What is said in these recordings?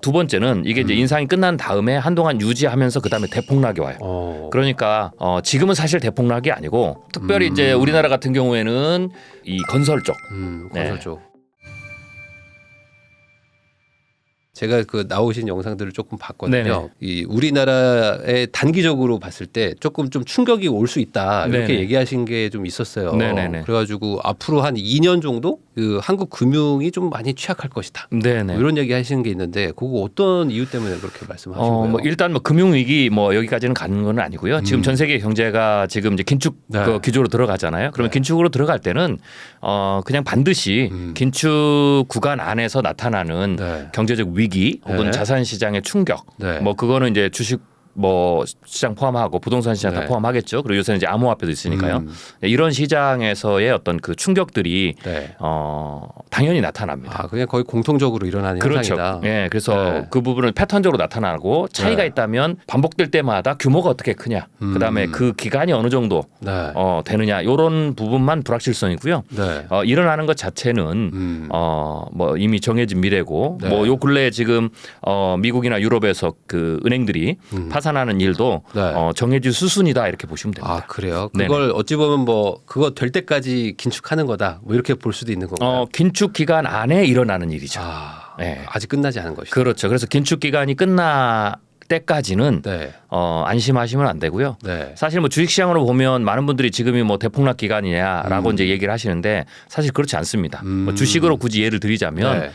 두 번째는 이게 이제 인상이 끝난 다음에 한동안 유지하면서 그다음에 대폭락이 와요. 그러니까 지금은 사실 대폭락이 아니고 특별히 이제 우리나라 같은 경우에는 이 건설 쪽. 건설 쪽. 제가 그 나오신 영상들을 조금 봤거든요. 네네. 이 우리나라에 단기적으로 봤을 때 조금 좀 충격이 올 수 있다 이렇게 네네. 얘기하신 게 좀 있었어요. 네네네. 그래가지고 앞으로 한 2년 정도 그 한국 금융이 좀 많이 취약할 것이다. 네네. 뭐 이런 얘기 하시는 게 있는데 그거 어떤 이유 때문에 그렇게 말씀하시고요? 뭐 일단 뭐 금융 위기 뭐 여기까지는 가는 건 아니고요. 지금 전 세계 경제가 지금 이제 긴축 네. 그 기조로 들어가잖아요. 그러면 긴축으로 들어갈 때는 그냥 반드시 긴축 구간 안에서 나타나는 네. 경제적 위기 혹은 네. 자산 시장의 충격. 네. 뭐 그거는 이제 주식 뭐 시장 포함하고 부동산 시장 다 네. 포함하겠죠. 그리고 요새는 이제 암호화폐도 있으니까요. 이런 시장에서의 어떤 그 충격들이 네. 당연히 나타납니다. 아, 그냥 거의 공통적으로 일어나는 그렇죠. 현상이다. 예, 그래서 네. 그 부분은 패턴적으로 나타나고 차이가 네. 있다면 반복될 때마다 규모가 어떻게 크냐, 그다음에 그 기간이 어느 정도 네. 되느냐 이런 부분만 불확실성이고요. 네. 일어나는 것 자체는 뭐 이미 정해진 미래고 네. 뭐 요 근래 지금 미국이나 유럽에서 그 은행들이 파산하는 일도 네. 정해진 수순이다 이렇게 보시면 됩니다. 아, 그래요? 네네. 그걸 어찌 보면 뭐 그거 될 때까지 긴축하는 거다. 뭐 이렇게 볼 수도 있는 건가요? 긴축 기간 안에 일어나는 일이죠. 네. 아직 끝나지 않은 것이다. 그렇죠. 그래서 긴축 기간이 끝날 때까지는 네. 안심하시면 안 되고요. 네. 사실 뭐 주식시장으로 보면 많은 분들이 지금이 뭐 대폭락 기간이냐라고 이제 얘기를 하시는데 사실 그렇지 않습니다. 뭐 주식으로 굳이 예를 드리자면 네.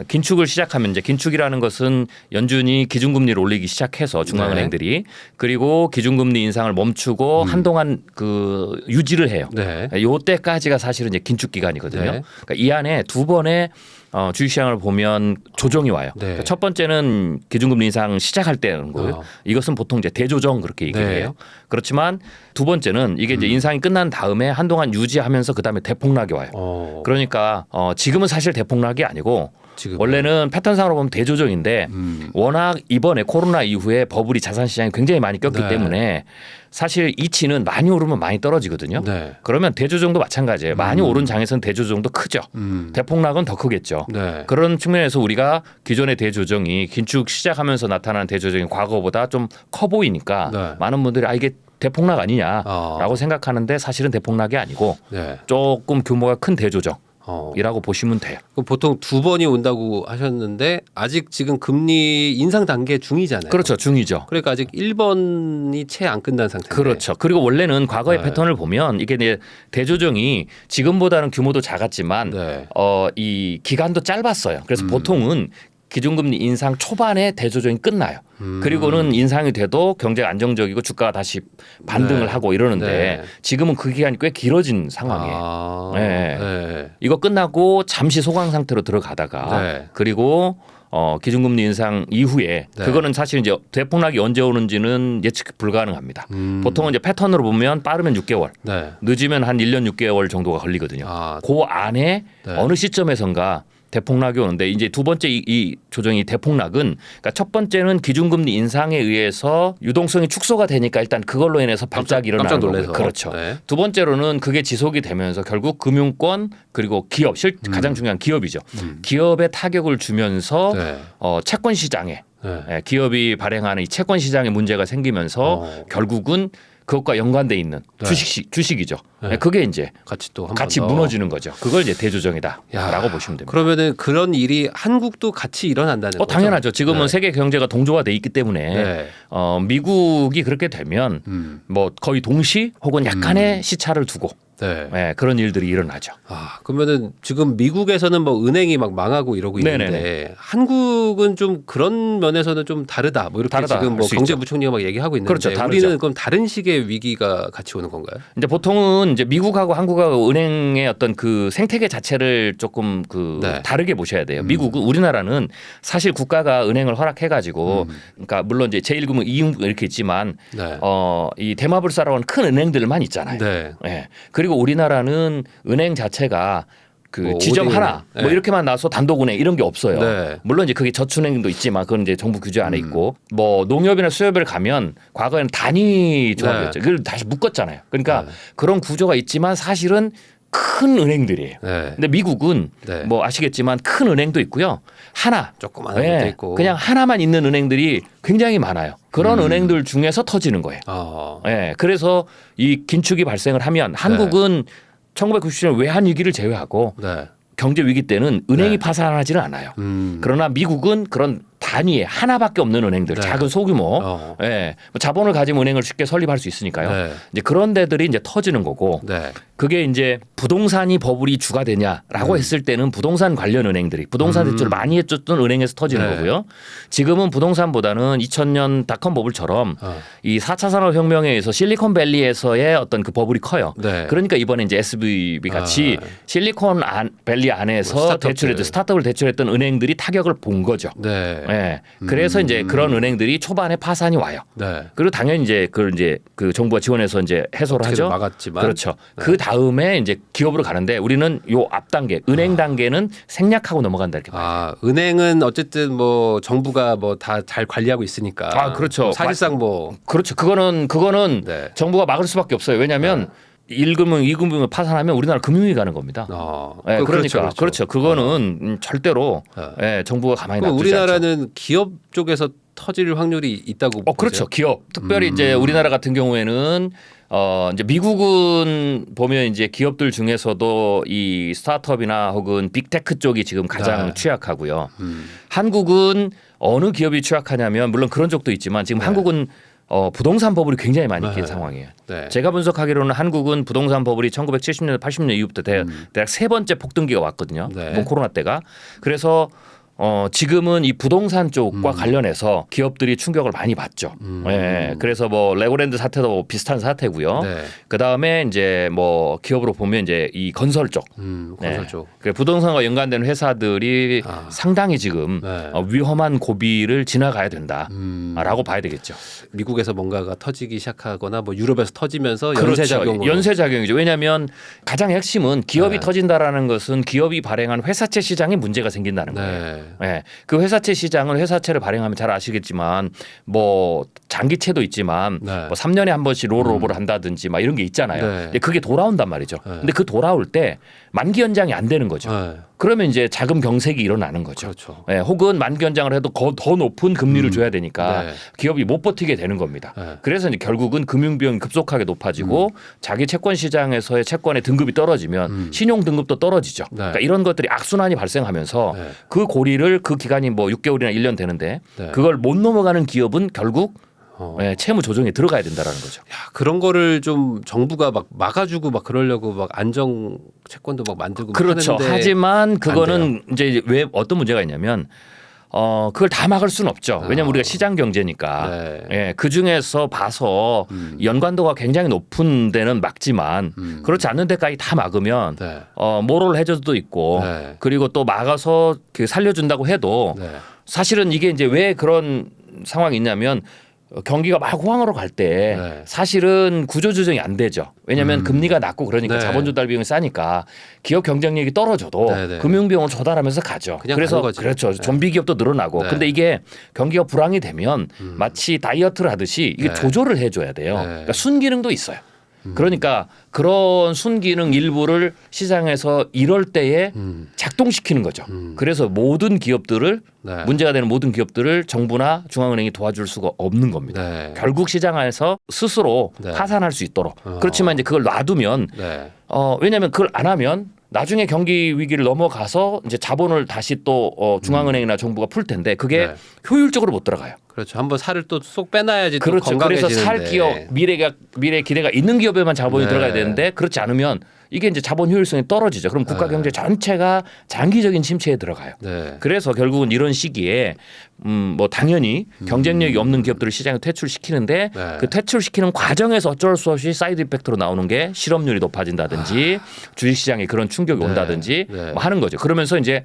긴축을 시작하면 이제 긴축이라는 것은 연준이 기준금리를 올리기 시작해서 중앙은행들이 그리고 기준금리 인상을 멈추고 한동안 그 유지를 해요. 네. 요 때까지가 사실은 이제 긴축 기간이거든요. 네. 그러니까 이 안에 두 번의 주식시장을 보면 조정이 와요. 네. 그러니까 첫 번째는 기준금리 인상 시작할 때는 거고요. 이것은 보통 이제 대조정 그렇게 얘기를 네. 해요. 그렇지만 두 번째는 이게 이제 인상이 끝난 다음에 한동안 유지하면서 그다음에 대폭락이 와요. 그러니까 지금은 사실 대폭락이 아니고 지금은. 원래는 패턴상으로 보면 대조정인데 워낙 이번에 코로나 이후에 버블이 자산 시장이 굉장히 많이 꼈기 네. 때문에 사실 이치는 많이 오르면 많이 떨어지거든요. 네. 그러면 대조정도 마찬가지예요. 많이 오른 장에서는 대조정도 크죠. 대폭락은 더 크겠죠. 네. 그런 측면에서 우리가 기존의 대조정이 긴축 시작하면서 나타난 대조정이 과거보다 좀 커 보이니까 네. 많은 분들이 이게 대폭락 아니냐라고 생각하는데 사실은 대폭락이 아니고 네. 조금 규모가 큰 대조정이라고 보시면 돼요. 그럼 보통 두 번이 온다고 하셨는데 아직 지금 금리 인상 단계 중이잖아요. 그렇죠. 중이죠. 그러니까 아직 1번이 채 안 끝난 상태인데. 그렇죠. 그리고 원래는 과거의 네. 패턴을 보면 이게 이제 대조정이 지금보다는 규모도 작았지만 네. 이 기간도 짧았어요. 그래서 보통은 기준금리 인상 초반에 대조정이 끝나요. 그리고는 인상이 돼도 경제가 안정적이고 주가가 다시 반등을 네. 하고 이러는데 네. 지금은 그 기간이 꽤 길어진 상황이에요. 아, 네. 네. 이거 끝나고 잠시 소강 상태로 들어가다가 네. 그리고 기준금리 인상 이후에 네. 그거는 사실 이제 대폭락이 언제 오는지는 예측 불가능합니다. 보통은 이제 패턴으로 보면 빠르면 6개월, 네. 늦으면 한 1년 6개월 정도가 걸리거든요. 아. 그 안에 네. 어느 시점에선가 대폭락이 오는데 이제 두 번째 이 조정이 대폭락은 그러니까 첫 번째는 기준금리 인상에 의해서 유동성이 축소가 되니까 일단 그걸로 인해서 발작이 일어나는 깜짝 거고요. 놀라서. 그렇죠. 네. 두 번째로는 그게 지속이 되면서 결국 금융권 그리고 기업 가장 중요한 기업이죠. 기업에 타격을 주면서 네. 채권 시장에 네. 기업이 발행하는 이 채권 시장에 문제가 생기면서 결국은 그것과 연관돼 있는 네. 주식이죠. 네. 그게 이제 같이 또 한 번 같이 더. 무너지는 거죠. 그걸 이제 대조정이다라고 야, 보시면 됩니다. 그러면은 그런 일이 한국도 같이 일어난다는 거죠? 당연하죠. 지금은 네. 세계 경제가 동조화돼 있기 때문에 네. 미국이 그렇게 되면 뭐 거의 동시 혹은 약간의 시차를 두고 네. 그런 일들이 일어나죠. 아, 그러면은 지금 미국에서는 뭐 은행이 막 망하고 이러고 있는데 네네네. 한국은 좀 그런 면에서는 좀 다르다. 뭐 이렇게 다르다 지금 할 뭐 수 경제부총리가 막 얘기하고 있는데 그렇죠. 다르죠. 우리는 그럼 다른 식의 위기가 같이 오는 건가요? 이제 보통은 이제 미국하고 한국하고 은행의 어떤 그 생태계 자체를 조금 네. 다르게 보셔야 돼요. 미국은 우리나라는 사실 국가가 은행을 허락해가지고 그러니까 물론 이제 제1금융, 2금융 이렇게 있지만 네. 이 대마불사라고 하는 큰 은행들만 있잖아요. 네. 예. 그리고 우리나라는 은행 자체가 그 뭐 지점 오대은. 하나 뭐 네. 이렇게만 나서 단독은행 이런 게 없어요. 네. 물론 이제 그게 저축은행도 있지만 그건 이제 정부 규제 안에 있고 뭐 농협이나 수협을 가면 과거에는 단위 조합이었죠. 그걸 다시 묶었잖아요. 그러니까 네. 그런 구조가 있지만 사실은 큰 은행들이에요. 네. 근데 미국은 네. 뭐 아시겠지만 큰 은행도 있고요. 하나 조그마한 것도 있고. 그냥 하나만 있는 은행들이 굉장히 많아요. 그런 은행들 중에서 터지는 거예요. 그래서 이 긴축이 발생을 하면 한국은 1997년 외환 위기를 제외하고 네. 경제 위기 때는 은행이 파산하지는 않아요. 그러나 미국은 그런 단위에 하나밖에 없는 은행들, 네. 작은 소규모, 뭐 자본을 가진 은행을 쉽게 설립할 수 있으니까요. 네. 이제 그런 데들이 이제 터지는 거고, 네. 그게 이제 부동산이 버블이 주가 되냐라고 했을 때는 부동산 관련 은행들이 부동산 대출을 많이 해줬던 은행에서 터지는 네. 거고요. 지금은 부동산보다는 2000년 닷컴 버블처럼 이 4차 산업혁명에 의해서 실리콘밸리에서의 어떤 그 버블이 커요. 네. 그러니까 이번에 이제 SVB 같이 실리콘밸리 안에서 스타트업을 대출했던 은행들이 타격을 본 거죠. 네. 그래서 이제 그런 은행들이 초반에 파산이 와요. 네. 그리고 당연히 이제 그걸 이제 그 정부가 지원해서 이제 해소를 하죠. 막았지만. 그렇죠. 그 다음에 이제 기업으로 가는데 우리는 요 앞 단계, 은행 단계는 생략하고 넘어간다 이렇게 봐요. 은행은 어쨌든 뭐 정부가 뭐 다 잘 관리하고 있으니까. 그렇죠. 사실상 뭐 그렇죠. 그거는 네. 정부가 막을 수밖에 없어요. 왜냐하면 1금융, 2금융을 파산하면 우리나라 금융위 가는 겁니다. 그러니까 그렇죠. 그거는 절대로 정부가 가만히 놔두지 우리나라는 않죠. 기업 쪽에서 터질 확률이 있다고 보세요? 그렇죠. 기업. 특별히 이제 우리나라 같은 경우에는 이제 미국은 보면 이제 기업들 중에서도 이 스타트업이나 혹은 빅테크 쪽이 지금 가장 취약하고요. 한국은 어느 기업이 취약하냐면 물론 그런 쪽도 있지만 지금 한국은 부동산 버블이 굉장히 많이 낀 상황이에요. 제가 분석하기로는 한국은 부동산 버블이 1970년대 80년 이후부터 대략 세 번째 폭등기가 왔거든요. 이번 코로나 때가. 그래서 지금은 이 부동산 쪽과 관련해서 기업들이 충격을 많이 받죠. 그래서 뭐 레고랜드 사태도 뭐 비슷한 사태고요. 그 다음에 이제 뭐 기업으로 보면 이제 이 건설 쪽, 건설 쪽. 부동산과 연관된 회사들이 상당히 지금 위험한 고비를 지나가야 된다라고 봐야 되겠죠. 미국에서 뭔가가 터지기 시작하거나 뭐 유럽에서 터지면서 그렇죠. 연쇄작용으로. 연쇄작용이죠. 왜냐하면 가장 핵심은 기업이 터진다라는 것은 기업이 발행한 회사채 시장에 문제가 생긴다는 거예요. 그 회사채 시장을 회사채를 발행하면 잘 아시겠지만 뭐 장기채도 있지만 뭐 3년에 한 번씩 롤오버를 한다든지 막 이런 게 있잖아요. 근데 그게 돌아온단 말이죠. 근데 그 돌아올 때 만기 연장이 안 되는 거죠. 그러면 이제 자금 경색이 일어나는 거죠. 그렇죠. 혹은 만기 연장을 해도 더 높은 금리를 줘야 되니까 기업이 못 버티게 되는 겁니다. 그래서 이제 결국은 금융 비용이 급속하게 높아지고 자기 채권 시장에서의 채권의 등급이 떨어지면 신용 등급도 떨어지죠. 그러니까 이런 것들이 악순환이 발생하면서 그 고리를 그 기간이 뭐 6개월이나 1년 되는데 그걸 못 넘어가는 기업은 결국 채무 조정에 들어가야 된다라는 거죠. 그런 거를 좀 정부가 막 막아주고 막 그러려고 막 안정 채권도 막 만들고 그렇죠. 하는데 하지만 그거는 이제 왜 어떤 문제가 있냐면 그걸 다 막을 수는 없죠. 왜냐하면 우리가 시장 경제니까. 그 중에서 봐서 연관도가 굉장히 높은 데는 막지만 그렇지 않는 데까지 다 막으면 모럴 해저도 있고 그리고 또 막아서 그 살려준다고 해도 사실은 이게 이제 왜 그런 상황이 있냐면 경기가 막 호황으로 갈 때 사실은 구조조정이 안 되죠. 왜냐하면 금리가 낮고 그러니까 자본 조달 비용이 싸니까 기업 경쟁력이 떨어져도 금융 비용을 조달하면서 가죠. 그래서 그렇죠. 좀비 기업도 늘어나고. 근데 이게 경기가 불황이 되면 마치 다이어트를 하듯이 이게 조절을 해줘야 돼요. 그러니까 순기능도 있어요. 그러니까 그런 순기능 일부를 시장에서 이럴 때에 작동시키는 거죠. 그래서 모든 기업들을 문제가 되는 모든 기업들을 정부나 중앙은행이 도와줄 수가 없는 겁니다. 결국 시장 안에서 스스로 파산할 수 있도록. 그렇지만 이제 그걸 놔두면 왜냐하면 그걸 안 하면 나중에 경기 위기를 넘어가서 이제 자본을 다시 또 중앙은행이나 정부가 풀 텐데 그게 효율적으로 못 들어가요. 그렇죠. 한번 살을 또 쏙 빼놔야지 또 그렇죠. 건강해지는데. 그래서 살 기업 미래 기대가 있는 기업에만 자본이 들어가야 되는데 그렇지 않으면 이게 이제 자본 효율성이 떨어지죠. 그럼 국가 경제 전체가 장기적인 침체에 들어가요. 그래서 결국은 이런 시기에 뭐 당연히 경쟁력이 없는 기업들을 시장에 퇴출시키는데 그 퇴출시키는 과정에서 어쩔 수 없이 사이드 이펙트로 나오는 게 실업률이 높아진다든지 주식시장에 그런 충격이 온다든지 뭐 하는 거죠. 그러면서 이제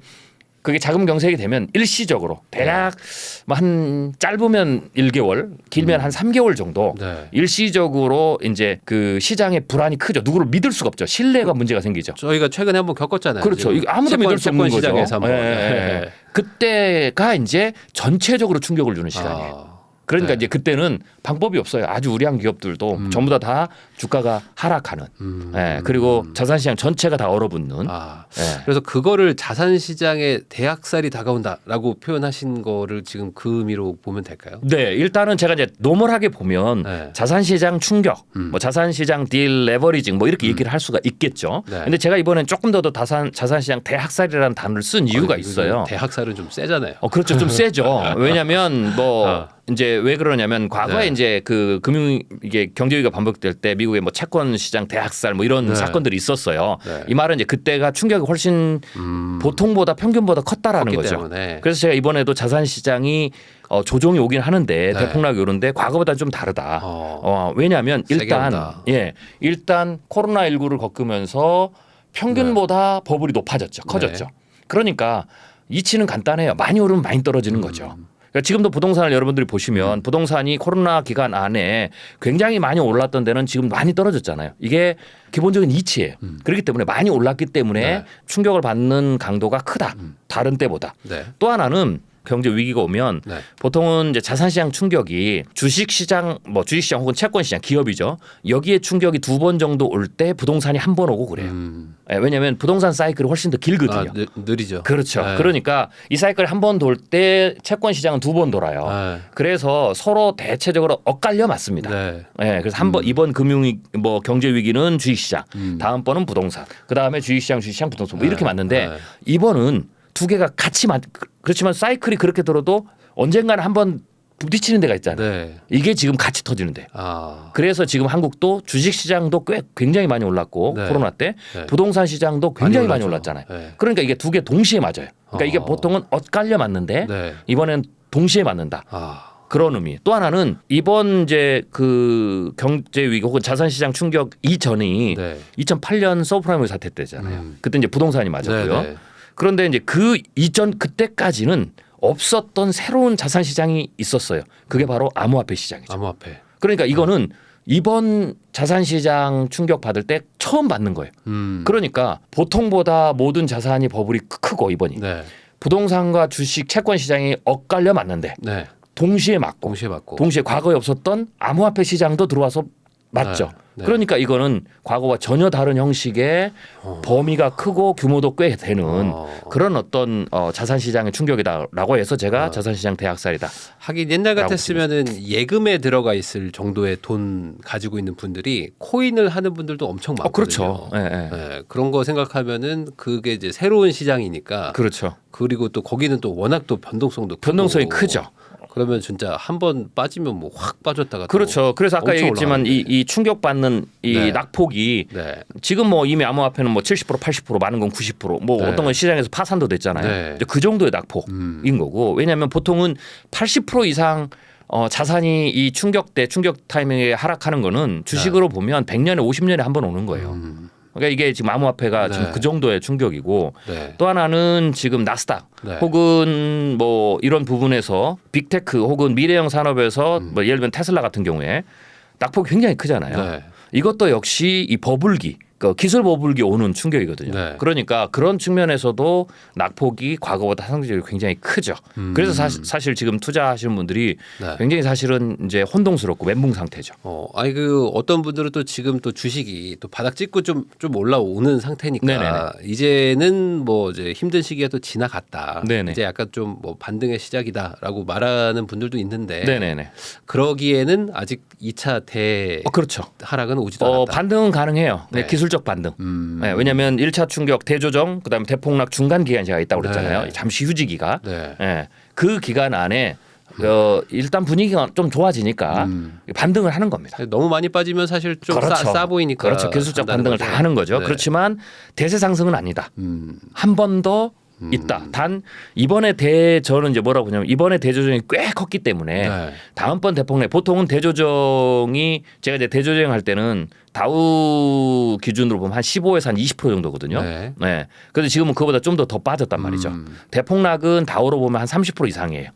그게 자금 경색이 되면 일시적으로 대략 뭐 한 짧으면 1개월, 길면 한 3개월 정도 일시적으로 이제 그 시장의 불안이 크죠. 누구를 믿을 수가 없죠. 신뢰가 문제가 생기죠. 저희가 최근에 한번 겪었잖아요. 그렇죠. 이거 아무도 믿을 수 없는 거죠. 시장에서 그때가 이제 전체적으로 충격을 주는 시간이에요. 그러니까 네. 이제 그때는 방법이 없어요. 아주 우량한 기업들도 전부 다 주가가 하락하는. 예, 그리고 자산시장 전체가 다 얼어붙는. 아, 예. 그래서 그거를 자산시장의 대학살이 다가온다라고 표현하신 거를 지금 그 의미로 보면 될까요? 네, 일단은 제가 이제 노멀하게 보면 네. 자산시장 충격, 뭐 자산시장 딜 레버리징 뭐 이렇게 얘기를 할 수가 있겠죠. 네. 근데 제가 이번엔 조금 더 자산시장 대학살이라는 단어를 쓴 이유가 있어요. 대학살은 좀 세잖아요. 그렇죠, 좀 세죠. 왜냐하면 뭐 이제 왜 그러냐면 과거에 네. 이제 그 금융 이게 경제위기가 반복될 때 미국의 뭐 채권 시장 대학살 뭐 이런 네. 사건들이 있었어요. 네. 이 말은 이제 그때가 충격이 훨씬 보통보다 평균보다 컸다라는 컸기 거죠. 때문에. 그래서 제가 이번에도 자산 시장이 조정이 오긴 하는데 네. 대폭락이 오는데 과거보다 좀 다르다. 왜냐하면 세게 일단 온다. 일단 코로나19를 겪으면서 평균보다 버블이 높아졌죠. 커졌죠. 그러니까 이치는 간단해요. 많이 오르면 많이 떨어지는 거죠. 그러니까 지금도 부동산을 여러분들이 보시면 부동산이 코로나 기간 안에 굉장히 많이 올랐던 데는 지금 많이 떨어졌잖아요. 이게 기본적인 이치예요. 그렇기 때문에 많이 올랐기 때문에 네. 충격을 받는 강도가 크다. 다른 때보다. 네. 또 하나는 경제 위기가 오면 네. 보통은 이제 자산시장 충격이 주식시장 뭐 주식시장 혹은 채권시장 기업이죠. 여기에 충격이 2번 정도 올 때 부동산이 한 번 오고 그래요. 왜냐하면 부동산 사이클이 훨씬 더 길거든요. 느리죠. 그렇죠. 네. 그러니까 이 사이클 한 번 돌 때 채권 시장은 2번 돌아요. 네. 그래서 서로 대체적으로 엇갈려 맞습니다. 네. 그래서 한번 이번 금융 뭐 경제 위기는 주식시장, 다음번은 부동산, 그 다음에 주식시장, 부동산 뭐 이렇게 맞는데 네. 이번은 두 개가 같이 그렇지만 사이클이 그렇게 들어도 언젠가는 한번 부딪히는 데가 있잖아요. 네. 이게 지금 같이 터지는데. 아. 그래서 지금 한국도 주식 시장도 굉장히 많이 올랐고 네. 코로나 때 네. 부동산 시장도 굉장히 많이 올랐죠. 올랐잖아요. 네. 그러니까 이게 두 개 동시에 맞아요. 그러니까 이게 보통은 엇갈려 맞는데 네. 이번엔 동시에 맞는다. 아. 그런 의미. 또 하나는 이번 이제 그 경제 위기 혹은 자산 시장 충격 이전이 네. 2008년 서브프라임 사태 때잖아요. 그때 이제 부동산이 맞았고요. 네, 네. 그런데 이제 그 이전 그때까지는 없었던 새로운 자산 시장이 있었어요. 그게 바로 암호화폐 시장이죠. 암호화폐. 그러니까 이거는 이번 자산 시장 충격 받을 때 처음 받는 거예요. 그러니까 보통보다 모든 자산이 버블이 크고 이번이 네. 부동산과 주식 채권 시장이 엇갈려 맞는데 네. 동시에 맞고 동시에 맞고. 동시에 과거에 없었던 암호화폐 시장도 들어와서 맞죠. 네. 그러니까 이거는 과거와 전혀 다른 형식의 범위가 크고 규모도 꽤 되는 그런 어떤 자산 시장의 충격이다라고 해서 제가 자산 시장 대학살이다. 하긴 옛날 같았으면은 예금에 들어가 있을 정도의 돈 가지고 있는 분들이 코인을 하는 분들도 엄청 많거든요. 그렇죠. 예. 네, 그런 거 생각하면은 그게 이제 새로운 시장이니까. 그렇죠. 그리고 또 거기는 또 워낙 또 변동성도 크고. 변동성이 크죠. 그러면 진짜 한 번 빠지면 뭐 확 빠졌다가 또 그렇죠. 그래서 아까 엄청 얘기했지만 올라가는데. 이 충격받는 이 네. 낙폭이 네. 지금 뭐 이미 암호화폐는 뭐 70% 80% 많은 건 90%뭐 네. 어떤 건 시장에서 파산도 됐잖아요. 네. 이제 그 정도의 낙폭인 거고 왜냐하면 보통은 80% 이상 자산이 이 충격 타이밍에 하락하는 거는 주식으로 보면 100년에 50년에 한 번 오는 거예요. 그러니까 이게 지금 암호화폐가 네. 지금 그 정도의 충격이고 네. 또 하나는 지금 나스닥 네. 혹은 뭐 이런 부분에서 빅테크 혹은 미래형 산업에서 뭐 예를 들면 테슬라 같은 경우에 낙폭이 굉장히 크잖아요. 네. 이것도 역시 이 버블기 그 기술 버블기 오는 충격이거든요. 네. 그러니까 그런 측면에서도 낙폭이 과거보다 상대적으로 굉장히 크죠. 그래서 사실 지금 투자하시는 분들이 네. 굉장히 사실은 이제 혼동스럽고 멘붕 상태죠. 아니 그 어떤 분들은 또 지금 또 주식이 또 바닥 찍고 좀 올라오는 상태니까 네네네. 이제는 뭐 이제 힘든 시기가 또 지나갔다. 네네. 이제 약간 좀 뭐 반등의 시작이다라고 말하는 분들도 있는데 네네네. 그러기에는 아직 2차 그렇죠. 하락은 오지도 않았다. 반등은 가능해요. 네, 네. 기술적 반등. 네, 왜냐하면 1차 충격 대조정 그다음에 대폭락 중간 기간이 제가 있다고 그랬잖아요. 네. 잠시 휴지기가. 네. 네, 그 기간 안에 일단 분위기가 좀 좋아지니까 반등을 하는 겁니다. 너무 많이 빠지면 사실 좀 싸 보이니까. 그렇죠. 기술적 반등을 다 하는 거죠. 네. 그렇지만 대세 상승은 아니다. 한 번 더 있다. 단 이번에 저는 이제 뭐라고 하냐면 이번에 대조정이 꽤 컸기 때문에 네. 다음번 대폭락 보통은 대조정이 제가 이제 대조정 할 때는 다우 기준으로 보면 한 15에서 한 20% 정도거든요. 네. 네. 그런데 지금은 그보다 좀 더 빠졌단 말이죠. 대폭락은 다우로 보면 한 30% 이상이에요.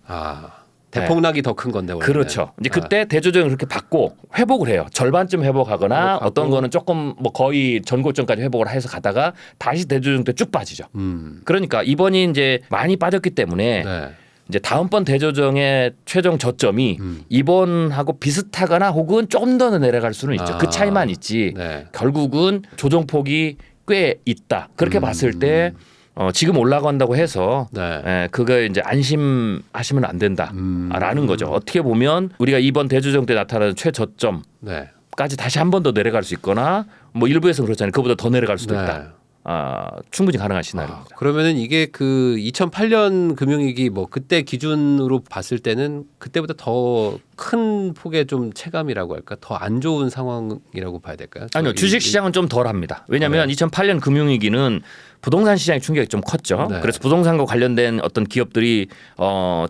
대폭락이 더 큰 건데 원래는. 그렇죠. 이제 그때 대조정을 그렇게 받고 회복을 해요. 절반쯤 회복하거나 어떤 거는 조금 뭐 거의 전고점까지 회복을 해서 가다가 다시 대조정 때 쭉 빠지죠. 그러니까 이번이 이제 많이 빠졌기 때문에 네. 이제 다음번 대조정의 최종 저점이 이번하고 비슷하거나 혹은 조금 더 내려갈 수는 있죠. 그 차이만 있지. 네. 결국은 조정폭이 꽤 있다. 그렇게 봤을 때 지금 올라간다고 해서 네. 그거 이제 안심하시면 안 된다라는 거죠. 어떻게 보면 우리가 이번 대조정 때 나타나는 최저점 네. 까지 다시 한 번 더 내려갈 수 있거나 뭐 일부에서는 그렇잖아요. 그보다 더 내려갈 수도 네. 있다. 충분히 가능한 시나리오입니다. 그러면은 이게 그 2008년 금융위기 뭐 그때 기준으로 봤을 때는 그때보다 더 큰 폭의 좀 체감이라고 할까? 더 안 좋은 상황이라고 봐야 될까요? 아니요. 주식 시장은 좀 덜합니다. 왜냐하면 2008년 금융위기는 부동산 시장의 충격이 좀 컸죠. 네. 그래서 부동산과 관련된 어떤 기업들이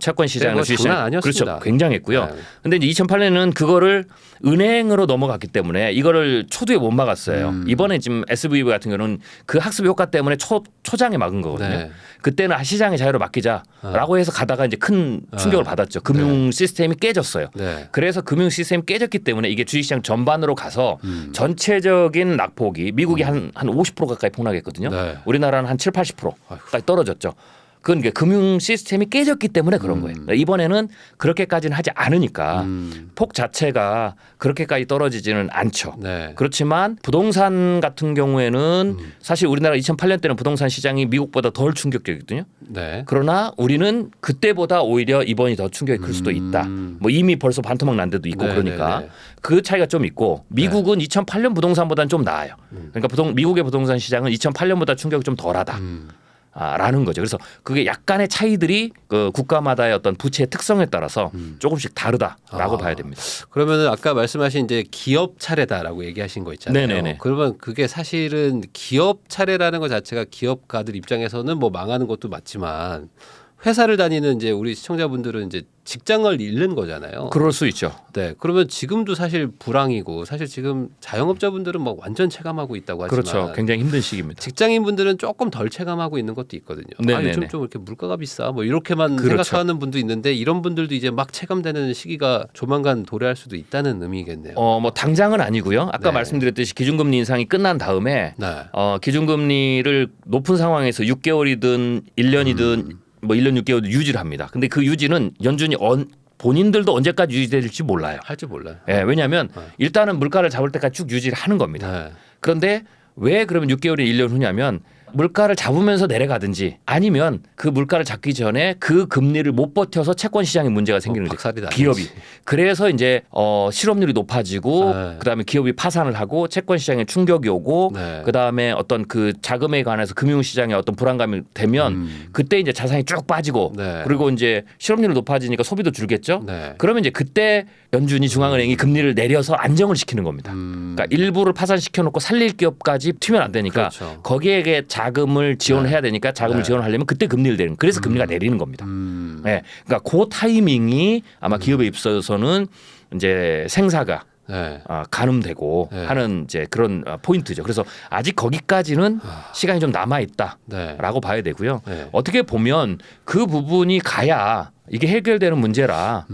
채권 시장을 장난 아니었습니다. 그렇죠. 굉장했고요. 네. 근데 이제 2008년은 그거를 은행으로 넘어갔기 때문에 이거를 초두에 못 막았어요. 이번에 지금 SVB 같은 경우는 그 학습 효과 때문에 초장에 막은 거거든요. 네. 그때는 시장의 자유로 맡기자라고 해서 가다가 이제 큰 충격을 받았죠. 금융 시스템이 깨졌어요. 네. 그래서 금융 시스템이 깨졌기 때문에 이게 주식시장 전반으로 가서 전체적인 낙폭이 미국이 한 50% 가까이 폭락했거든요. 네. 우리나라는 한 7, 80%까지 떨어졌죠. 그건 이게 금융 시스템이 깨졌기 때문에 그런 거예요. 이번에는 그렇게까지는 하지 않으니까 폭 자체가 그렇게까지 떨어지지는 않죠. 네. 그렇지만 부동산 같은 경우에는 사실 우리나라 2008년 때는 부동산 시장이 미국보다 덜 충격적이거든요. 네. 그러나 우리는 그때보다 오히려 이번이 더 충격이 클 수도 있다. 뭐 이미 벌써 반토막 난 데도 있고 네, 그러니까 네, 네. 그 차이가 좀 있고 미국은 2008년 부동산보다는 좀 나아요. 그러니까 미국의 부동산 시장은 2008년보다 충격이 좀 덜하다. 라는 거죠. 그래서 그게 약간의 차이들이 그 국가마다의 어떤 부채의 특성에 따라서 조금씩 다르다라고 봐야 됩니다. 그러면은 아까 말씀하신 이제 기업 차례다라고 얘기하신 거 있잖아요. 네네네. 그러면 그게 사실은 기업 차례라는 것 자체가 기업가들 입장에서는 뭐 망하는 것도 맞지만 회사를 다니는 이제 우리 시청자분들은 이제 직장을 잃는 거잖아요. 그럴 수 있죠. 네. 그러면 지금도 사실 불황이고 사실 지금 자영업자분들은 막 완전 체감하고 있다고 하지만 그렇죠. 굉장히 힘든 시기입니다. 직장인분들은 조금 덜 체감하고 있는 것도 있거든요. 네네네. 요즘 좀 이렇게 물가가 비싸 뭐 이렇게만 그렇죠. 생각하는 분도 있는데 이런 분들도 이제 막 체감되는 시기가 조만간 도래할 수도 있다는 의미겠네요. 뭐 당장은 아니고요. 아까 네. 말씀드렸듯이 기준금리 인상이 끝난 다음에 네. 기준금리를 높은 상황에서 6개월이든 1년이든 뭐 1년 6개월 유지를 합니다. 근데 그 유지는 연준이 본인들도 언제까지 유지될지 몰라요. 할 줄 몰라요. 예, 왜냐하면 일단은 물가를 잡을 때까지 쭉 유지를 하는 겁니다. 네. 그런데 왜 그러면 6개월이 1년 후냐면 물가를 잡으면서 내려가든지 아니면 그 물가를 잡기 전에 그 금리를 못 버텨서 채권 시장에 문제가 생기는 거죠. 박살이 나든지. 기업이. 그래서 이제 실업률이 높아지고 네. 그다음에 기업이 파산을 하고 채권 시장에 충격이 오고 네. 그다음에 어떤 그 자금에 관해서 금융 시장에 어떤 불안감이 되면 그때 이제 자산이 쭉 빠지고 네. 그리고 이제 실업률이 높아지니까 소비도 줄겠죠. 네. 그러면 이제 그때 연준이 중앙은행이 금리를 내려서 안정을 시키는 겁니다. 그러니까 일부를 파산시켜 놓고 살릴 기업까지 튀면 안 되니까 그렇죠. 거기에 자금을 지원을 해야 되니까 자금을 네. 지원하려면 그때 금리를 내리는 그래서 금리가 내리는 겁니다. 네. 그러니까 그 타이밍이 아마 기업에 있어서는 이제 생사가 네. 가늠되고 네. 하는 이제 그런 포인트죠. 그래서 아직 거기까지는 시간이 좀 남아 있다라고 네. 봐야 되고요. 네. 어떻게 보면 그 부분이 가야 이게 해결되는 문제라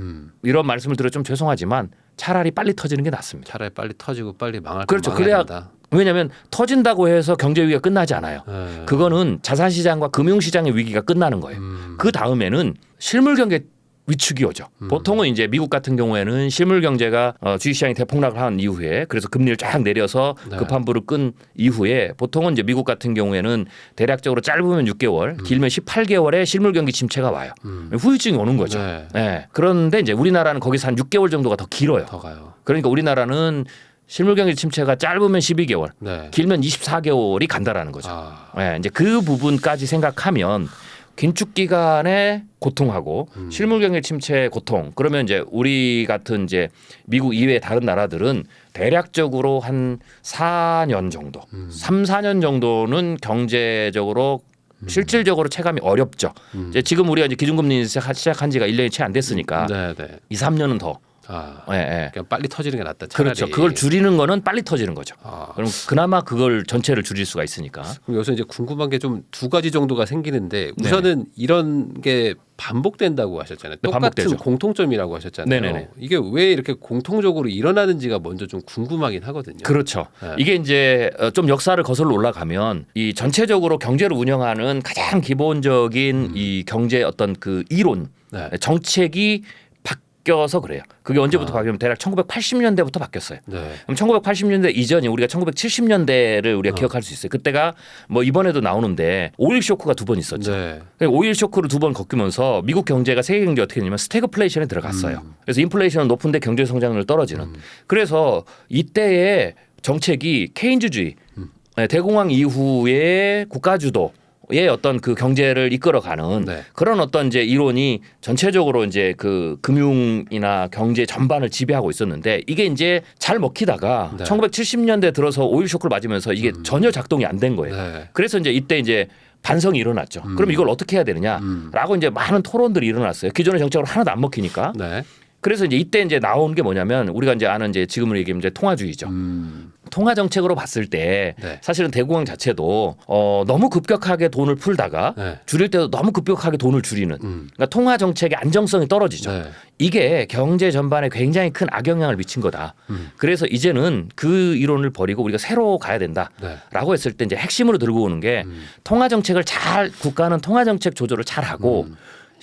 이런 말씀을 드려 좀 죄송하지만 차라리 빨리 터지는 게 낫습니다. 차라리 빨리 터지고 빨리 망할 그렇죠. 거 망해야 그래야 된다. 왜냐하면 터진다고 해서 경제 위기가 끝나지 않아요. 네. 그거는 자산 시장과 금융 시장의 위기가 끝나는 거예요. 그 다음에는 실물 경제 위축이 오죠. 보통은 이제 미국 같은 경우에는 실물 경제가 주식시장이 대폭락을 한 이후에 그래서 금리를 쫙 내려서 네. 급한 불을 끈 이후에 보통은 이제 미국 같은 경우에는 대략적으로 짧으면 6개월, 길면 18개월의 실물 경기 침체가 와요. 후유증이 오는 거죠. 네. 네. 그런데 이제 우리나라는 거기서 한 6개월 정도가 더 길어요. 더 가요. 그러니까 우리나라는 실물 경기 침체가 짧으면 12개월, 네. 길면 24개월이 간다라는 거죠. 아. 네, 이제 그 부분까지 생각하면 긴축 기간의 고통하고 실물 경기 침체의 고통 그러면 이제 우리 같은 이제 미국 이외의 다른 나라들은 대략적으로 한 4년 정도, 3, 4년 정도는 경제적으로 실질적으로 체감이 어렵죠. 이제 지금 우리가 이제 기준금리 시작한 지가 1년이 채 안 됐으니까 네, 네. 2, 3년은 더 예, 예. 그냥 빨리 터지는 게 낫다. 차라리. 그렇죠. 그걸 줄이는 거는 빨리 터지는 거죠. 아. 그럼 그나마 그걸 전체를 줄일 수가 있으니까. 그럼 여기서 이제 궁금한 게 좀 두 가지 정도가 생기는데 우선은 이런 게 반복된다고 하셨잖아요. 네, 똑같은 반복되죠. 공통점이라고 하셨잖아요. 네네네. 이게 왜 이렇게 공통적으로 일어나는지가 먼저 좀 궁금하긴 하거든요. 그렇죠. 네. 이게 이제 좀 역사를 거슬러 올라가면 이 전체적으로 경제를 운영하는 가장 기본적인 이 경제 어떤 그 이론, 네. 정책이 바뀌어서 그래요. 그게 언제부터 바뀌면 대략 1980년대부터 바뀌었어요. 네. 그럼 1980년대 이전이 우리가 1970년대를 우리가 기억할 수 있어요. 그때가 뭐 이번에도 나오는데 오일 쇼크가 두 번 있었죠. 네. 오일 쇼크를 두 번 겪으면서 미국 경제가 세계 경제 어떻게 되냐면 스태그플레이션에 들어갔어요. 그래서 인플레이션은 높은데 경제 성장률 떨어지는. 그래서 이때의 정책이 케인즈주의, 대공황 이후의 국가주도 의 어떤 그 경제를 이끌어가는 네. 그런 어떤 이제 이론이 전체적으로 이제 그 금융이나 경제 전반을 지배하고 있었는데 이게 이제 잘 먹히다가 네. 1970년대 들어서 오일 쇼크를 맞으면서 이게 전혀 작동이 안 된 거예요. 네. 그래서 이제 이때 이제 반성이 일어났죠. 그럼 이걸 어떻게 해야 되느냐라고 이제 많은 토론들이 일어났어요. 기존의 정책으로 하나도 안 먹히니까. 네. 그래서 이제 이때 이제 나온 게 뭐냐면 우리가 이제 아는 이제 지금으로 얘기하면 이제 통화주의죠. 통화 정책으로 봤을 때 네. 사실은 대공황 자체도 너무 급격하게 돈을 풀다가 네. 줄일 때도 너무 급격하게 돈을 줄이는 그러니까 통화 정책의 안정성이 떨어지죠. 네. 이게 경제 전반에 굉장히 큰 악영향을 미친 거다. 그래서 이제는 그 이론을 버리고 우리가 새로 가야 된다라고 했을 때 이제 핵심으로 들고 오는 게 통화 정책을 잘 국가는 통화 정책 조절을 잘 하고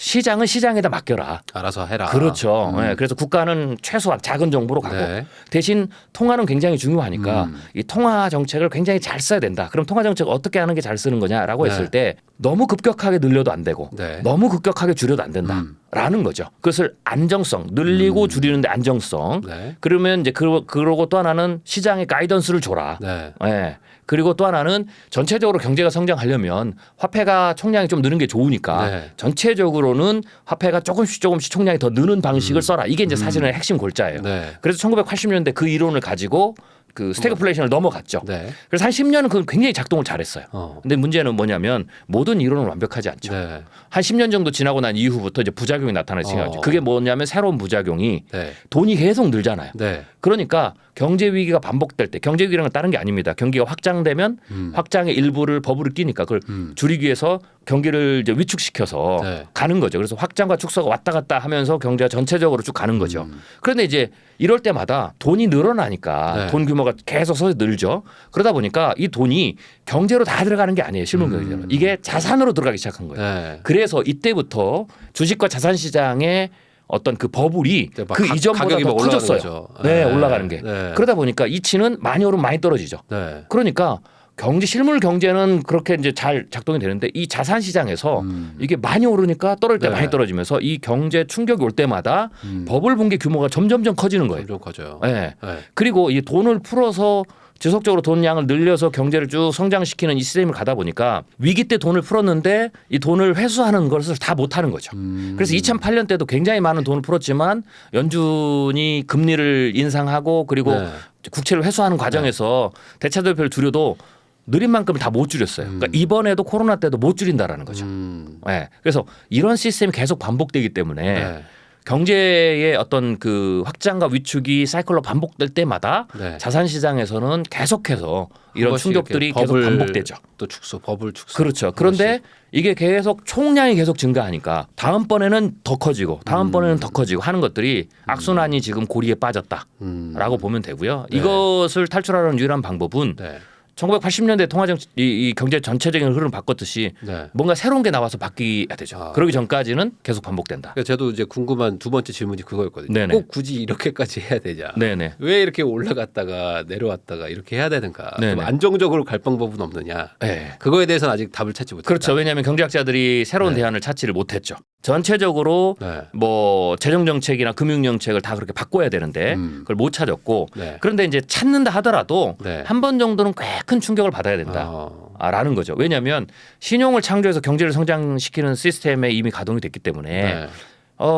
시장은 시장에다 맡겨라. 알아서 해라. 그렇죠. 네, 그래서 국가는 최소한 작은 정보로 가고 네. 대신 통화는 굉장히 중요하니까 이 통화 정책을 굉장히 잘 써야 된다. 그럼 통화 정책을 어떻게 하는 게 잘 쓰는 거냐라고 네. 했을 때 너무 급격하게 늘려도 안 되고 네. 너무 급격하게 줄여도 안 된다라는 거죠. 그것을 안정성, 늘리고 줄이는데 안정성. 네. 그러면 이제 그러고 또 하나는 시장에 가이던스를 줘라. 네. 예. 그리고 또 하나는 전체적으로 경제가 성장하려면 화폐가 총량이 좀 느는 게 좋으니까 네. 전체적으로는 화폐가 조금씩 총량이 더 느는 방식을 써라. 이게 이제 사실은 핵심 골자예요. 네. 그래서 1980년대 그 이론을 가지고 그 스태그플레이션을 넘어갔죠. 네. 그래서 한 10년은 그건 굉장히 작동을 잘했어요. 어. 근데 문제는 뭐냐면 모든 이론은 완벽하지 않죠. 네. 한 10년 정도 지나고 난 이후부터 이제 부작용이 나타나기 시작하죠. 어. 그게 뭐냐면 새로운 부작용이 네. 돈이 계속 늘잖아요. 네. 그러니까 경제 위기가 반복될 때 경제 위기라는 건 다른 게 아닙니다. 경기가 확장되면 확장의 일부를 버블을 끼니까 그걸 줄이기 위해서 경기를 이제 위축시켜서 네. 가는 거죠. 그래서 확장과 축소가 왔다 갔다 하면서 경제가 전체적으로 쭉 가는 거죠. 그런데 이제 이럴 때마다 돈이 늘어나니까 네. 돈 규모가 계속 서서 늘죠. 그러다 보니까 이 돈이 경제로 다 들어가는 게 아니에요. 실물 경제로. 이게 자산으로 들어가기 시작한 거예요. 네. 그래서 이때부터 주식과 자산 시장의 어떤 그 버블이 네, 막 그 이전보다 가격이 더 막 올라가는 커졌어요. 거죠. 네, 네. 올라가는 게. 네. 그러다 보니까 이치는 많이 오르면 많이 떨어지죠. 네. 그러니까 경제 실물 경제는 그렇게 이제 잘 작동이 되는데 이 자산 시장에서 이게 많이 오르니까 떨어질 때 네. 많이 떨어지면서 이 경제 충격이 올 때마다 버블 붕괴 규모가 점점점 커지는 거예요. 점점 커져요. 네. 네. 그리고 이 돈을 풀어서 지속적으로 돈 양을 늘려서 경제를 쭉 성장시키는 이 시스템을 가다 보니까 위기 때 돈을 풀었는데 이 돈을 회수하는 것을 다 못하는 거죠. 그래서 2008년 때도 굉장히 많은 돈을 풀었지만 연준이 금리를 인상하고 그리고 네. 국채를 회수하는 과정에서 대차대표를 줄여도 느린 만큼을 다 못 줄였어요. 그러니까 이번에도 코로나 때도 못 줄인다라는 거죠. 네. 그래서 이런 시스템이 계속 반복되기 때문에 네. 경제의 어떤 그 확장과 위축이 사이클로 반복될 때마다 네. 자산 시장에서는 계속해서 이런 번씩 충격들이 이렇게 계속 버블 반복되죠. 또 축소, 버블 축소. 그렇죠. 그런데 이게 계속 총량이 계속 증가하니까 다음번에는 더 커지고 다음번에는 더 커지고 하는 것들이 악순환이 지금 고리에 빠졌다라고 보면 되고요. 네. 이것을 탈출하는 유일한 방법은 네. 1980년대 통화정책 이 경제 전체적인 흐름 바꿨듯이 네. 뭔가 새로운 게 나와서 바뀌어야 되죠. 그러기 전까지는 계속 반복된다. 그러니까 저도 이제 궁금한 두 번째 질문이 그거였거든요. 네네. 꼭 굳이 이렇게까지 해야 되냐? 네네. 왜 이렇게 올라갔다가 내려왔다가 이렇게 해야 되는가? 좀 네네. 안정적으로 갈 방법은 없느냐? 네. 그거에 대해서는 아직 답을 찾지 못했다. 그렇죠. 왜냐하면 경제학자들이 새로운 네. 대안을 찾지를 못했죠. 전체적으로 네. 뭐 재정 정책이나 금융 정책을 다 그렇게 바꿔야 되는데 그걸 못 찾았고 네. 그런데 이제 찾는다 하더라도 네. 한 번 정도는 꽤 큰 충격을 받아야 된다라는 거죠. 왜냐하면 신용을 창조해서 경제를 성장시키는 시스템에 이미 가동이 됐기 때문에 네.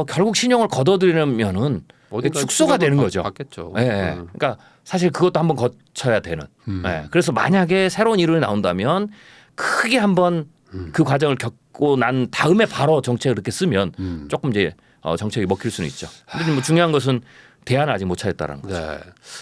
결국 신용을 걷어들이려면은 어딘가 축소가 되는 거죠. 받겠죠. 예, 예. 그러니까 사실 그것도 한번 거쳐야 되는. 예. 그래서 만약에 새로운 이론이 나온다면 크게 한번 그 과정을 겪고 난 다음에 바로 정책을 이렇게 쓰면 조금 이제 정책이 먹힐 수는 있죠. 근데 뭐 중요한 것은 대안을 아직 못 찾았다라는 거죠. 네.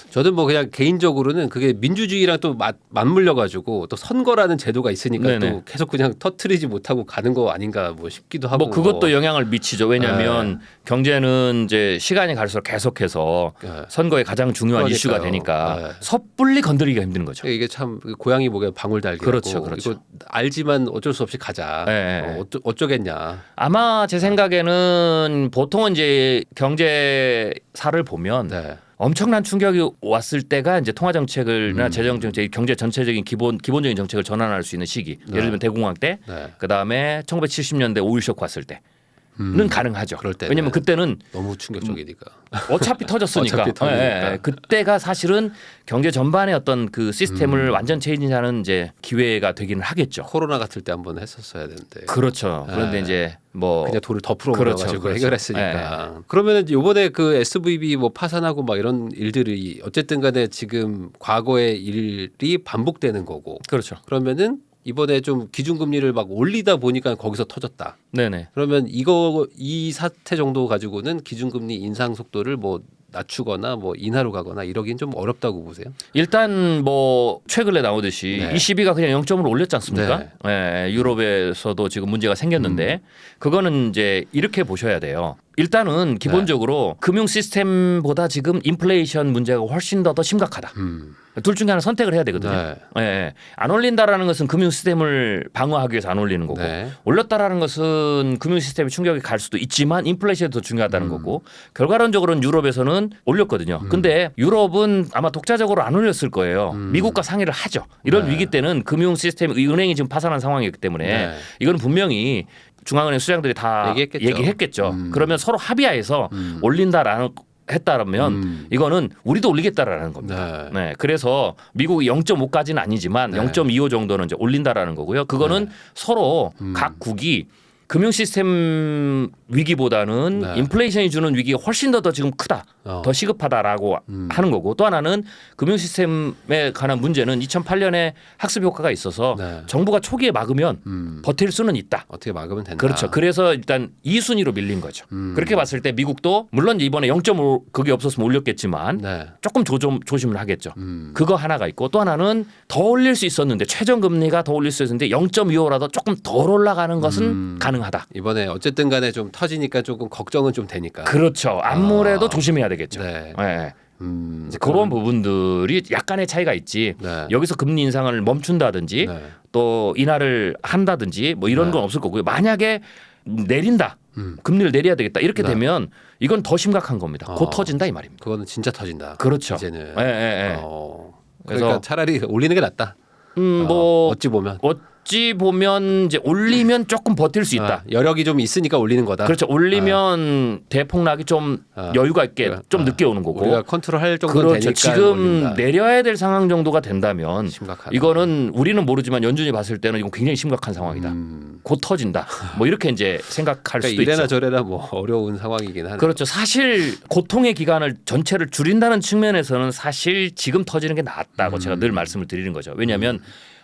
저는 뭐 그냥 개인적으로는 그게 민주주의랑 또 맞물려 가지고 또 선거라는 제도가 있으니까 네네. 또 계속 그냥 터트리지 못하고 가는 거 아닌가 뭐 싶기도 하고. 뭐 그것도 영향을 미치죠. 왜냐하면 경제는 이제 시간이 갈수록 계속해서 네. 선거에 가장 중요한 그러니까요. 이슈가 되니까 네. 섣불리 건드리기가 힘든 거죠. 이게 참 고양이 목에 방울 달기라고. 그렇죠, 그렇죠. 이거 알지만 어쩔 수 없이 가자. 네. 어쩌겠냐. 아마 제 생각에는 보통은 이제 경제사를 보면 네. 엄청난 충격이 왔을 때가 이제 통화 정책을나 재정 정책, 경제 전체적인 기본적인 정책을 전환할 수 있는 시기. 예를 들면 대공황 때, 네. 그다음에 1970년대 오일 쇼크 왔을 때는 가능하죠. 그럴 때는. 왜냐면 그때는 너무 충격적이니까. 어차피 터졌으니까. 어차피 터지니까. 그때가 사실은 경제 전반의 어떤 그 시스템을 완전 체인지하는 이제 기회가 되기는 하겠죠. 코로나 같을 때 한번 했었어야 되는데. 그렇죠. 그런데 네. 이제 뭐 그냥 돈을 더 풀어버려 그렇죠, 가지고 그렇죠. 해결했으니까. 그러면은 이번에 그 SVB 뭐 파산하고 막 이런 일들이 어쨌든 간에 지금 과거의 일이 반복되는 거고. 그렇죠. 그러면은 이번에 좀 기준금리를 막 올리다 보니까 거기서 터졌다. 네네. 그러면 이 사태 정도 가지고는 기준금리 인상 속도를 뭐 낮추거나 뭐 인하로 가거나 이러긴 좀 어렵다고 보세요. 일단 뭐 최근에 나오듯이 네. ECB가 그냥 0.5로 올렸지 않습니까? 네. 예, 유럽에서도 지금 문제가 생겼는데 그거는 이제 이렇게 보셔야 돼요. 일단은 기본적으로 금융 시스템보다 지금 인플레이션 문제가 훨씬 더 심각하다. 둘 중에 하나 선택을 해야 되거든요. 네. 예. 안 올린다라는 것은 금융 시스템을 방어하기 위해서 안 올리는 거고 네. 올렸다라는 것은 금융 시스템에 충격이 갈 수도 있지만 인플레이션이 더 중요하다는 거고 결과론적으로는 유럽에서는 올렸거든요. 근데 유럽은 아마 독자적으로 안 올렸을 거예요. 미국과 상의를 하죠. 이런 네. 위기 때는 금융 시스템 은행이 지금 파산한 상황이기 때문에 네. 이거는 분명히 중앙은행 수장들이 다 얘기했겠죠. 그러면 서로 합의하에서 올린다라는 했다라면 이거는 우리도 올리겠다라는 겁니다. 네. 네. 그래서 미국이 0.5까지는 아니지만 네. 0.25 정도는 이제 올린다라는 거고요. 그거는 서로 각 국이 금융 시스템 위기보다는 네. 인플레이션이 주는 위기가 훨씬 더 지금 크다. 더 시급하다라고 하는 거고 또 하나는 금융 시스템에 관한 문제는 2008년에 학습 효과가 있어서 네. 정부가 초기에 막으면 버틸 수는 있다. 어떻게 막으면 된다. 그렇죠. 그래서 일단 2순위로 밀린 거죠. 그렇게 봤을 때 미국도 물론 이번에 0.5 그게 없었으면 올렸겠지만 네. 조금 조심을 하겠죠. 그거 하나가 있고 또 하나는 더 올릴 수 있었는데 최종 금리가 더 올릴 수 있었는데 0.25라도 조금 덜 올라가는 것은 가능하다. 이번에 어쨌든 간에 좀 터지니까 조금 걱정은 좀 되니까. 그렇죠. 아무래도 조심해야 되겠죠. 네. 네. 이제 그런 부분들이 약간의 차이가 있지. 네. 여기서 금리 인상을 멈춘다든지 네. 또 인하를 한다든지 뭐 이런 네. 건 없을 거고요. 만약에 내린다. 금리를 내려야 되겠다. 이렇게 네. 되면 이건 더 심각한 겁니다. 곧 터진다 이 말입니다. 그거는 진짜 터진다. 그렇죠. 이제는. 예, 예, 예. 그러니까 그래서 차라리 올리는 게 낫다. 뭐 어찌 보면. 어찌 보면 이제 올리면 조금 버틸 수 있다. 여력이 좀 있으니까 올리는 거다. 그렇죠. 올리면 대폭락이 좀 여유가 있게 좀 늦게 오는 거고. 우리가 컨트롤할 정도 그렇죠. 되니까 지금 올린다. 내려야 될 상황 정도가 된다면 심각하다. 이거는 우리는 모르지만 연준이 봤을 때는 이건 굉장히 심각한 상황이다. 곧 터진다. 뭐 이렇게 이제 생각할 그러니까 수도 이래나 있죠. 저래나 뭐 어려운 상황이긴 하네요. 그렇죠. 사실 고통의 기간을 전체를 줄인다는 측면에서는 사실 지금 터지는 게 낫다고 제가 늘 말씀을 드리는 거죠. 왜냐하면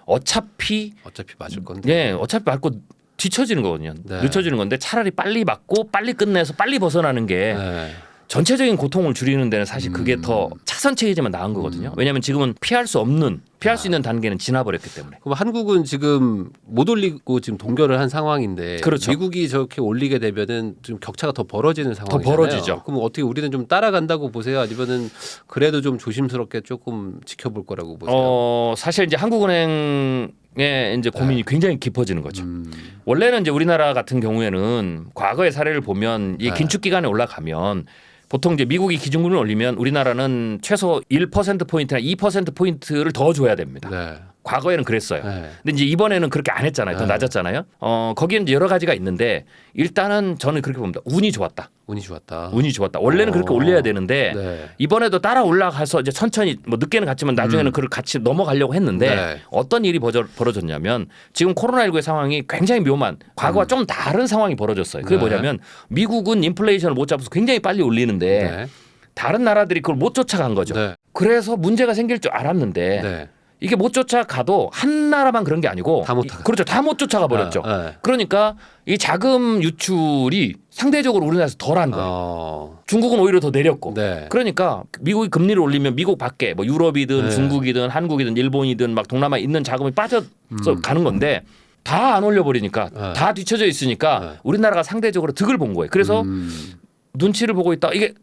어차피 맞을 건데. 예, 어차피 맞고 뒤처지는 거거든요. 네. 늦춰지는 건데 차라리 빨리 맞고 빨리 끝내서 빨리 벗어나는 게 네. 전체적인 고통을 줄이는 데는 사실 그게 더 차선책이지만 나은 거거든요. 왜냐하면 지금은 피할 수 있는 단계는 지나버렸기 때문에. 그럼 한국은 지금 못 올리고 지금 동결을 한 상황인데 그렇죠. 미국이 저렇게 올리게 되면은 좀 격차가 더 벌어지는 상황이잖아요. 벌어지죠. 그럼 어떻게 우리는 좀 따라간다고 보세요? 아니면은 그래도 좀 조심스럽게 조금 지켜볼 거라고 보세요? 사실 이제 한국은행의 이제 고민이 굉장히 깊어지는 거죠. 원래는 이제 우리나라 같은 경우에는 과거의 사례를 보면 이 긴축 기간에 올라가면 보통 이제 미국이 기준금리를 올리면 우리나라는 최소 1% 포인트나 2% 포인트를 더 줘야 됩니다. 네. 과거에는 그랬어요. 네. 근데 이제 이번에는 그렇게 안 했잖아요. 더 네. 낮았잖아요. 거기에는 이제 여러 가지가 있는데 일단은 저는 그렇게 봅니다. 운이 좋았다. 운이 좋았다. 운이 좋았다. 원래는 그렇게 올려야 되는데 네. 이번에도 따라 올라가서 이제 천천히 뭐 늦게는 갔지만 나중에는 그걸 같이 넘어가려고 했는데 네. 어떤 일이 벌어졌냐면 지금 코로나19의 상황이 굉장히 묘만 과거와 좀 다른 상황이 벌어졌어요. 그게 네. 뭐냐면 미국은 인플레이션을 못 잡아서 굉장히 빨리 올리는데 네. 다른 나라들이 그걸 못 쫓아간 거죠. 네. 그래서 문제가 생길 줄 알았는데 네. 이게 못 쫓아가도 한 나라만 그런 게 아니고 그렇죠. 다 못 쫓아가 버렸죠. 그러니까 이 자금 유출이 상대적으로 우리나라에서 덜한 거예요. 중국은 오히려 더 내렸고. 네. 그러니까 미국이 금리를 올리면 미국 밖에 뭐 유럽이든 중국이든 한국이든 일본이든 막 동남아에 있는 자금이 빠져 가는 건데 다 안 올려버리니까 다 뒤쳐져 있으니까 우리나라가 상대적으로 득을 본 거예요. 그래서 눈치를 보고 있다. 이게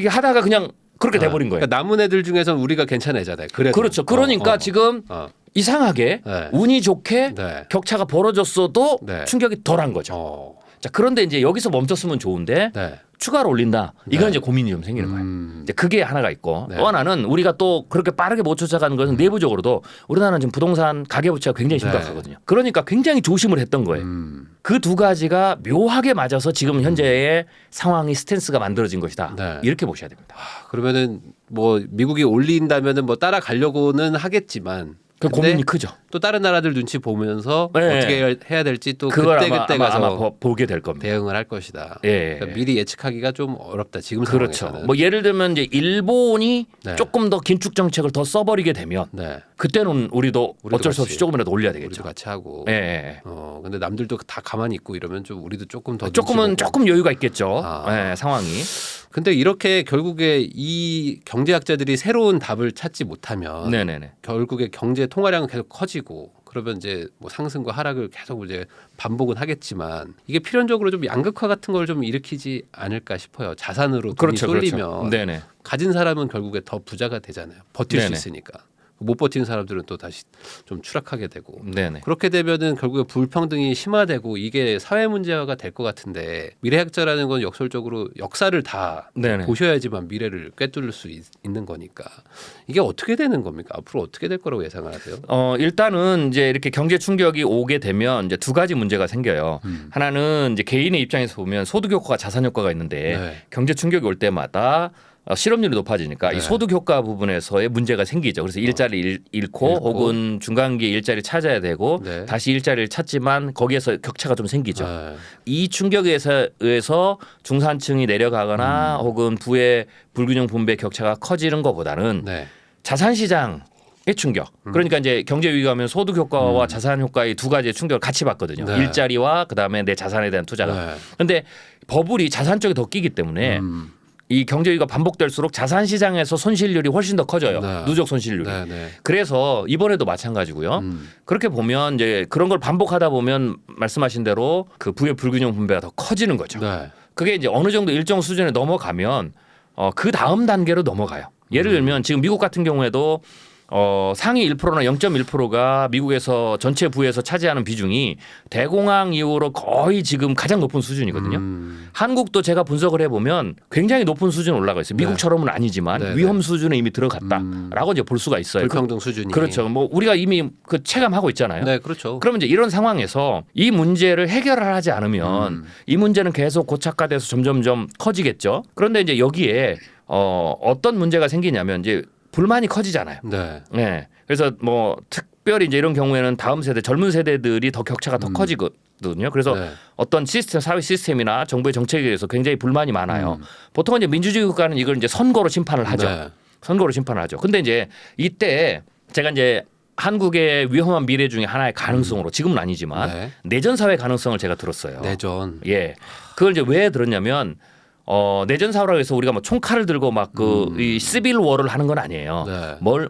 하다가 그냥 그렇게 돼버린 거예요. 그러니까 남은 애들 중에서 우리가 괜찮은 애잖아요. 그래도. 그렇죠. 그러니까 지금 이상하게 운이 좋게 격차가 벌어졌어도 충격이 덜한 거죠. 자, 그런데 이제 여기서 멈췄으면 좋은데 추가로 올린다. 이건 이제 고민이 좀 생기는 거예요. 이제 그게 하나가 있고 또 하나는 우리가 또 그렇게 빠르게 못 쫓아가는 것은 내부적으로도 우리나라는 지금 부동산 가계부채가 굉장히 심각하거든요. 그러니까 굉장히 조심을 했던 거예요. 그 두 가지가 묘하게 맞아서 지금 현재의 상황이 스탠스가 만들어진 것이다. 이렇게 보셔야 됩니다. 그러면은 뭐 미국이 올린다면은 뭐 따라가려고는 하겠지만 그 고민이 크죠. 또 다른 나라들 눈치 보면서 어떻게 해야 될지 또 그때 가서 아마 보게 될 겁니다. 대응을 할 것이다. 그러니까 미리 예측하기가 좀 어렵다. 지금 상황에서는. 그렇죠. 뭐 예를 들면 이제 일본이 조금 더 긴축 정책을 더 써버리게 되면 그때는 우리도 어쩔 수 없이 조금이라도 올려야 되겠죠. 우리도 같이 하고. 근데 남들도 다 가만히 있고 이러면 좀 우리도 조금 더 조금 여유가 있겠죠. 상황이. 근데 이렇게 결국에 이 경제학자들이 새로운 답을 찾지 못하면 결국에 경제 통화량은 계속 커지고 그러면 이제 뭐 상승과 하락을 계속 이제 반복은 하겠지만 이게 필연적으로 좀 양극화 같은 걸 좀 일으키지 않을까 싶어요. 자산으로 돈이 쏠리면 가진 사람은 결국에 더 부자가 되잖아요. 버틸 수 있으니까. 못 버티는 사람들은 또 다시 좀 추락하게 되고 그렇게 되면은 결국에 불평등이 심화되고 이게 사회 문제화가 될 것 같은데 미래학자라는 건 역설적으로 역사를 다 보셔야지만 미래를 꿰뚫을 수 있는 거니까 이게 어떻게 되는 겁니까? 앞으로 어떻게 될 거라고 예상을 하세요? 일단은 이제 이렇게 경제 충격이 오게 되면 이제 두 가지 문제가 생겨요. 하나는 이제 개인의 입장에서 보면 소득 효과가 자산 효과가 있는데 경제 충격이 올 때마다 실업률이 높아지니까 이 소득 효과 부분에서의 문제가 생기죠. 그래서 일자리 잃고 혹은 중간기에 일자리 찾아야 되고 다시 일자리를 찾지만 거기에서 격차가 좀 생기죠. 이 충격에 의해서 중산층이 내려가거나 혹은 부의 불균형 분배 격차가 커지는 것보다는 자산 시장의 충격. 그러니까 이제 경제 위기가 오면 소득 효과와 자산 효과의 두 가지의 충격을 같이 받거든요. 일자리와 그다음에 내 자산에 대한 투자가. 그런데 버블이 자산 쪽에 더 끼기 때문에 이 경제위기가 반복될수록 자산 시장에서 손실률이 훨씬 더 커져요. 누적 손실률이. 그래서 이번에도 마찬가지고요. 그렇게 보면 이제 그런 걸 반복하다 보면 말씀하신 대로 그 부의 불균형 분배가 더 커지는 거죠. 그게 이제 어느 정도 일정 수준에 넘어가면 그 다음 단계로 넘어가요. 예를 들면 지금 미국 같은 경우에도 상위 1%나 0.1%가 미국에서 전체 부에서 차지하는 비중이 대공황 이후로 거의 지금 가장 높은 수준이거든요. 한국도 제가 분석을 해보면 굉장히 높은 수준 올라가 있어요. 미국처럼은 아니지만 위험 수준에 이미 들어갔다라고 이제 볼 수가 있어요. 불평등 수준이. 그렇죠. 뭐 우리가 이미 그 체감하고 있잖아요. 그렇죠. 그러면 이제 이런 상황에서 이 문제를 해결을 하지 않으면 이 문제는 계속 고착화돼서 점점점 커지겠죠. 그런데 이제 여기에 어떤 문제가 생기냐면 이제 불만이 커지잖아요. 그래서 뭐 특별히 이제 이런 경우에는 다음 세대 젊은 세대들이 더 격차가 더 커지거든요. 그래서 어떤 시스템, 사회 시스템이나 정부의 정책에 대해서 굉장히 불만이 많아요. 보통은 이제 민주주의 국가는 이걸 이제 선거로 심판을 하죠. 선거로 심판을 하죠. 근데 이제 이때 제가 이제 한국의 위험한 미래 중에 하나의 가능성으로 지금은 아니지만 내전 사회 가능성을 제가 들었어요. 내전. 그걸 이제 왜 들었냐면 내전 사회라고 해서 우리가 뭐 총칼을 들고 막 이 시빌 워를 하는 건 아니에요.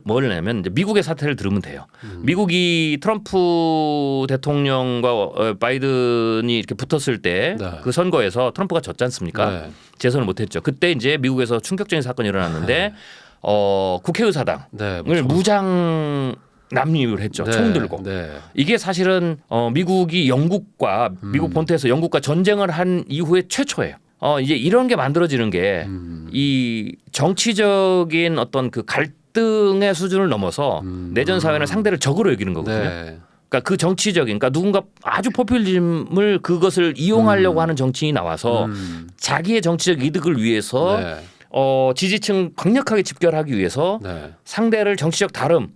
뭘냐면 이제 미국의 사태를 들으면 돼요. 미국이 트럼프 대통령과 바이든이 이렇게 붙었을 때 그 선거에서 트럼프가 졌지 않습니까? 재선을 못했죠. 그때 이제 미국에서 충격적인 사건이 일어났는데 국회의사당을 무장 남유를 했죠. 총 들고. 이게 사실은 미국이 영국과 미국 본토에서 영국과 전쟁을 한 이후에 최초예요. 이제 이런 게 만들어지는 게 이 정치적인 어떤 그 갈등의 수준을 넘어서 내전 사회는 상대를 적으로 여기는 거거든요. 그러니까 그 정치적인, 그러니까 누군가 아주 포퓰리즘을 그것을 이용하려고 하는 정치인이 나와서 자기의 정치적 이득을 위해서 지지층 강력하게 집결하기 위해서 상대를 정치적 다름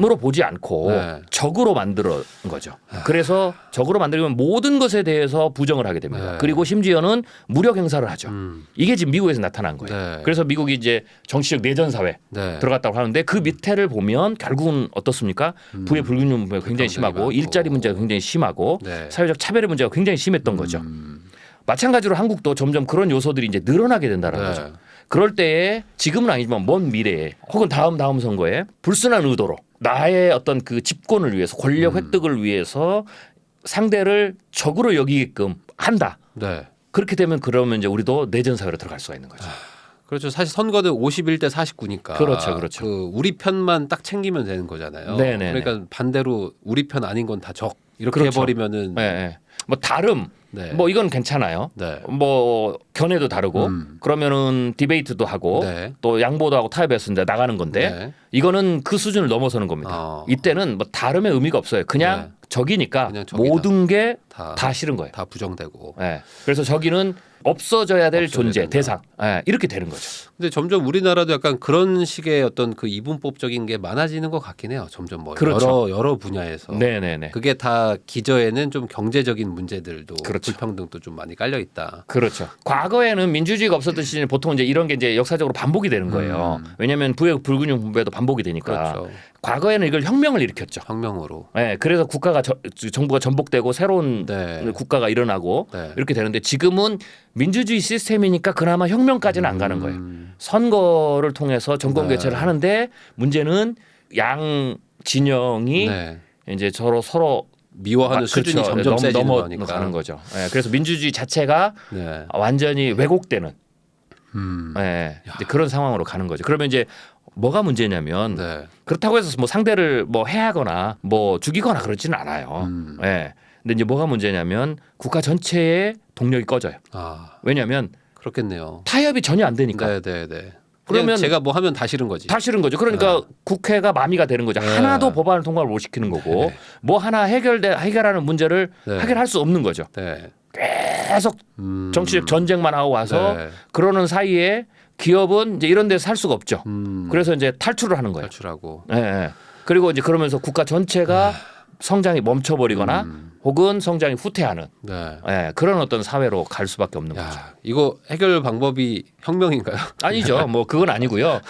으로 보지 않고 적으로 만들어 거죠. 그래서 적으로 만들면 모든 것에 대해서 부정을 하게 됩니다. 그리고 심지어는 무력 행사를 하죠. 이게 지금 미국에서 나타난 거예요. 그래서 미국이 이제 정치적 내전 사회 들어갔다고 하는데 그 밑에를 보면 결국은 어떻습니까? 부의 불균형 문제가 굉장히 심하고 일자리 문제가 굉장히 심하고 사회적 차별의 문제가 굉장히 심했던 거죠. 마찬가지로 한국도 점점 그런 요소들이 이제 늘어나게 된다는 거죠. 그럴 때에 지금은 아니지만 먼 미래에 혹은 다음 선거에 불순한 의도로 나의 어떤 그 집권을 위해서 권력 획득을 위해서 상대를 적으로 여기게끔 한다. 그렇게 되면 그러면 이제 우리도 내전 사회로 들어갈 수가 있는 거죠. 그렇죠. 사실 선거는 51대 49니까. 그렇죠. 그 우리 편만 딱 챙기면 되는 거잖아요. 그러니까 반대로 우리 편 아닌 건 다 적 이렇게 해버리면은. 뭐 다름. 뭐 이건 괜찮아요. 뭐 견해도 다르고 그러면은 디베이트도 하고 또 양보도 하고 타협해서 이제 나가는 건데 이거는 그 수준을 넘어서는 겁니다. 이때는 뭐 다름의 의미가 없어요. 그냥 적이니까 그냥 모든 게 다 싫은 거예요. 다 부정되고. 그래서 적이는 없어져야 될 존재, 된다. 대상 이렇게 되는 거죠. 근데 점점 우리나라도 약간 그런 식의 어떤 그 이분법적인 게 많아지는 것 같긴 해요. 점점 뭐 여러 분야에서. 그게 다 기저에는 좀 경제적인 문제들도 불평등도 좀 많이 깔려 있다. 그렇죠. 과거에는 민주주의가 없었던 시절에 보통 이제 이런 게 이제 역사적으로 반복이 되는 거예요. 왜냐하면 부의 불균형 분배도 반복이 되니까. 과거에는 이걸 혁명을 일으켰죠. 혁명으로. 그래서 국가가 정부가 전복되고 새로운 국가가 일어나고 이렇게 되는데 지금은 민주주의 시스템이니까 그나마 혁명까지는 안 가는 거예요. 선거를 통해서 정권 교체를 하는데 문제는 양 진영이 이제 서로 미워하는 수준이 점점 세지는 넘어가는 거죠. 그래서 민주주의 자체가 완전히 왜곡되는 이제 그런 상황으로 가는 거죠. 그러면 이제 뭐가 문제냐면 그렇다고 해서 뭐 상대를 뭐 해하거나 뭐 죽이거나 그러지는 않아요. 근데 이제 뭐가 문제냐면 국가 전체의 동력이 꺼져요. 왜냐하면 그렇겠네요. 타협이 전혀 안 되니까. 그러면 제가 뭐 하면 다 싫은 거지. 다 싫은 거죠. 그러니까 국회가 마비가 되는 거죠. 하나도 법안을 통과를 못 시키는 거고 뭐 하나 해결하는 문제를 해결할 수 없는 거죠. 계속 정치적 전쟁만 하고 와서 그러는 사이에 기업은 이제 이런 데서 살 수가 없죠. 그래서 이제 탈출을 하는 거예요. 탈출하고. 그리고 이제 그러면서 국가 전체가 성장이 멈춰버리거나 혹은 성장이 후퇴하는 그런 어떤 사회로 갈 수밖에 없는 거죠. 이거 해결 방법이 혁명인가요? 아니죠. 뭐 그건 아니고요.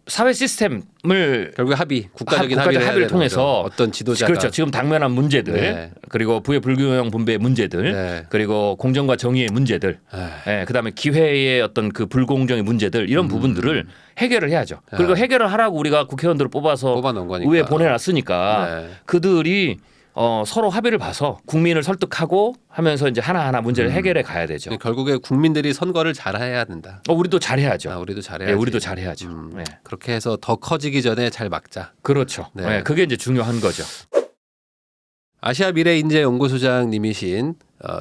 사회 시스템을 결국 국가적인 합의를 통해서 어떤 지도자가 그렇죠. 지금 당면한 문제들 그리고 부의 불균형 분배의 문제들 그리고 공정과 정의의 문제들 그다음에 기회의 어떤 그 불공정의 문제들 이런 부분들을 해결을 해야죠. 그리고 해결을 하라고 우리가 국회의원들을 뽑아서 의회에 보내놨으니까 그들이 서로 합의를 봐서 국민을 설득하고 하면서 이제 하나하나 문제를 해결해 가야 되죠. 결국에 국민들이 선거를 잘해야 된다. 우리도 잘해야죠. 우리도 잘해야지. 우리도 잘해야죠. 그렇게 해서 더 커지기 전에 잘 막자. 그렇죠. 그게 이제 중요한 거죠. 아시아 미래인재연구소장님이신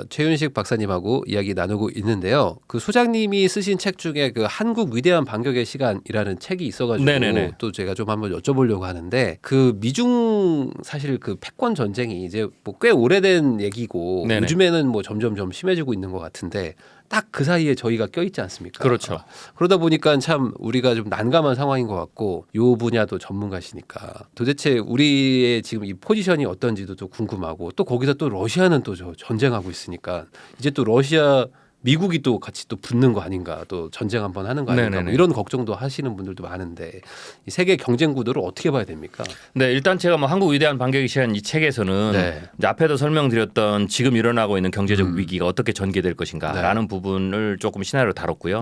최윤식 박사님하고 이야기 나누고 있는데요. 그 소장님이 쓰신 책 중에 그 한국 위대한 반격의 시간이라는 책이 있어가지고 또 제가 좀 한번 여쭤보려고 하는데 그 미중 사실 그 패권 전쟁이 이제 뭐 꽤 오래된 얘기고 요즘에는 뭐 점점 심해지고 있는 것 같은데 딱 그 사이에 저희가 껴있지 않습니까? 그렇죠. 그러다 보니까 참 우리가 좀 난감한 상황인 것 같고 요 분야도 전문가시니까 도대체 우리의 지금 이 포지션이 어떤지도 또 궁금하고 또 거기서 또 러시아는 또 전쟁하고 있으니까 이제 또 러시아 미국이 또 같이 또 붙는 거 아닌가 또 전쟁 한번 하는 거 아닌가 뭐 이런 걱정도 하시는 분들도 많은데 이 세계 경쟁 구도를 어떻게 봐야 됩니까? 일단 제가 뭐 한국 위대한 반격의 시간 이 책에서는 이제 앞에도 설명드렸던 지금 일어나고 있는 경제적 위기가 어떻게 전개될 것인가라는 부분을 조금 시나리오로 다뤘고요.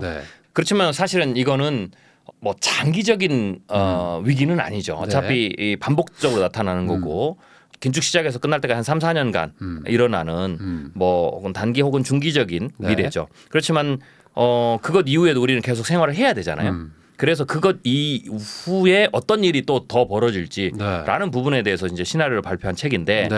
그렇지만 사실은 이거는 뭐 장기적인 위기는 아니죠. 어차피 이 반복적으로 나타나는 거고 긴축 시작해서 끝날 때가 한 3, 4년간 일어나는 뭐 혹은 단기 혹은 중기적인 미래죠. 그렇지만 그것 이후에도 우리는 계속 생활을 해야 되잖아요. 그래서 그것 이후에 어떤 일이 또 더 벌어질지라는 부분에 대해서 이제 시나리오를 발표한 책인데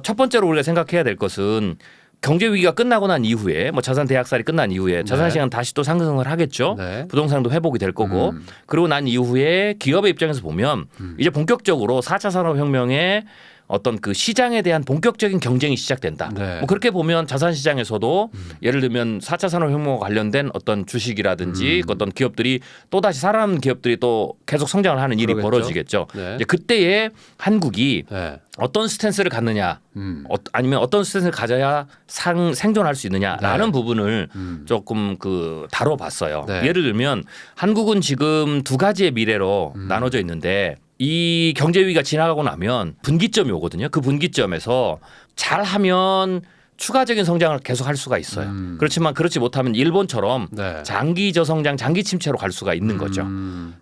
첫 번째로 우리가 생각해야 될 것은 경제 위기가 끝나고 난 이후에 뭐 자산 대학살이 끝난 이후에 자산 시장은 다시 또 상승을 하겠죠. 부동산도 회복이 될 거고 그리고 난 이후에 기업의 입장에서 보면 이제 본격적으로 4차 산업혁명의 어떤 그 시장에 대한 본격적인 경쟁이 시작된다. 네. 뭐 그렇게 보면 자산 시장에서도 예를 들면 4차 산업혁명과 관련된 어떤 주식이라든지 어떤 기업들이 또 다시 살아남는 기업들이 또 계속 성장을 하는 일이 그러겠죠. 벌어지겠죠. 네. 이제 그때에 한국이 네. 어떤 스탠스를 갖느냐, 아니면 어떤 스탠스를 가져야 생존할 수 있느냐라는 네. 부분을 조금 그 다뤄봤어요. 네. 예를 들면 한국은 지금 두 가지의 미래로 나눠져 있는데. 이 경제 위기가 지나가고 나면 분기점이 오거든요. 그 분기점에서 잘하면 추가적인 성장을 계속 할 수가 있어요. 그렇지만 그렇지 못하면 일본처럼 네. 장기 저성장, 장기 침체로 갈 수가 있는 거죠.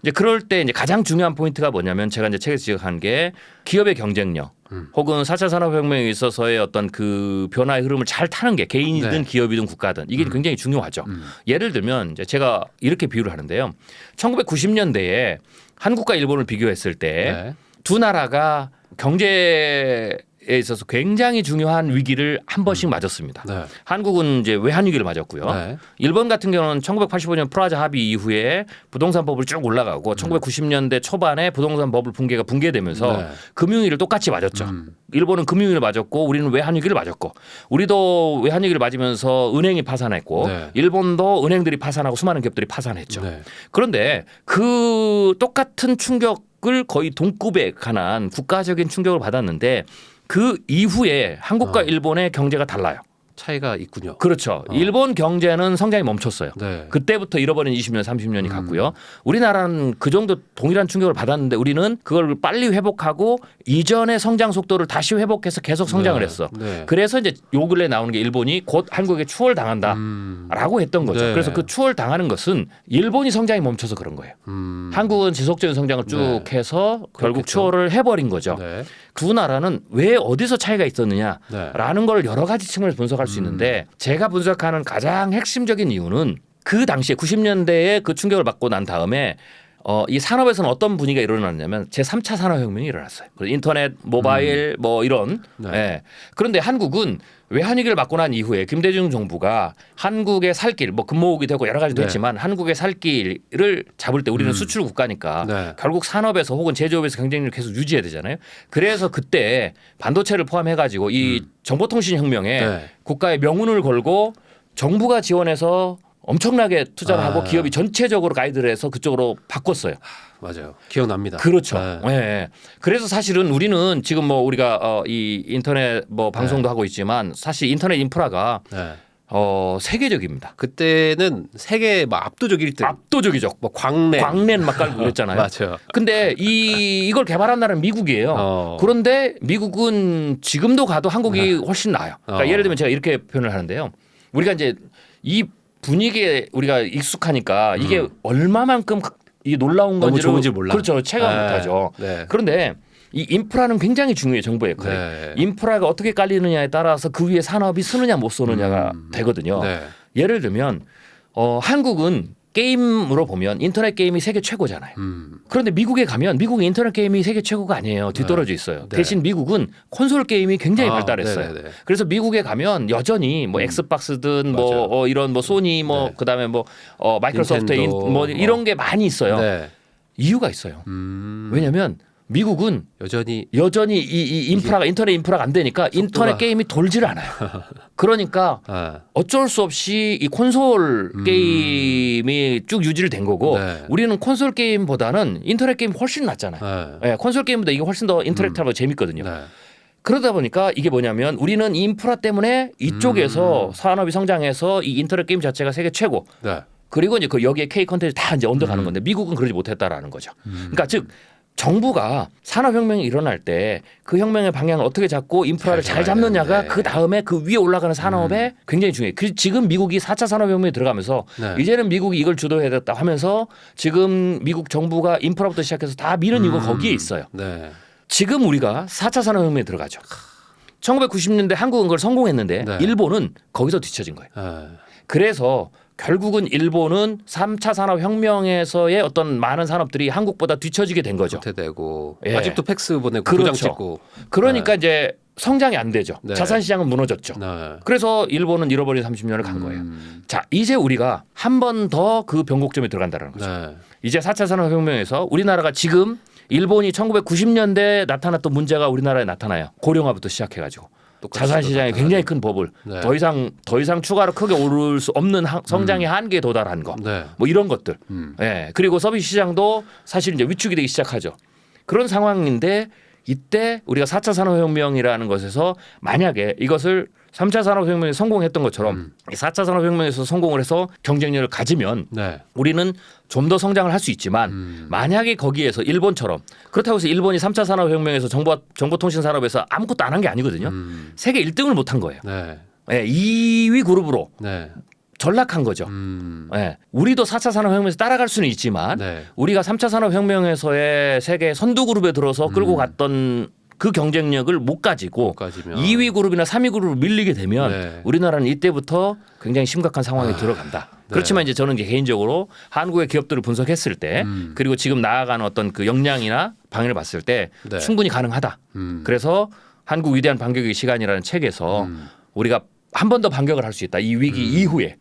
이제 그럴 때 이제 가장 중요한 포인트가 뭐냐면 제가 이제 책에서 지적한 게 기업의 경쟁력. 혹은 4차 산업혁명에 있어서의 어떤 그 변화의 흐름을 잘 타는 게 개인이든 네. 기업이든 국가든 이게 굉장히 중요하죠. 예를 들면 이제 제가 이렇게 비유를 하는데요. 1990년대에 한국과 일본을 비교했을 때 두 나라가 경제에 있어서 굉장히 중요한 위기를 한 번씩 맞았습니다. 네. 한국은 이제 외환위기를 맞았고요. 네. 일본 같은 경우는 1985년 프라자 합의 이후에 부동산법을 쭉 올라가고 1990년대 초반에 부동산 버블 붕괴가 붕괴되면서 네. 금융위기를 똑같이 맞았죠. 일본은 금융위기를 맞았고 우리는 외환위기를 맞았고 우리도 외환위기를 맞으면서 은행이 파산했고 네. 일본도 은행들이 파산하고 수많은 기업들이 파산했죠. 네. 그런데 그 똑같은 충격을 거의 동급에 관한 국가적인 충격을 받았는데 그 이후에 한국과 일본의 경제가 달라요. 차이가 있군요. 그렇죠. 일본 경제는 성장이 멈췄어요. 네. 그때부터 잃어버린 20년, 30년이 갔고요. 우리나라는 그 정도 동일한 충격을 받았는데 우리는 그걸 빨리 회복하고 이전의 성장 속도를 다시 회복해서 계속 성장을 네. 했어. 네. 그래서 이제 요 근래 나오는 게 일본이 곧 한국에 추월당한다라고 했던 거죠. 네. 그래서 그 추월당하는 것은 일본이 성장이 멈춰서 그런 거예요. 한국은 지속적인 성장을 쭉 네. 해서 결국 그렇겠죠. 추월을 해버린 거죠. 네. 두 나라는 왜 어디서 차이가 있었느냐라는 네. 걸 여러 가지 측면에서 분석할 수 있는데 제가 분석하는 가장 핵심적인 이유는 그 당시에 90년대에 그 충격을 받고 난 다음에 이 산업에서는 어떤 분위기가 일어났냐면 제3차 산업혁명이 일어났어요. 인터넷, 모바일 뭐 이런. 네. 예. 그런데 한국은 외환위기를 맞고 난 이후에 김대중 정부가 한국의 살 길, 뭐 금모으기 되고 여러 가지도 네. 했지만 한국의 살 길을 잡을 때 우리는 수출 국가니까 네. 결국 산업에서 혹은 제조업에서 경쟁력을 계속 유지해야 되잖아요. 그래서 그때 반도체를 포함해가지고 이 정보통신 혁명에 네. 국가의 명운을 걸고 정부가 지원해서 엄청나게 투자를 하고 기업이 전체적으로 가이드를 해서 그쪽으로 바꿨어요. 맞아요. 기억납니다. 그렇죠. 네. 네. 그래서 사실은 우리는 지금 뭐 우리가 이 인터넷 뭐 방송도 하고 있지만 사실 인터넷 인프라가 네. 세계적입니다. 그때는 세계 막 압도적 1등. 압도적이죠. 뭐 광랜 막 깔고 그랬잖아요. 맞아요. 근데 이걸 개발한 나라는 미국이에요. 그런데 미국은 지금도 가도 한국이 훨씬 나아요. 그러니까 예를 들면 제가 이렇게 표현을 하는데요. 우리가 이제 이 분위기에 우리가 익숙하니까 이게 얼마만큼 이 놀라운 너무 건지를 좋은지 몰라. 그렇죠. 체감 네. 못하죠. 네. 그런데 이 인프라는 굉장히 중요해요. 정부의 역할이. 네. 인프라가 어떻게 깔리느냐에 따라서 그 위에 산업이 쓰느냐 못 쓰느냐가 되거든요. 네. 예를 들면 한국은 게임으로 보면 인터넷 게임이 세계 최고잖아요. 그런데 미국에 가면 미국의 인터넷 게임이 세계 최고가 아니에요. 뒤떨어져 있어요. 네. 대신 미국은 콘솔 게임이 굉장히 발달했어요. 네네네. 그래서 미국에 가면 여전히 뭐 엑스박스든 뭐 이런 뭐 소니 뭐 네. 그다음에 뭐 마이크로소프트 닌텐도. 뭐 이런 게 많이 있어요. 네. 이유가 있어요. 왜냐하면 미국은 여전히 이 인프라가 인터넷 인프라가 안 되니까 인터넷 게임이 돌지를 않아요. 그러니까 어쩔 수 없이 이 콘솔 게임이 쭉 유지를 된 거고 네. 우리는 콘솔 게임보다는 인터넷 게임이 훨씬 낫잖아요. 네. 네, 콘솔 게임보다 이게 훨씬 더 인터랙티브하고 재밌거든요. 네. 그러다 보니까 이게 뭐냐면 우리는 인프라 때문에 이쪽에서 산업이 성장해서 이 인터넷 게임 자체가 세계 최고. 네. 그리고 이제 그 여기에 K 컨텐츠 다 이제 얹어가는 건데 미국은 그러지 못했다라는 거죠. 그러니까 즉 정부가 산업혁명이 일어날 때 그 혁명의 방향을 어떻게 잡고 인프라를 잘 잡느냐가 그 다음에 그 위에 올라가는 산업에 굉장히 중요해요. 지금 미국이 4차 산업혁명에 들어가면서 네. 이제는 미국이 이걸 주도해야겠다 하면서 지금 미국 정부가 인프라부터 시작해서 다 미는 이유가 거기에 있어요. 네. 지금 우리가 4차 산업혁명에 들어가죠. 1990년대 한국은 그걸 성공했는데 네. 일본은 거기서 뒤처진 거예요. 네. 그래서 결국은 일본은 3차 산업혁명에서의 어떤 많은 산업들이 한국보다 뒤처지게 된 거죠. 도태되고 예. 아직도 팩스 보내고 그렇죠. 도장 찍고. 그러니까 이제 성장이 안 되죠. 네. 자산시장은 무너졌죠. 네. 그래서 일본은 잃어버린 30년을 간 거예요. 자, 이제 우리가 한 번 더 그 변곡점에 들어간다는 거죠. 네. 이제 4차 산업혁명에서 우리나라가 지금 일본이 1990년대에 나타났던 문제가 우리나라에 나타나요. 고령화부터 시작해가지고 자산 시장에 굉장히 큰 버블, 네. 더 이상 추가로 크게 오를 수 없는 성장의 한계에 도달한 거, 네. 뭐 이런 것들. 예. 그리고 서비스 시장도 사실 이제 위축이 되기 시작하죠. 그런 상황인데 이때 우리가 4차 산업혁명이라는 것에서 만약에 이것을 3차 산업혁명에 성공했던 것처럼 4차 산업혁명에서 성공을 해서 경쟁력을 가지면 네. 우리는 좀 더 성장을 할 수 있지만 만약에 거기에서 일본처럼 그렇다고 해서 일본이 3차 산업혁명에서 정보통신 산업에서 아무것도 안 한 게 아니거든요. 세계 1등을 못 한 거예요. 네. 네, 2위 그룹으로 네. 전락한 거죠. 네, 우리도 4차 산업혁명에서 따라갈 수는 있지만 네. 우리가 3차 산업혁명에서의 세계 선두 그룹에 들어서 끌고 갔던 그 경쟁력을 못 가지고 2위 그룹이나 3위 그룹으로 밀리게 되면 네. 우리나라는 이때부터 굉장히 심각한 상황에 들어간다. 네. 그렇지만 이제 저는 이제 개인적으로 한국의 기업들을 분석했을 때 그리고 지금 나아가는 어떤 그 역량이나 방향을 봤을 때 네. 충분히 가능하다. 그래서 한국 위대한 반격의 시간이라는 책에서 우리가 한 번 더 반격을 할 수 있다. 이 위기 이후에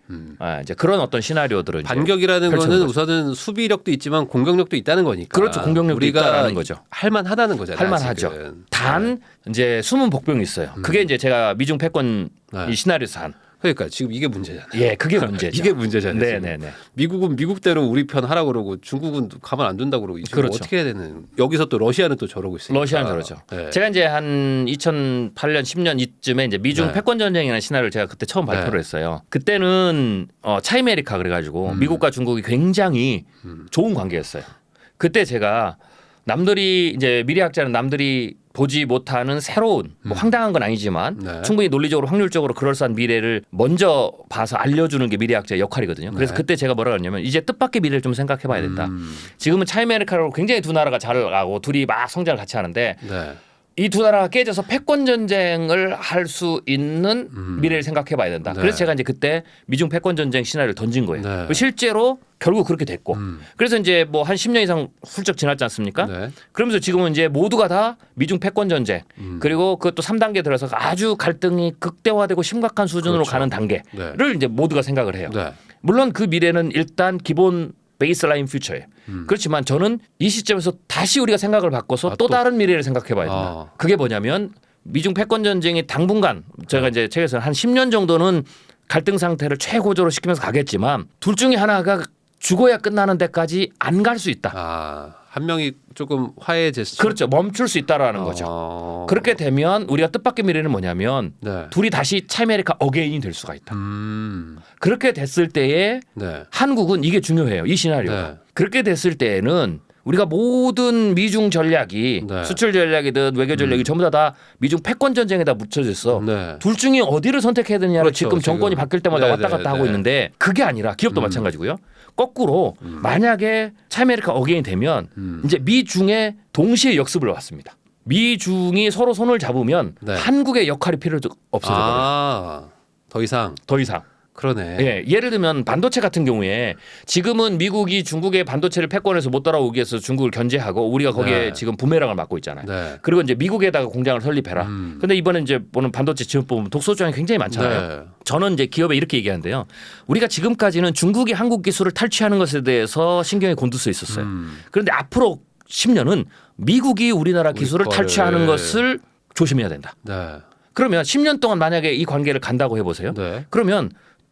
이제 그런 어떤 시나리오들은 반격이라는 거는 우선은 수비력도 있지만 공격력도 있다는 거니까. 그렇죠. 공격력도 우리가 있다라는 거죠. 할만하다는 거잖아요. 할만하죠. 아직은. 단 이제 숨은 복병이 있어요. 그게 이제 제가 미중 패권 네. 이 시나리오에서 한. 그러니까 지금 이게 문제잖아요. 예, 그게 문제죠. 이게 문제잖아요. 네네네. 미국은 미국대로 우리 편 하라고 그러고 중국은 가만 안 둔다고 그러고 지금 그렇죠. 어떻게 해야 되는? 여기서 또 러시아는 또 저러고 있으니까. 러시아는 저러죠. 네. 제가 이제 한 2008년 10년 이쯤에 이제 미중 네. 패권 전쟁이라는 시나리오를 제가 그때 처음 발표를 했어요. 그때는 차이메리카 그래가지고 미국과 중국이 굉장히 좋은 관계였어요. 그때 제가 남들이 이제 미래학자는 남들이 보지 못하는 새로운 뭐 황당한 건 아니지만 네. 충분히 논리적으로 확률적으로 그럴싸한 미래를 먼저 봐서 알려주는 게 미래학자의 역할이거든요. 그래서 네. 그때 제가 뭐라 그랬냐면 이제 뜻밖의 미래를 좀 생각해봐야 된다. 지금은 차이메리카로 굉장히 두 나라가 잘 나가고 둘이 막 성장을 같이 하는데 네. 이 두 나라가 깨져서 패권 전쟁을 할 수 있는 미래를 생각해봐야 된다. 네. 그래서 제가 이제 그때 미중 패권 전쟁 시나리오를 던진 거예요. 네. 실제로 결국 그렇게 됐고, 그래서 이제 뭐 한 10년 이상 훌쩍 지났지 않습니까? 네. 그러면서 지금은 이제 모두가 다 미중 패권 전쟁 그리고 그것도 3단계 들어서 아주 갈등이 극대화되고 심각한 수준으로 그렇죠. 가는 단계를 네. 이제 모두가 생각을 해요. 네. 물론 그 미래는 일단 기본 베이스라인 퓨처예요. 그렇지만 저는 이 시점에서 다시 우리가 생각을 바꿔서 또 다른 미래를 생각해봐야 된다. 그게 뭐냐면 미중 패권 전쟁이 당분간 제가 이제 책에서는 한 10년 정도는 갈등 상태를 최고조로 시키면서 가겠지만 둘 중에 하나가 죽어야 끝나는 데까지 안 갈 수 있다. 한 명이 조금 화해제스처. 그렇죠. 멈출 수 있다라는 거죠. 그렇게 되면 우리가 뜻밖의 미래는 뭐냐면 네. 둘이 다시 차이메리카 어게인이 될 수가 있다. 그렇게 됐을 때에 네. 한국은 이게 중요해요. 이 시나리오가. 네. 그렇게 됐을 때에는 우리가 모든 미중 전략이 네. 수출 전략이든 외교 전략이 전부 다 미중 패권 전쟁에다 묻혀졌어. 네. 둘 중에 어디를 선택해야 되느냐를 그렇죠, 지금 정권이 지금. 바뀔 때마다 네, 왔다 네, 갔다 하고 네. 있는데 그게 아니라 기업도 마찬가지고요. 거꾸로 만약에 차이메리카 어게인이 되면 이제 미중에 동시에 역습을 왔습니다. 미중이 서로 손을 잡으면 네. 한국의 역할이 필요 없어져 버려요. 더 이상. 더 이상. 그러네. 예, 예를 들면 반도체 같은 경우에 지금은 미국이 중국의 반도체를 패권해서 못 따라오기 위해서 중국을 견제하고 우리가 거기에 네. 지금 부메랑을 맞고 있잖아요. 네. 그리고 이제 미국에다가 공장을 설립해라. 근데 이번에 이제 보는 반도체 지원 보면 독소 조항이 굉장히 많잖아요. 네. 저는 이제 기업에 이렇게 얘기하는데요. 우리가 지금까지는 중국이 한국 기술을 탈취하는 것에 대해서 신경이 곤두서 있었어요. 그런데 앞으로 10년은 미국이 우리나라 기술을 거를. 탈취하는 것을 조심해야 된다. 네. 그러면 10년 동안 만약에 이 관계를 간다고 해보세요. 네. 그러면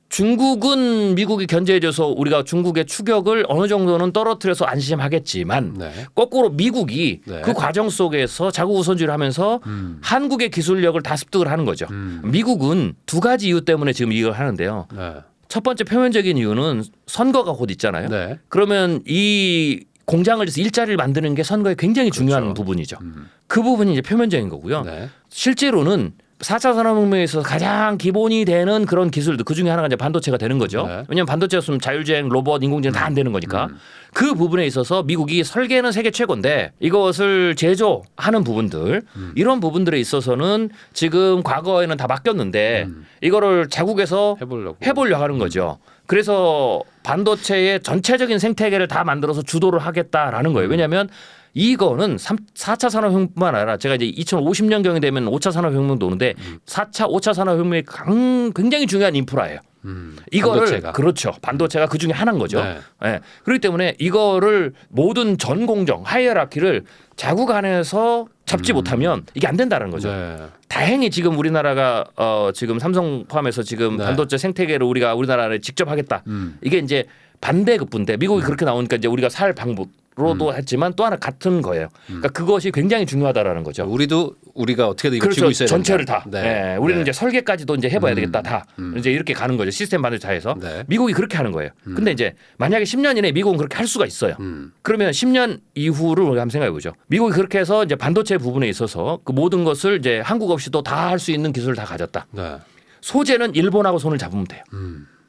중국은 미국이 견제해줘서 우리가 중국의 추격을 어느 정도는 떨어뜨려서 안심하겠지만 네. 거꾸로 미국이 네. 그 과정 속에서 자국 우선주의를 하면서 한국의 기술력을 다 습득을 하는 거죠. 미국은 두 가지 이유 때문에 지금 이걸 하는데요. 네. 첫 번째 표면적인 이유는 선거가 곧 있잖아요. 네. 그러면 이 공장을 해서 일자리를 만드는 게 선거에 굉장히 중요한 그렇죠. 부분이죠. 그 부분이 이제 표면적인 거고요. 네. 실제로는 4차 산업혁명에서 가장 기본이 되는 그런 기술들 그중에 하나가 이제 반도체가 되는 거죠. 네. 왜냐하면 반도체였으면 자율주행, 로봇, 인공지능 다 안 되는 거니까. 그 부분에 있어서 미국이 설계는 세계 최고인데 이것을 제조하는 부분들 이런 부분들에 있어서는 지금 과거에는 다 맡겼는데 이거를 자국에서 해보려고 하는 거죠. 그래서 반도체의 전체적인 생태계를 다 만들어서 주도를 하겠다라는 거예요. 왜냐하면 이거는 4차 산업혁명뿐만 아니라 제가 이제 2050년경이 되면 5차 산업혁명도 오는데 4차, 5차 산업혁명이 굉장히 중요한 인프라예요. 이거를 반도체가. 그렇죠. 반도체가 그 중에 하나인 거죠. 네. 네. 그렇기 때문에 이거를 모든 전 공정 하이어라키를 자국 안에서 잡지 못하면 이게 안 된다는 거죠. 네. 다행히 지금 우리나라가 지금 삼성 포함해서 지금 네. 반도체 생태계를 우리가 우리나라에 직접 하겠다. 이게 이제 반대급부인데 미국이 그렇게 나오니까 이제 우리가 살 방법으로도 했지만 또 하나 같은 거예요. 그러니까 그것이 굉장히 중요하다라는 거죠. 우리가 어떻게든 이거 그렇죠. 쥐고 있어야 전체를 된다. 다. 네. 예, 우리는 네. 이제 설계까지도 이제 해봐야 되겠다. 다 이제 이렇게 가는 거죠. 시스템 반도체 차에서 네. 미국이 그렇게 하는 거예요. 근데 이제 만약에 10년 이내에 미국은 그렇게 할 수가 있어요. 그러면 10년 이후를 우리가 한번 생각해 보죠. 미국이 그렇게 해서 이제 반도체 부분에 있어서 그 모든 것을 이제 한국 없이도 다 할 수 있는 기술을 다 가졌다. 네. 소재는 일본하고 손을 잡으면 돼요.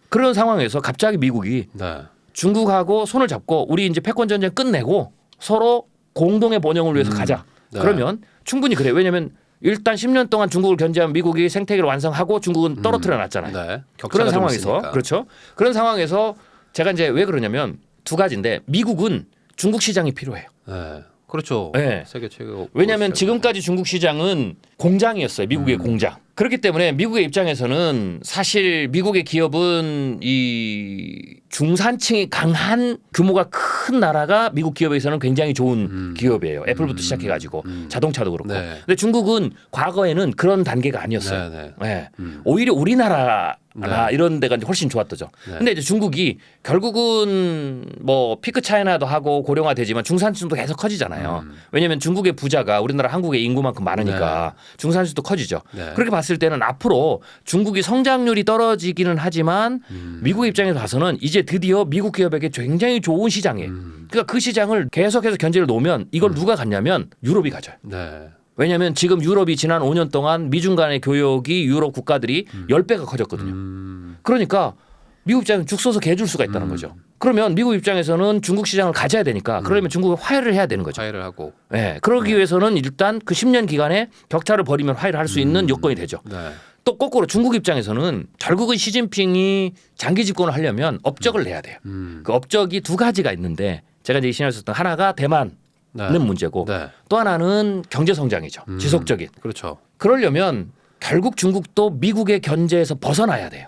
그런 상황에서 갑자기 미국이 네. 중국하고 손을 잡고 우리 이제 패권 전쟁 끝내고 서로 공동의 번영을 위해서 가자. 네. 그러면 충분히 그래요. 왜냐하면 일단 10년 동안 중국을 견제한 미국이 생태계를 완성하고 중국은 떨어뜨려 놨잖아요. 네. 그런 격차가 좀 상황에서 있으니까. 그렇죠. 그런 상황에서 제가 이제 왜 그러냐면 두 가지인데 미국은 중국 시장이 필요해요. 네. 그렇죠. 네. 세계 최고. 왜냐하면 지금까지 중국 시장은 공장이었어요. 미국의 공장. 그렇기 때문에 미국의 입장에서는 사실 미국의 기업은 이 중산층이 강한 규모가 큰 나라가 미국 기업에서는 굉장히 좋은 기업이에요. 애플부터 시작해가지고 자동차도 그렇고. 네. 근데 중국은 과거에는 그런 단계가 아니었어요. 네. 네. 오히려 우리나라 이런 데가 이제 훨씬 좋았더죠. 네. 근데 이제 중국이 결국은 뭐 피크 차이나도 하고 고령화되지만 중산층도 계속 커지잖아요. 왜냐하면 중국의 부자가 우리나라 한국의 인구만큼 많으니까 중산층도 커지죠. 네. 그렇게 봤을 때는 앞으로 중국이 성장률이 떨어지기는 하지만 미국 입장에서 봐서는 이제 드디어 미국 기업에게 굉장히 좋은 시장이에요. 그러니까 그 시장을 계속해서 견제를 놓으면 이걸 누가 갖냐면 유럽이 가져요. 네. 왜냐하면 지금 유럽이 지난 5년 동안 미중 간의 교역이 유럽 국가들이 10배가 커졌거든요. 그러니까 미국 입장에서는 죽 써서 개 줄 수가 있다는 거죠. 그러면 미국 입장에서는 중국 시장을 가져야 되니까 그러면 중국을 화해를 해야 되는 거죠. 화해를 하고. 네, 그러기 위해서는 일단 그 10년 기간에 격차를 벌이면 화해를 할 수 있는 요건이 되죠. 네. 또 거꾸로 중국 입장에서는 결국은 시진핑이 장기 집권을 하려면 업적을 내야 돼요. 그 업적이 두 가지가 있는데 제가 이제 신뢰했었던 하나가 대만은 문제고 네. 또 하나는 경제 성장이죠. 지속적인. 그렇죠. 그러려면 결국 중국도 미국의 견제에서 벗어나야 돼요.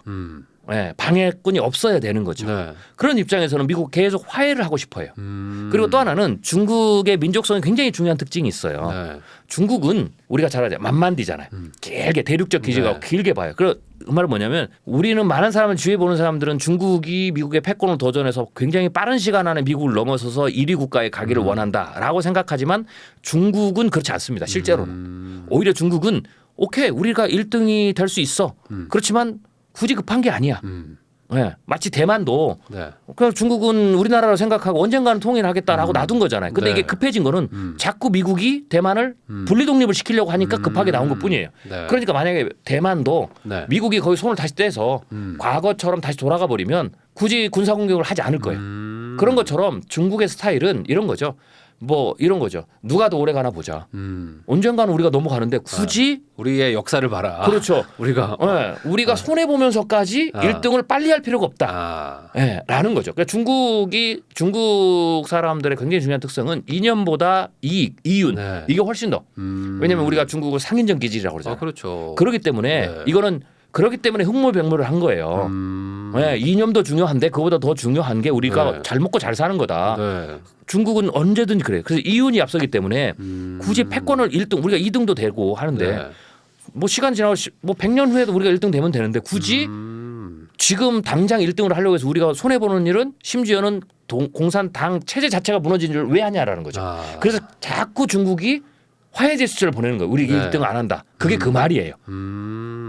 네, 방해꾼이 없어야 되는 거죠. 네. 그런 입장에서는 미국 계속 화해를 하고 싶어요. 그리고 또 하나는 중국의 민족성이 굉장히 중요한 특징이 있어요. 네. 중국은 우리가 잘 알죠. 만만디잖아요. 길게 대륙적 기지가 길게 봐요. 그 말은 뭐냐면 우리는 많은 사람을 주위에 보는 사람들은 중국이 미국의 패권을 도전해서 굉장히 빠른 시간 안에 미국을 넘어서서 1위 국가에 가기를 원한다라고 생각하지만 중국은 그렇지 않습니다. 실제로는. 오히려 중국은 오케이 우리가 1등이 될 수 있어. 그렇지만 굳이 급한 게 아니야. 네. 마치 대만도 네. 그냥 중국은 우리나라로 생각하고 언젠가는 통일하겠다라고 놔둔 거잖아요. 근데 네. 이게 급해진 거는 자꾸 미국이 대만을 분리독립을 시키려고 하니까 급하게 나온 것뿐이에요. 네. 그러니까 만약에 대만도 네. 미국이 거기 손을 다시 떼서 과거처럼 다시 돌아가 버리면 굳이 군사 공격을 하지 않을 거예요. 그런 것처럼 중국의 스타일은 이런 거죠. 뭐 이런 거죠. 누가 더 오래 가나 보자. 언젠가는 우리가 넘어가는데 굳이 우리의 역사를 봐라. 그렇죠. 우리가 우리가 손해 보면서까지 1등을 빨리 할 필요가 없다. 라는 거죠. 그러니까 중국 사람들의 굉장히 중요한 특성은 이념보다 이익, 이윤 네. 이게 훨씬 더. 왜냐하면 우리가 중국을 상인전 기질이라고 그러잖아요. 그렇죠. 그렇기 때문에 네. 이거는 그렇기 때문에 흑모백모를 한 거예요. 네, 이념도 중요한데 그보다 더 중요한 게 우리가 네. 잘 먹고 잘 사는 거다. 네. 중국은 언제든지 그래요. 그래서 이윤이 앞서기 때문에 굳이 패권을 1등 우리가 2등도 되고 하는데 네. 뭐 시간 지나고 뭐 100년 후에도 우리가 1등 되면 되는데 굳이 지금 당장 1등을 하려고 해서 우리가 손해 보는 일은 심지어는 공산당 체제 자체가 무너진 일을 왜 하냐라는 거죠. 그래서 자꾸 중국이 화해 제스처를 보내는 거예요. 우리 네. 1등 안 한다. 그게 그 말이에요.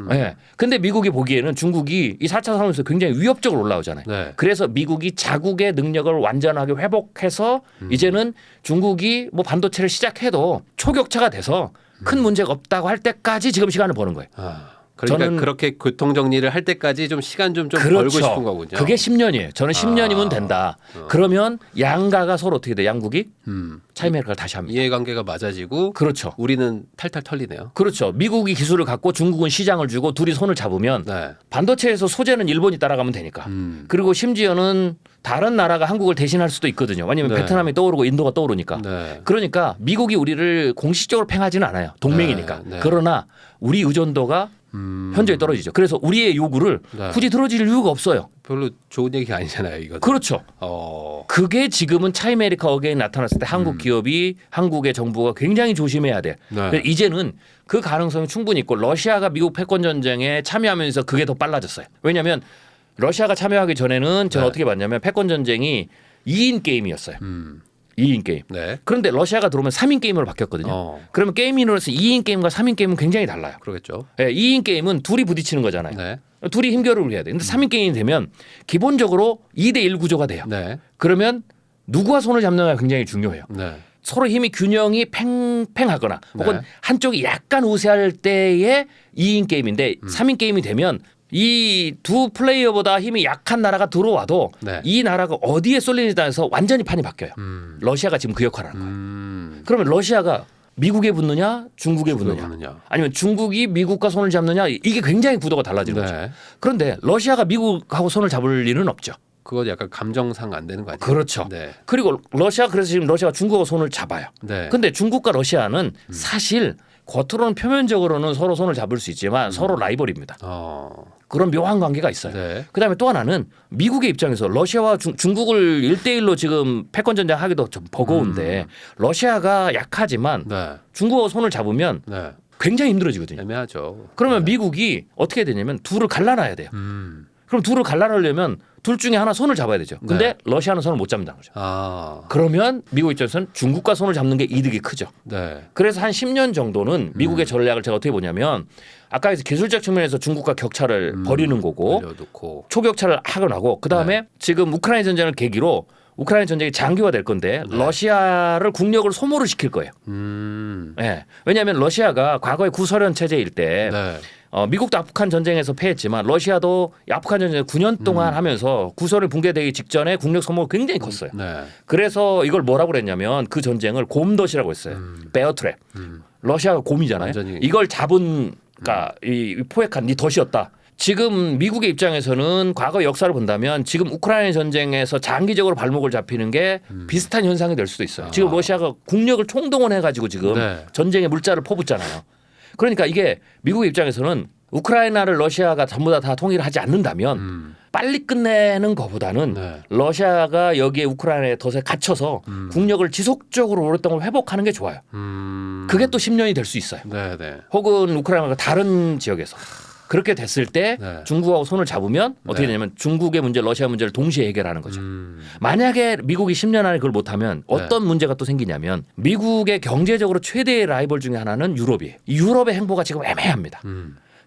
네. 근데 미국이 보기에는 중국이 이 4차 산업에서 굉장히 위협적으로 올라오잖아요. 네. 그래서 미국이 자국의 능력을 완전하게 회복해서 이제는 중국이 뭐 반도체를 시작해도 초격차가 돼서 큰 문제가 없다고 할 때까지 지금 시간을 버는 거예요. 그러니까 저는 그렇게 교통 정리를 할 때까지 좀 시간 좀 그렇죠. 벌고 싶은 거군요. 그게 10년이에요. 저는 10년이면 된다. 그러면 양가가 서로 어떻게 돼? 양국이 차이메르카를 다시 합니다. 이해관계가 맞아지고 그렇죠. 우리는 탈탈 털리네요. 그렇죠. 미국이 기술을 갖고 중국은 시장을 주고 둘이 손을 잡으면 네. 반도체에서 소재는 일본이 따라가면 되니까. 그리고 심지어는 다른 나라가 한국을 대신할 수도 있거든요. 왜냐하면 네. 베트남이 떠오르고 인도가 떠오르니까. 네. 그러니까 미국이 우리를 공식적으로 팽하지는 않아요. 동맹이니까. 네. 네. 그러나 우리 의존도가 현저히 떨어지죠. 그래서 우리의 요구를 네. 굳이 들어줄 이유가 없어요. 별로 좋은 얘기가 아니잖아요, 이거. 그렇죠. 그게 지금은 차이메리카 어게인 나타났을 때 한국 기업이 한국의 정부가 굉장히 조심해야 돼. 네. 이제는 그 가능성이 충분히 있고 러시아가 미국 패권 전쟁에 참여하면서 그게 더 빨라졌어요. 왜냐하면 러시아가 참여하기 전에는 저는 네. 어떻게 봤냐면 패권 전쟁이 2인 게임이었어요. 2인 게임. 네. 그런데 러시아가 들어오면 3인 게임으로 바뀌었거든요. 그러면 게임인으로서 2인 게임과 3인 게임은 굉장히 달라요. 그러겠죠. 네, 2인 게임은 둘이 부딪히는 거잖아요. 네. 둘이 힘겨루를 해야 돼. 근데 3인 게임이 되면 기본적으로 2대1 구조가 돼요. 네. 그러면 누구와 손을 잡느냐가 굉장히 중요해요. 네. 서로 힘이 균형이 팽팽하거나 혹은 네. 한쪽이 약간 우세할 때의 2인 게임인데 3인 게임이 되면 이 두 플레이어보다 힘이 약한 나라가 들어와도 네. 이 나라가 어디에 쏠리느냐에 따라서 완전히 판이 바뀌어요. 러시아가 지금 그 역할을 하는 거예요. 그러면 러시아가 미국에 붙느냐 중국에 붙느냐 아니면 중국이 미국과 손을 잡느냐 이게 굉장히 구도가 달라지는 네. 거죠. 그런데 러시아가 미국하고 손을 잡을 일은 없죠. 그거 약간 감정상 안 되는 거 아니에요? 그렇죠. 네. 그리고 그래서 지금 러시아가 중국하고 손을 잡아요. 네. 근데 중국과 러시아는 사실 겉으로는 표면적으로는 서로 손을 잡을 수 있지만 서로 라이벌입니다. 그런 묘한 관계가 있어요. 네. 그다음에 또 하나는 미국의 입장에서 러시아와 중국을 1대1로 지금 패권 전쟁 하기도 좀 버거운데 러시아가 약하지만 네. 중국하고 손을 잡으면 네. 굉장히 힘들어지거든요. 애매하죠. 그러면 미국이 어떻게 되냐면 둘을 갈라놔야 돼요. 그럼 둘을 갈라놓으려면 둘 중에 하나 손을 잡아야 되죠. 근데 네. 러시아는 손을 못 잡는다는 거죠. 그러면 미국 입장에서는 중국과 손을 잡는 게 이득이 크죠. 네. 그래서 한 10년 정도는 미국의 전략을 제가 어떻게 보냐면 아까 기술적 측면에서 중국과 격차를 벌이는 거고 벌려놓고. 초격차를 하고 나고 그다음에 지금 우크라이나 전쟁을 계기로 우크라이나 전쟁이 장기화될 건데 러시아를 국력을 소모를 시킬 거예요. 네. 왜냐하면 러시아가 과거에 구소련 체제일 때 네. 미국도 아프간 전쟁에서 패했지만 러시아도 아프간 전쟁 9년 동안 하면서 구소련이 붕괴되기 직전에 국력 소모가 굉장히 컸어요. 네. 그래서 이걸 뭐라고 그랬냐면 그 전쟁을 곰덫이라고 했어요. 베어트랩. 러시아가 곰이잖아요. 완전히. 이걸 잡은 그러니까 이 포획한 이 덫이었다. 지금 미국의 입장에서는 과거 역사를 본다면 지금 우크라이나 전쟁에서 장기적으로 발목을 잡히는 게 비슷한 현상이 될 수도 있어요. 지금 러시아가 국력을 총동원해 가지고 지금 네. 전쟁에 물자를 퍼붓잖아요. 그러니까 이게 미국의 입장에서는 우크라이나를 러시아가 전부 다 통일을 하지 않는다면 빨리 끝내는 것보다는 네. 러시아가 여기에 우크라이나의 덫에 갇혀서 국력을 지속적으로 오랫동안 회복하는 게 좋아요. 그게 또 10년이 될 수 있어요. 네. 네. 혹은 우크라이나가 다른 지역에서. 그렇게 됐을 때 네. 중국하고 손을 잡으면 어떻게 네. 되냐면 중국의 문제, 러시아 문제를 동시에 해결하는 거죠. 만약에 미국이 10년 안에 그걸 못하면 어떤 문제가 또 생기냐면 미국의 경제적으로 최대의 라이벌 중에 하나는 유럽이에요. 이 유럽의 행보가 지금 애매합니다.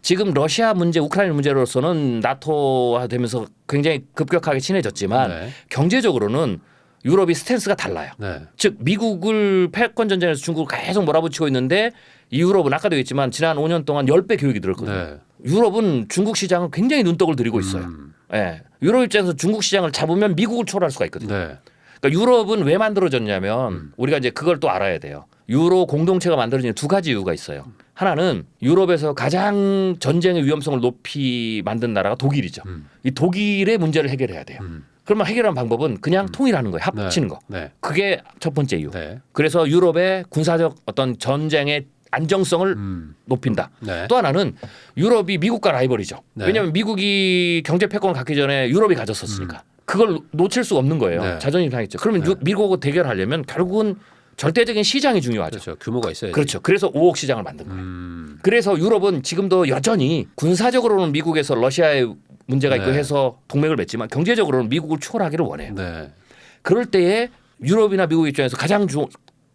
지금 러시아 문제, 우크라이나 문제로서는 나토화 되면서 굉장히 급격하게 친해졌지만 네. 경제적으로는 유럽이 스탠스가 달라요. 네. 즉 미국을 패권 전쟁에서 중국을 계속 몰아붙이고 있는데 이 유럽은 아까도 얘기했지만 지난 5년 동안 10배 교육이 늘었거든요. 네. 유럽은 중국 시장을 굉장히 눈독을 들이고 있어요. 예. 유럽 입장에서 중국 시장을 잡으면 미국을 초월할 수가 있거든요. 네. 그러니까 유럽은 왜 만들어졌냐면 우리가 이제 그걸 또 알아야 돼요. 유로 공동체가 만들어진 두 가지 이유가 있어요. 하나는 유럽에서 가장 전쟁의 위험성을 높이 만든 나라가 독일이죠. 이 독일의 문제를 해결해야 돼요. 그러면 해결하는 방법은 그냥 통일하는 거예요. 합치는 거. 네. 그게 첫 번째 이유. 네. 그래서 유럽의 군사적 어떤 전쟁의 안정성을 높인다. 네. 또 하나는 유럽이 미국과 라이벌이죠. 네. 왜냐하면 미국이 경제 패권을 갖기 전에 유럽이 가졌었으니까. 그걸 놓칠 수가 없는 거예요. 네. 자존심 상했죠. 그러면 미국하고 대결하려면 결국은 절대적인 시장이 중요하죠. 그렇죠. 규모가 있어야지. 그렇죠. 그래서 5억 시장을 만든 거예요. 그래서 유럽은 지금도 여전히 군사적으로는 미국에서 러시아의 문제가 있고 네. 해서 동맹을 맺지만 경제적으로는 미국을 추월하기를 원해요. 네. 그럴 그럴 때에 유럽이나 미국 입장에서 가장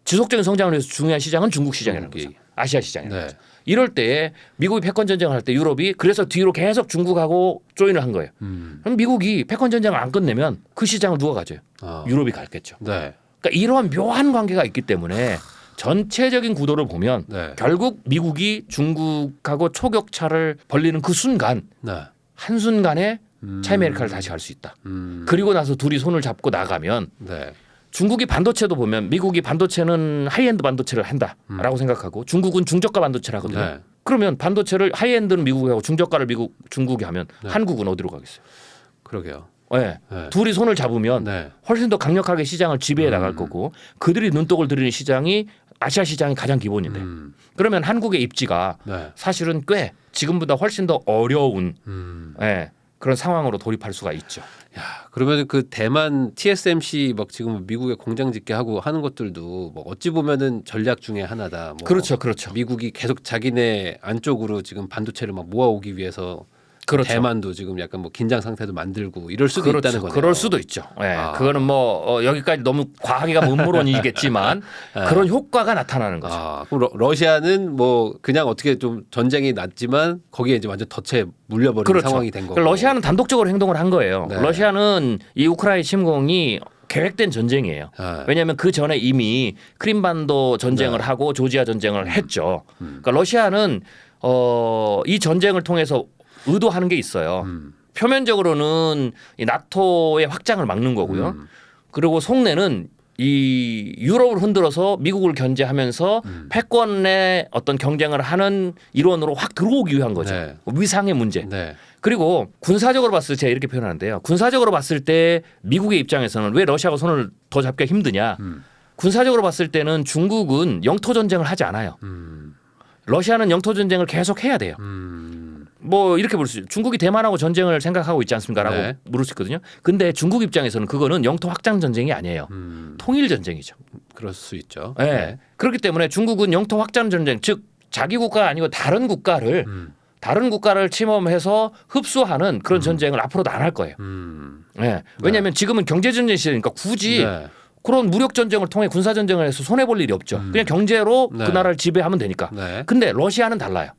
지속적인 성장을 위해서 중요한 시장은 중국 시장이라는 거죠. 아시아 시장이라는 네. 거죠. 이럴 때에 미국이 패권 전쟁을 할 때 유럽이 그래서 뒤로 계속 중국하고 조인을 한 거예요. 그럼 미국이 패권 전쟁을 안 끝내면 그 시장을 누가 가져요? 유럽이 갔겠죠. 네. 그러니까 이러한 묘한 관계가 있기 때문에 전체적인 구도를 보면 네. 결국 미국이 중국하고 초격차를 벌리는 그 순간 네. 한순간에 차이메리카를 다시 갈 수 있다. 그리고 나서 둘이 손을 잡고 나가면 네. 중국이 반도체도 보면 미국이 반도체는 하이엔드 반도체를 한다라고 생각하고 중국은 중저가 반도체를 하거든요. 네. 그러면 반도체를 하이엔드는 미국이 하고 중저가를 중국이 하면 네. 한국은 어디로 가겠어요? 그러게요. 네. 네. 둘이 손을 잡으면 네. 훨씬 더 강력하게 시장을 지배해 나갈 거고 그들이 눈독을 들이는 시장이 아시아 시장이 가장 기본인데 그러면 한국의 입지가 네. 사실은 꽤 지금보다 훨씬 더 어려운 예, 그런 상황으로 돌입할 수가 있죠. 야, 그러면 그 대만 TSMC 막 지금 미국에 공장 짓게 하고 하는 것들도 뭐 어찌 보면은 전략 중에 하나다. 뭐 그렇죠, 그렇죠. 미국이 계속 자기네 안쪽으로 지금 반도체를 막 모아오기 위해서 그렇죠. 대만도 지금 약간 뭐 긴장 상태도 만들고 이럴 수도 그렇죠. 있다는 거네요. 그럴 수도 있죠. 예, 그거는 뭐 여기까지 너무 과하기가 문무론이겠지만 그런 효과가 나타나는 거죠. 그럼 러시아는 뭐 그냥 어떻게 좀 전쟁이 났지만 거기에 이제 완전 덫에 물려버리는 그렇죠. 상황이 된 거고. 그러니까 러시아는 단독적으로 행동을 한 거예요. 네. 러시아는 이 우크라이나 침공이 계획된 전쟁이에요. 왜냐하면 그 전에 이미 크림반도 전쟁을 하고 조지아 전쟁을 했죠. 그러니까 러시아는 이 전쟁을 통해서 의도하는 게 있어요. 표면적으로는 이 나토의 확장을 막는 거고요. 그리고 속내는 이 유럽을 흔들어서 미국을 견제하면서 패권의 어떤 경쟁을 하는 일원으로 확 들어오기 위한 거죠. 네. 위상의 문제. 네. 그리고 군사적으로 봤을 때 제가 이렇게 표현하는데요. 군사적으로 봤을 때 미국의 입장에서는 왜 러시아가 손을 더 잡기가 힘드냐. 군사적으로 봤을 때는 중국은 영토 전쟁을 하지 않아요. 러시아는 영토 전쟁을 계속 해야 돼요. 뭐 이렇게 볼 수 있어요. 중국이 대만하고 전쟁을 생각하고 있지 않습니까라고 네. 물을 수 있거든요. 근데 중국 입장에서는 그거는 영토 확장 전쟁이 아니에요. 통일 전쟁이죠. 그럴 수 있죠. 네. 그렇기 때문에 중국은 영토 확장 전쟁, 즉 자기 국가가 아니고 다른 국가를 침범해서 흡수하는 그런 전쟁을 앞으로도 안 할 거예요. 네. 왜냐하면 지금은 경제 전쟁 시대니까 굳이 그런 무력 전쟁을 통해 군사 전쟁을 해서 손해 볼 일이 없죠. 그냥 경제로 그 나라를 지배하면 되니까. 근데 러시아는 달라요.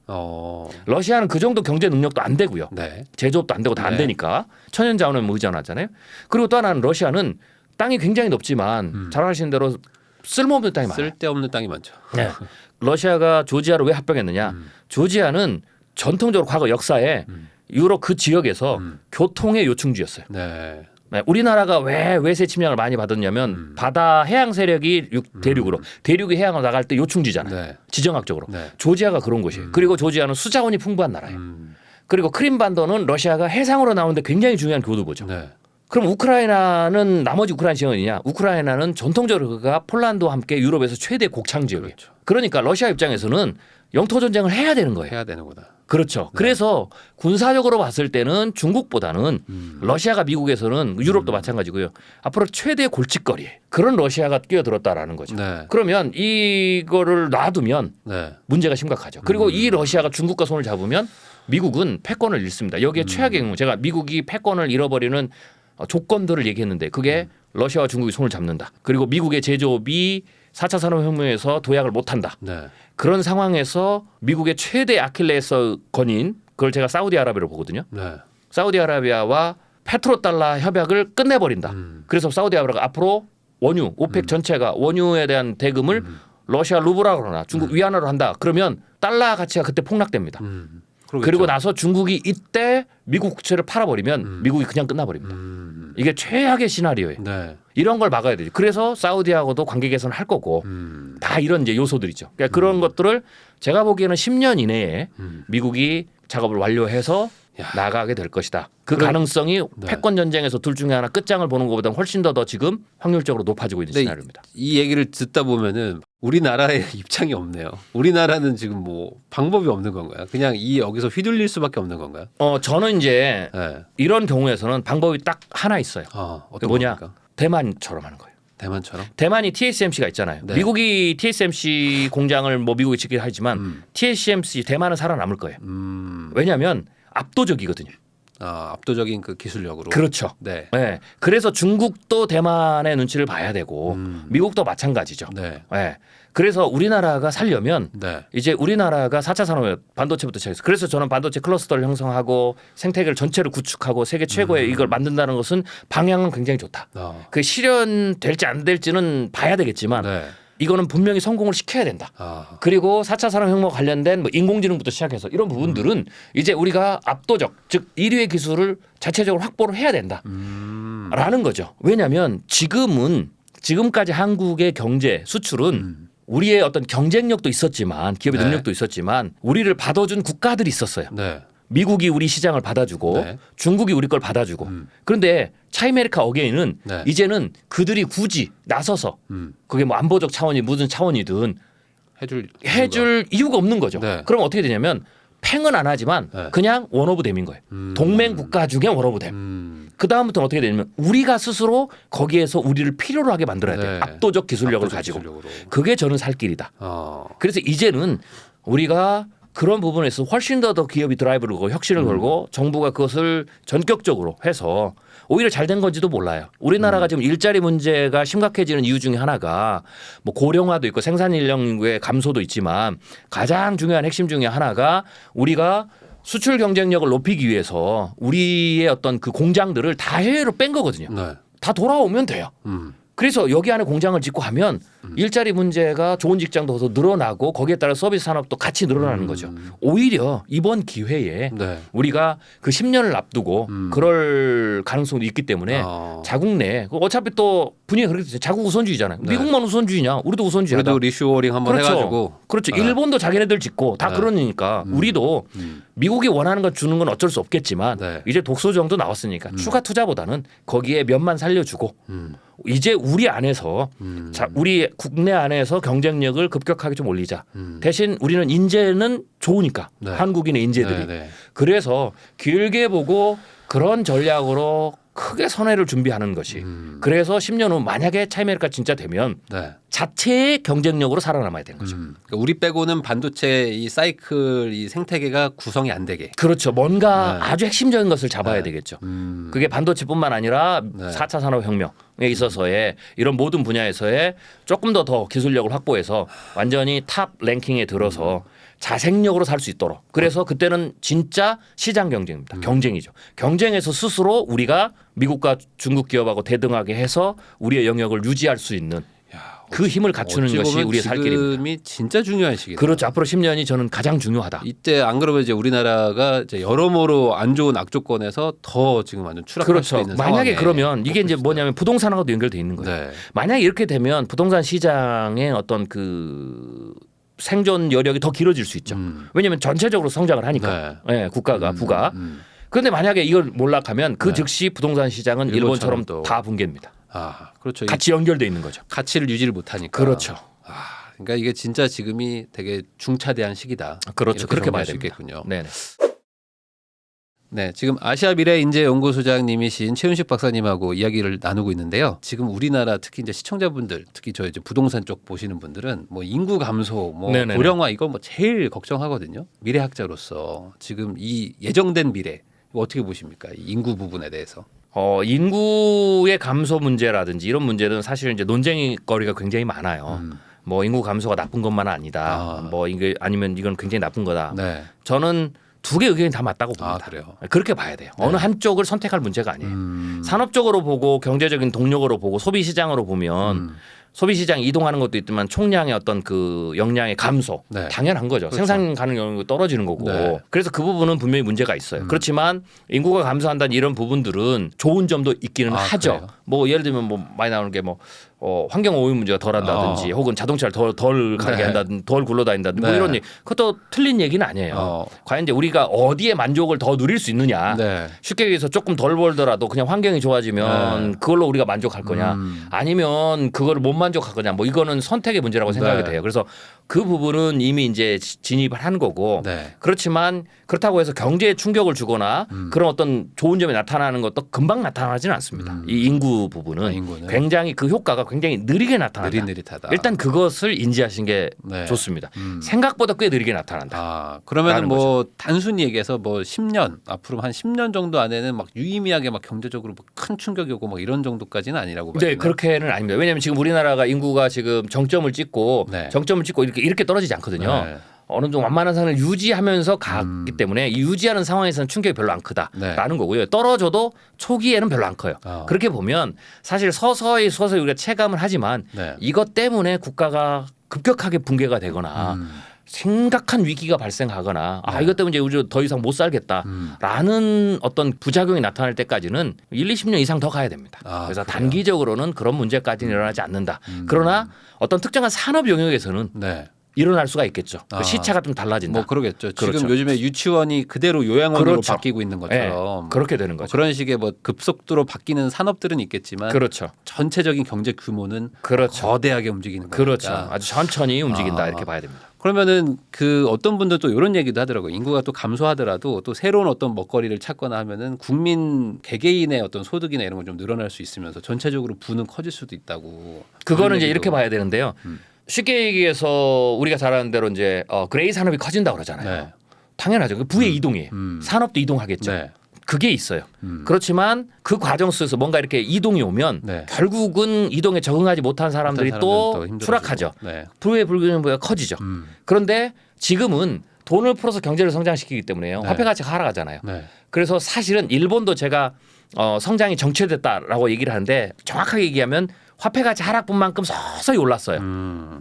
러시아는 그 정도 경제 능력도 안 되고요. 제조업도 안 되고 다 안 되니까 천연 자원에 의존하잖아요. 그리고 또 하나는 러시아는 땅이 굉장히 넓지만 잘 아시는 대로 쓸모없는 땅이 많아요. 쓸데없는 땅이 많죠. 네. 러시아가 조지아를 왜 합병했느냐? 조지아는 전통적으로 과거 역사에 유럽 그 지역에서 교통의 요충지였어요. 네, 우리나라가 왜 외세 침략을 많이 받았냐면 바다 해양 세력이 대륙으로 대륙이 해양으로 나갈 때 요충지잖아요. 지정학적으로. 조지아가 그런 곳이에요. 그리고 조지아는 수자원이 풍부한 나라예요. 그리고 크림반도는 러시아가 해상으로 나오는데 굉장히 중요한 교두보죠. 그럼 우크라이나는 나머지 우크라이나 지역이냐? 우크라이나는 전통적으로 그가 폴란드와 함께 유럽에서 최대 곡창 지역이에요. 그러니까 러시아 입장에서는 영토 전쟁을 해야 되는 거예요. 해야 되는 거다. 그렇죠. 그래서 군사적으로 봤을 때는 중국보다는 러시아가 미국에서는 유럽도 마찬가지고요. 앞으로 최대 골칫거리 그런 러시아가 끼어들었다라는 거죠. 그러면 이거를 놔두면 문제가 심각하죠. 그리고 이 러시아가 중국과 손을 잡으면 미국은 패권을 잃습니다. 여기에 최악의 경우 제가 미국이 패권을 잃어버리는 조건들을 얘기했는데 그게 러시아와 중국이 손을 잡는다. 그리고 미국의 제조업이 4차 산업혁명에서 도약을 못한다. 그런 상황에서 미국의 최대 아킬레스건인 그걸 제가 사우디아라비아로 보거든요. 사우디아라비아와 페트로달러 협약을 끝내버린다. 그래서 사우디아라비아가 앞으로 원유 오펙 전체가 원유에 대한 대금을 러시아 루블라로 하나 중국 위안화로 한다. 그러면 달러 가치가 그때 폭락됩니다. 그리고 나서 중국이 이때 미국 국채를 팔아버리면 미국이 그냥 끝나버립니다. 이게 최악의 시나리오예요. 이런 걸 막아야 되죠. 그래서 사우디하고도 관계 개선을 할 거고 다 이런 이제 요소들이죠. 그러니까 그런 것들을 제가 보기에는 10년 이내에 미국이 작업을 완료해서 나가게 될 것이다. 그 가능성이 패권 전쟁에서 둘 중에 하나 끝장을 보는 것보다 훨씬 더 지금 확률적으로 높아지고 있는 시나리오입니다. 이 얘기를 듣다 보면은 우리나라의 입장이 없네요. 우리나라는 지금 뭐 방법이 없는 건가요? 그냥 여기서 휘둘릴 수밖에 없는 건가요? 저는 이제 이런 경우에서는 방법이 딱 하나 있어요. 어떤 뭐냐? 겁니까? 대만처럼 하는 거예요. 대만처럼? 대만이 TSMC가 있잖아요. 미국이 TSMC 공장을 뭐 미국이 짓긴 하지만 TSMC 대만은 살아남을 거예요. 왜냐하면 압도적이거든요. 압도적인 그 기술력으로. 그렇죠. 네. 그래서 중국도 대만의 눈치를 봐야 되고 미국도 마찬가지죠. 그래서 우리나라가 살려면 이제 우리나라가 4차 산업 반도체부터 시작해서 그래서 저는 반도체 클러스터를 형성하고 생태계를 전체를 구축하고 세계 최고의 이걸 만든다는 것은 방향은 굉장히 좋다. 그 실현될지 안 될지는 봐야 되겠지만 이거는 분명히 성공을 시켜야 된다. 그리고 4차 산업혁명 관련된 뭐 인공지능부터 시작해서 이런 부분들은 이제 우리가 압도적 즉 1위의 기술을 자체적으로 확보를 해야 된다라는 거죠. 왜냐하면 지금까지 한국의 경제 수출은 우리의 어떤 경쟁력도 있었지만 기업의 능력도 있었지만 우리를 받아준 국가들이 있었어요. 미국이 우리 시장을 받아주고 중국이 우리 걸 받아주고 그런데 차이메리카 어게인은 이제는 그들이 굳이 나서서 그게 뭐 안보적 차원이 무슨 차원이든 해줄 이유가 없는 거죠. 네. 그럼 어떻게 되냐면 팽은 안 하지만 네. 그냥 원 오브 댐인 거예요. 동맹 국가 중에 원 오브 댐. 그 다음부터는 어떻게 되냐면 우리가 스스로 거기에서 우리를 필요로 하게 만들어야 돼요. 네. 압도적 기술력을 가지고. 그게 저는 살 길이다. 그래서 이제는 우리가 그런 부분에서 훨씬 더 기업이 드라이브를 걸고 혁신을 걸고 정부가 그것을 전격적으로 해서 오히려 잘 된 건지도 몰라요. 우리나라가 지금 일자리 문제가 심각해지는 이유 중에 하나가 뭐 고령화도 있고 생산 인력의 감소도 있지만 가장 중요한 핵심 중에 하나가 우리가 수출 경쟁력을 높이기 위해서 우리의 어떤 그 공장들을 다 해외로 뺀 거거든요. 네. 다 돌아오면 돼요. 그래서 여기 안에 공장을 짓고 하면 일자리 문제가 좋은 직장도 더 늘어나고 거기에 따라 서비스 산업도 같이 늘어나는 거죠. 오히려 이번 기회에 네. 우리가 그 10년을 앞두고 그럴 가능성도 있기 때문에 자국 내 어차피 또 분위기가 그렇게 되죠. 자국 우선주의잖아요. 네. 미국만 우선주의냐? 우리도 우선주의하다. 우리도 리쇼어링 한번 그렇죠. 해가지고 그렇죠. 일본도 자기네들 짓고 다 네. 그러니까 우리도 미국이 원하는 거 주는 건 어쩔 수 없겠지만 네. 이제 독소정도 나왔으니까 추가 투자보다는 거기에 몇만 살려주고 이제 우리 안에서 자, 우리 국내 안에서 경쟁력을 급격하게 좀 올리자. 대신 우리는 인재는 좋으니까 네. 한국인의 인재들이. 네, 네. 그래서 길게 보고 그런 전략으로 크게 선회를 준비하는 것이. 그래서 10년 후 만약에 차이메르가 진짜 되면 네. 자체의 경쟁력으로 살아남아야 되는 거죠. 그러니까 우리 빼고는 반도체 이 사이클 이 생태계가 구성이 안 되게. 그렇죠. 뭔가 네. 아주 핵심적인 것을 잡아야 네. 되겠죠. 그게 반도체뿐만 아니라 네. 4차 산업혁명에 있어서의 이런 모든 분야에서의 조금 더 기술력을 확보해서 완전히 탑 랭킹에 들어서 자생력으로 살 수 있도록. 그래서 그때는 진짜 시장 경쟁입니다. 경쟁이죠. 경쟁에서 스스로 우리가 미국과 중국 기업하고 대등하게 해서 우리의 영역을 유지할 수 있는 그 힘을 갖추는 어찌 것이 보면 우리의 살 길입니다. 지금이 진짜 중요한 시기다. 그렇죠. 앞으로 10년이 저는 가장 중요하다. 이때 안 그러면 이제 우리나라가 이제 여러모로 안 좋은 악조건에서 더 지금 완전 추락할 수도 그렇죠. 있는 만약에 상황에 그러면 이게 이제 꺾일 수도 뭐냐면 부동산하고도 연결돼 있는 거예요. 네. 만약에 이렇게 되면 부동산 시장의 어떤 그 생존 여력이 더 길어질 수 있죠. 왜냐하면 전체적으로 성장을 하니까 국가가 부가. 그런데 만약에 이걸 몰락하면 그 네. 즉시 부동산 시장은 일본처럼 일본처럼 또. 다 붕괴입니다. 아, 그렇죠. 같이 연결돼 있는 거죠. 가치를 유지를 못하니까. 그렇죠. 아, 그러니까 이게 진짜 지금이 되게 중차대한 시기다. 그렇죠. 이렇게 그렇게 봐야 정리할 수 됩니다. 있겠군요. 네네. 네, 지금 아시아미래인재연구소장님이신 최윤식 박사님하고 이야기를 나누고 있는데요. 지금 우리나라 특히 이제 시청자분들, 특히 저 이제 부동산 쪽 보시는 분들은 뭐 인구 감소, 뭐 네네네. 고령화 이거 뭐 제일 걱정하거든요. 미래학자로서 지금 이 예정된 미래 이거 어떻게 보십니까? 이 인구 부분에 대해서. 인구의 감소 문제라든지 이런 문제는 사실 이제 논쟁거리가 굉장히 많아요. 뭐 인구 감소가 나쁜 것만은 아니다. 뭐 이게 아니면 이건 굉장히 나쁜 거다. 네. 저는 두 개 의견이 다 맞다고 봅니다. 아, 그래요? 그렇게 봐야 돼요. 어느 한쪽을 선택할 문제가 아니에요. 산업적으로 보고 경제적인 동력으로 보고 소비 시장으로 보면 소비 시장 이동하는 것도 있지만 총량의 어떤 그 역량의 감소 네. 당연한 거죠. 그렇죠. 생산 가능력이 떨어지는 거고. 네. 그래서 그 부분은 분명히 문제가 있어요. 그렇지만 인구가 감소한다는 이런 부분들은 좋은 점도 있기는 하죠. 그래요? 뭐 예를 들면 뭐 많이 나오는 게 뭐 환경 오염 문제가 덜한다든지 혹은 자동차를 덜 가게 네. 한다든지 덜 굴러다닌다든지 뭐 네. 이런 얘기. 그것도 틀린 얘기는 아니에요. 과연 이제 우리가 어디에 만족을 더 누릴 수 있느냐. 네. 쉽게 얘기해서 조금 덜 벌더라도 그냥 환경이 좋아지면 네. 그걸로 우리가 만족할 거냐 아니면 그거를 못 만족할 거냐 뭐 이거는 선택의 문제라고 생각이 네. 돼요. 그래서 그 부분은 이미 이제 진입을 한 거고 네. 그렇지만 그렇다고 해서 경제에 충격을 주거나 그런 어떤 좋은 점이 나타나는 것도 금방 나타나지는 않습니다. 이 인구 부분은 인구는. 굉장히 그 효과가 굉장히 느리게 나타난다. 느릿느릿하다. 일단 그것을 인지하시는 게 네. 좋습니다. 생각보다 꽤 느리게 나타난다. 아, 그러면 라는 뭐 단순히 얘기해서 뭐 10년 앞으로 한 10년 정도 안에는 막 유의미하게 막 경제적으로 뭐 큰 충격이 오고 막 이런 정도까지는 아니라고 봐요. 네, 그렇게는 아닙니다. 왜냐하면 지금 우리나라가 인구가 지금 정점을 찍고 네. 이렇게 떨어지지 않거든요. 네. 어느 정도 완만한 상을 유지하면서 가기 때문에 이 유지하는 상황에서는 충격이 별로 안 크다라는 거고요. 떨어져도 초기에는 별로 안 커요. 그렇게 보면 사실 서서히 우리가 체감을 하지만 네. 이것 때문에 국가가 급격하게 붕괴가 되거나 심각한 위기가 발생하거나 이것 때문에 이제 우리 더 이상 못 살겠다라는 어떤 부작용이 나타날 때까지는 1, 20년 이상 더 가야 됩니다. 그래서 그래요? 단기적으로는 그런 문제까지는 일어나지 않는다. 그러나 어떤 특정한 산업 영역에서는 네. 일어날 수가 있겠죠. 그 시차가 좀 달라진다. 뭐 그러겠죠. 그렇죠. 지금 요즘에 유치원이 그대로 요양원으로 그렇죠. 바뀌고 있는 것처럼 그렇게 되는 거죠. 그런 식의 뭐 급속도로 바뀌는 산업들은 있겠지만 그렇죠. 전체적인 경제 규모는 그렇죠. 거대하게 움직이는 거니까. 그렇죠. 아주 천천히 움직인다 이렇게 봐야 됩니다. 그러면은 그 어떤 분들 또 이런 얘기도 하더라고요. 인구가 또 감소하더라도 또 새로운 어떤 먹거리를 찾거나 하면은 국민 개개인의 어떤 소득이나 이런 건 좀 늘어날 수 있으면서 전체적으로 부는 커질 수도 있다고. 그거는 이제 이렇게 봐야 되는데요. 쉽게 얘기해서 우리가 잘 아는 대로 이제 그레이 산업이 커진다고 그러잖아요. 네. 당연하죠. 그 부의 이동이에요. 산업도 이동하겠죠. 네. 그게 있어요. 그렇지만 그 과정 속에서 뭔가 이렇게 이동이 오면 네. 결국은 이동에 적응하지 못한 사람들이 또 추락하죠. 네. 부의 불균형부가 커지죠. 그런데 지금은 돈을 풀어서 경제를 성장시키기 때문에요. 네. 화폐 가치가 하락하잖아요. 네. 그래서 사실은 일본도 제가 성장이 정체됐다라고 얘기를 하는데 정확하게 얘기하면 화폐 가치 하락분만큼 서서히 올랐어요.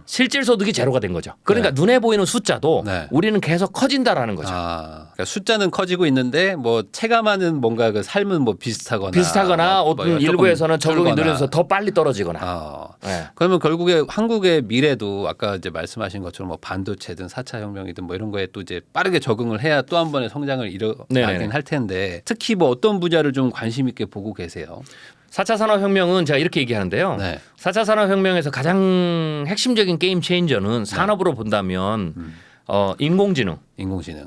실질 소득이 제로가 된 거죠. 그러니까 네. 눈에 보이는 숫자도 네. 우리는 계속 커진다라는 거죠. 그러니까 숫자는 커지고 있는데 뭐 체감하는 뭔가 그 삶은 뭐 비슷하거나 어떤 일부에서는 적응이 느려서 더 빨리 떨어지거나. 네. 그러면 결국에 한국의 미래도 아까 이제 말씀하신 것처럼 뭐 반도체든 4차 혁명이든 뭐 이런 거에 또 이제 빠르게 적응을 해야 또 한 번의 성장을 이뤄가긴 할 텐데 특히 뭐 어떤 분야를 좀 관심 있게 보고 계세요? 4차 산업혁명은 제가 이렇게 얘기하는데요. 네. 4차 산업혁명에서 가장 핵심적인 게임 체인저는 산업으로 본다면 인공지능,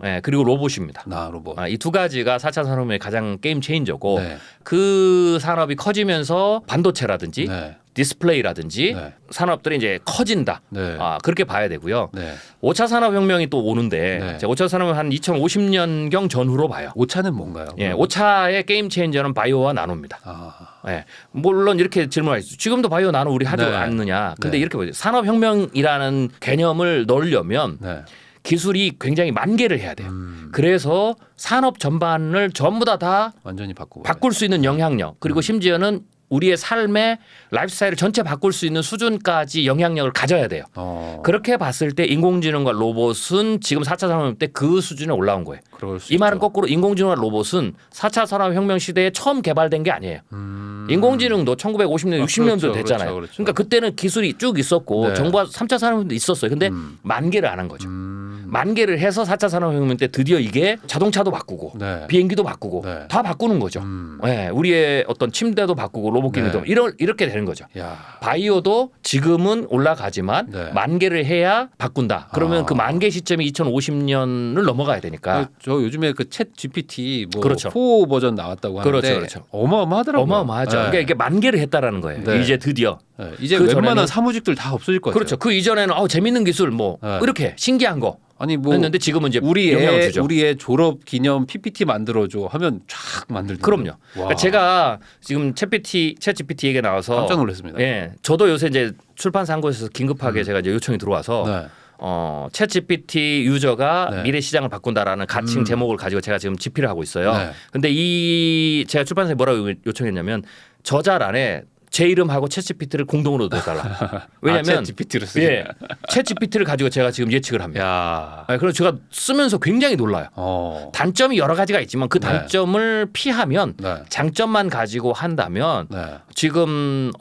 네, 그리고 로봇입니다. 로봇. 이 두 가지가 4차 산업의 가장 게임 체인저고 네. 그 산업이 커지면서 반도체라든지 네. 디스플레이라든지 네. 산업들이 이제 커진다. 네. 그렇게 봐야 되고요. 네. 5차 산업혁명이 또 오는데 네. 5차 산업은 한 2050년경 전후로 봐요. 5차는 뭔가요? 예, 5차의 게임 체인저는 바이오와 나노입니다. 예, 물론 이렇게 질문할 수 있어요. 지금도 바이오 나노 우리 하지 네. 않느냐. 근데 네. 이렇게 보죠. 산업혁명이라는 개념을 넣으려면 네. 기술이 굉장히 만개를 해야 돼요. 그래서 산업 전반을 전부 다 완전히 바꾸고 바꿀 수 있는 영향력 그리고 심지어는 우리의 삶의 라이프스타일을 전체 바꿀 수 있는 수준까지 영향력을 가져야 돼요. 그렇게 봤을 때 인공지능과 로봇은 지금 4차 산업혁명 때 그 수준에 올라온 거예요. 이 말은 거꾸로 인공지능과 로봇은 4차 산업혁명 시대에 처음 개발된 게 아니에요. 인공지능도 1950년, 60년도 됐잖아요. 그렇죠. 그러니까 그때는 기술이 쭉 있었고 네. 정부가 3차 산업혁명도 있었어요. 근데 만개를 안 한 거죠. 만개를 해서 4차 산업혁명 때 드디어 이게 자동차도 바꾸고 네. 비행기도 바꾸고 네. 다 바꾸는 거죠. 네, 우리의 어떤 침대도 바꾸고 로봇기능도 네. 이렇게 되는 거죠. 야. 바이오도 지금은 올라가지만 네. 만개를 해야 바꾼다. 그러면 그 만개 시점이 2050년을 넘어가야 되니까. 저 요즘에 그 챗 GPT 뭐 그렇죠. 4 버전 나왔다고 하는데 그렇죠. 어마어마하더라고요. 어마어마하죠. 네. 그러니까 이게 만개를 했다라는 거예요. 네. 이제 드디어. 네. 이제 그 웬만한 전에는 사무직들 다 없어질 것 같아요. 그렇죠. 그 이전에는 재밌는 기술 뭐 네. 이렇게 신기한 거 아니 뭐 했는데 지금은 이제 우리 영향을 애 주죠. 우리의 졸업 기념 PPT 만들어줘 하면 쫙 만들던데. 그럼요. 그러니까 제가 지금 챗 GPT 얘기가 나와서 깜짝 놀랐습니다. 예, 저도 요새 이제 출판사 한 곳에서 긴급하게 제가 이제 요청이 들어와서 네. 챗 GPT 유저가 네. 미래 시장을 바꾼다라는 가칭 제목을 가지고 제가 지금 집필을 하고 있어요. 네. 근데 제가 출판사에 뭐라고 요청했냐면 저자란에 제 이름하고 챗 GPT를 공동으로 넣어달라. 왜냐하면 챗 GPT를 쓰시네. 예, 챗 GPT를 가지고 제가 지금 예측을 합니다. 야. 그래서 제가 쓰면서 굉장히 놀라요. 단점이 여러 가지가 있지만 그 네. 단점을 피하면 네. 장점만 가지고 한다면 네. 지금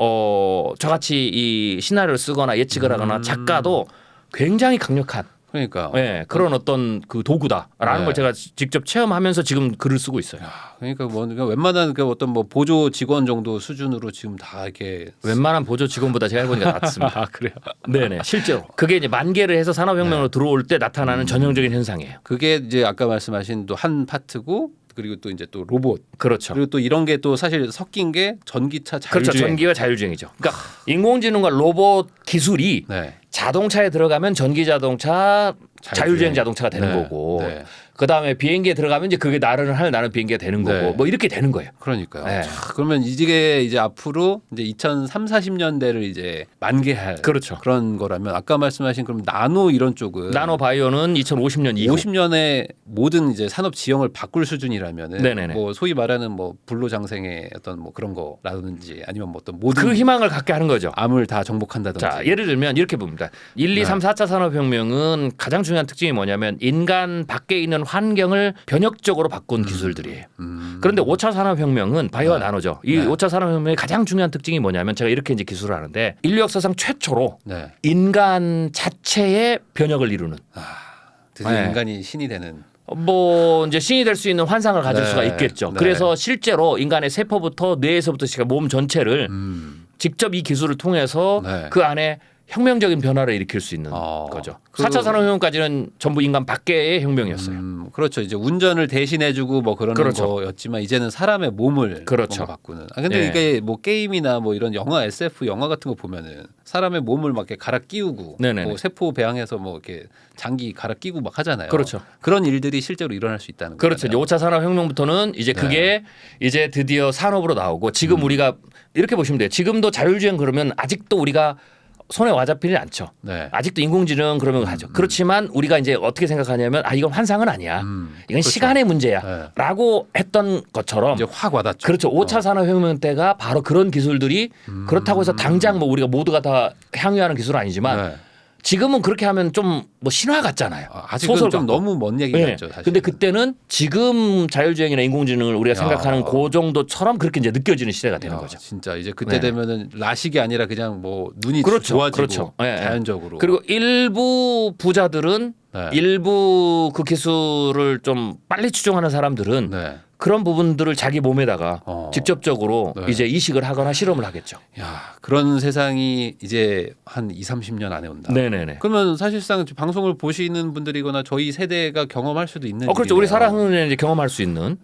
저같이 이 시나리오를 쓰거나 예측을 하거나 작가도 굉장히 강력한 그러니까. 네, 그런 어떤 그 도구다라는 네. 걸 제가 직접 체험하면서 지금 글을 쓰고 있어요. 그러니까 뭐 웬만한 그 어떤 뭐 보조 직원 정도 수준으로 지금 다 이렇게 웬만한 보조 직원보다 제가 해보니까 낫습니다. 그래요. 네네, 실제로 그게 이제 만개를 해서 산업혁명으로 들어올 때 나타나는 전형적인 현상이에요. 그게 이제 아까 말씀하신 또 한 파트고 그리고 또 이제 또 로봇. 그렇죠. 그리고 또 이런 게 또 사실 섞인 게 전기차 자율주행. 그렇죠. 전기와 자율주행이죠. 그러니까 인공지능과 로봇 기술이 네. 자동차에 들어가면 전기 자동차, 자율주행 자동차가 되는 네. 거고 네. 그다음에 비행기에 들어가면 이제 그게 나는 비행기가 되는 거고 네. 뭐 이렇게 되는 거예요. 그러니까요. 네. 그러면 이게 이제 앞으로 이제 2030, 40년대를 이제 만개할 그렇죠. 그런 거라면 아까 말씀하신 그럼 나노 이런 쪽은 나노 바이오는 2050년 이후 50년에 모든 이제 산업 지형을 바꿀 수준이라면은 네네네. 뭐 소위 말하는 뭐 불로장생의 어떤 뭐 그런 거라든지 아니면 뭐 어떤 모든 그 희망을 갖게 하는 거죠. 암을 다 정복한다든지. 자, 예를 들면 이렇게 봅니다. 1, 2, 3, 4차 산업혁명은 가장 중요한 특징이 뭐냐면 인간 밖에 있는 환경을 변혁적으로 바꾼 기술들이에요. 그런데 5차 산업혁명은 바이오와 나노죠. 이 5차 산업혁명의 가장 중요한 특징이 뭐냐면 제가 이렇게 이제 기술을 하는데 인류 역사상 최초로 인간 자체의 변혁을 이루는. 드디어 인간이 신이 되는. 뭐 이제 신이 될 수 있는 환상을 가질 수가 있겠죠. 그래서 실제로 인간의 세포부터 뇌에서부터 몸 전체를 직접 이 기술을 통해서 그 안에 혁명적인 변화를 일으킬 수 있는 거죠. 4차 산업혁명까지는 전부 인간 밖의 혁명이었어요. 그렇죠. 이제 운전을 대신해주고 뭐 그런 거였지만 이제는 사람의 몸을 바꾸는. 근데 이게 뭐 게임이나 뭐 이런 영화 SF 영화 같은 거 보면은 사람의 몸을 막 이렇게 갈아 끼우고 뭐 세포 배양해서 뭐 이렇게 장기 갈아 끼고 막 하잖아요. 그렇죠. 그런 일들이 실제로 일어날 수 있다는 거죠. 그렇죠. 5차 산업혁명부터는 이제 그게 이제 드디어 산업으로 나오고 지금 우리가 이렇게 보시면 돼요. 지금도 자율주행 그러면 아직도 우리가 손에 와잡히지 않죠. 아직도 인공지능 그러면 하죠. 그렇지만 우리가 이제 어떻게 생각하냐면 이건 환상은 아니야. 이건 시간의 문제야. 라고 했던 것처럼 이제 확 와닿죠. 그렇죠. 5차 산업혁명 때가 바로 그런 기술들이 그렇다고 해서 당장 뭐 우리가 모두가 다 향유하는 기술은 아니지만 지금은 그렇게 하면 좀 뭐 신화 같잖아요. 아직은 좀 너무 먼 얘기 같죠. 사실. 근데 그때는 지금 자율주행이나 인공지능을 우리가 생각하는 그 정도처럼 그렇게 이제 느껴지는 시대가 되는 거죠. 진짜 이제 그때 되면은 라식이 아니라 그냥 뭐 눈이 좋아지고 자연적으로. 그리고 일부 부자들은 일부 그 기술을 좀 빨리 추종하는 사람들은 그런 부분들을 자기 몸에다가 직접적으로 이제 이식을 하거나 실험을 하겠죠. 야, 그런 세상이 이제 한 20-30년 안에 온다. 네네네. 그러면 사실상 방송을 보시는 분들이거나 저희 세대가 경험할 수도 있는 그렇죠. 일이네요. 우리 살아가는 이제 경험할 수 있는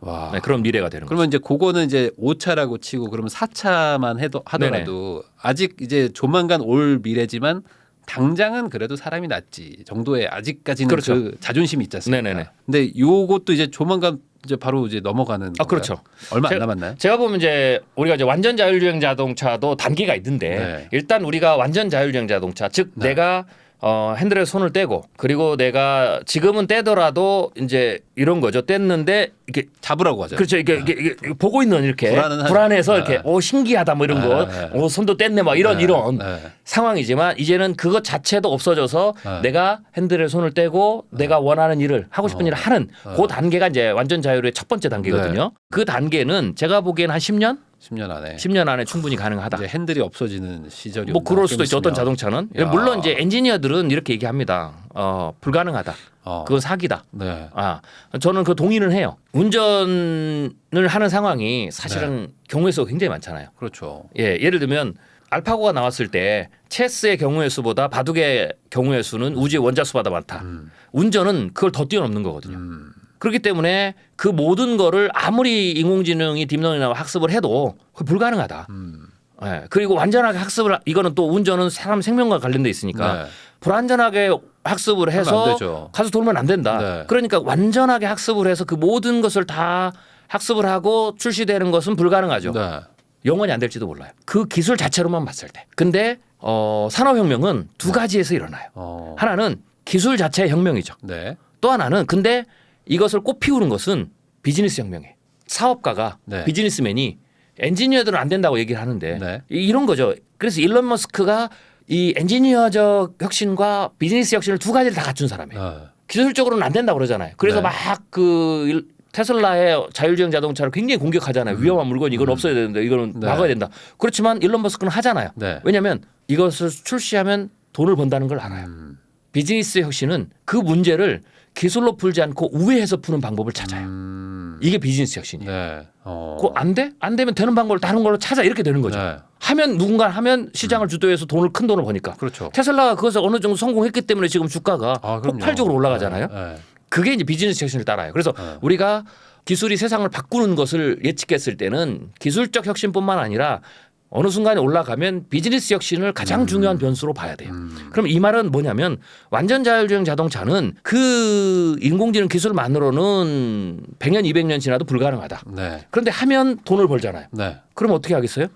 그런 미래가 되는 거죠. 그러면 이제 그거는 이제 5차라고 치고 그러면 4차만 하더라도 아직 이제 조만간 올 미래지만 당장은 그래도 사람이 낫지 정도의 아직까지는 그 자존심이 있지 않습니까? 네네네. 근데 요것도 이제 조만간 이제 바로 이제 넘어가는 건가요? 그렇죠. 얼마 안 남았나요? 제가 보면 이제 우리가 이제 완전 자율주행 자동차도 단계가 있는데 일단 우리가 완전 자율주행 자동차 즉 내가 핸들에 손을 떼고 그리고 내가 지금은 떼더라도 이제 이런 거죠. 뗐는데 이렇게 잡으라고 하죠. 그렇죠. 이게 보고 있는 이렇게 불안해서 이렇게 신기하다 뭐 이런 거 손도 뗐네 막 이런 상황이지만 이제는 그것 자체도 없어져서 내가 핸들에 손을 떼고 내가 원하는 일을 하고 싶은 일을 하는 그 단계가 이제 완전 자율의 첫 번째 단계거든요. 그 단계는 제가 보기엔 한 10년 10년 안에 충분히 가능하다. 이제 핸들이 없어지는 시절이 뭐 그럴 수도 있죠. 어떤 자동차는. 물론 이제 엔지니어들은 이렇게 얘기합니다. 불가능하다. 그건 사기다. 저는 그 동의는 해요. 운전을 하는 상황이 사실은 경우의 수가 굉장히 많잖아요. 그렇죠. 예를 들면 알파고가 나왔을 때 체스의 경우의 수보다 바둑의 경우의 수는 우주의 원자 수보다 많다. 운전은 그걸 더 뛰어넘는 거거든요. 그렇기 때문에 그 모든 거를 아무리 인공지능이 딥러닝이나 학습을 해도 불가능하다. 그리고 완전하게 학습을 이거는 또 운전은 사람 생명과 관련돼 있으니까 불완전하게 학습을 해서 가서 돌면 안 된다. 그러니까 완전하게 학습을 해서 그 모든 것을 다 학습을 하고 출시되는 것은 불가능하죠. 영원히 안 될지도 몰라요. 그 기술 자체로만 봤을 때. 근데 산업혁명은 두 가지에서 일어나요. 하나는 기술 자체의 혁명이죠. 또 하나는 근데 이것을 꽃피우는 것은 비즈니스 혁명이에요. 사업가가 비즈니스맨이 엔지니어들은 안 된다고 얘기를 하는데 이런 거죠. 그래서 일론 머스크가 이 엔지니어적 혁신과 비즈니스 혁신을 두 가지를 다 갖춘 사람이에요. 기술적으로는 안 된다고 그러잖아요. 그래서 막 그 테슬라의 자율주행 자동차를 굉장히 공격하잖아요. 위험한 물건 이건 없어야 되는데 이거는 막아야 된다. 그렇지만 일론 머스크는 하잖아요. 왜냐하면 이것을 출시하면 돈을 번다는 걸 알아요. 비즈니스 혁신은 그 문제를 기술로 풀지 않고 우회해서 푸는 방법을 찾아요. 이게 비즈니스 혁신이에요. 그거 안 돼? 안 되면 되는 방법을 다른 걸로 찾아 이렇게 되는 거죠. 하면 누군가 하면 시장을 주도해서 큰 돈을 버니까. 테슬라가 그것을 어느 정도 성공했기 때문에 지금 주가가 폭발적으로 올라가잖아요. 그게 이제 비즈니스 혁신을 따라요. 그래서 우리가 기술이 세상을 바꾸는 것을 예측했을 때는 기술적 혁신뿐만 아니라 어느 순간에 올라가면 비즈니스 혁신을 가장 중요한 변수로 봐야 돼요. 그럼 이 말은 뭐냐면 완전 자율주행 자동차는 그 인공지능 기술만으로는 100년, 200년 지나도 불가능하다. 그런데 하면 돈을 벌잖아요. 그럼 어떻게 하겠어요?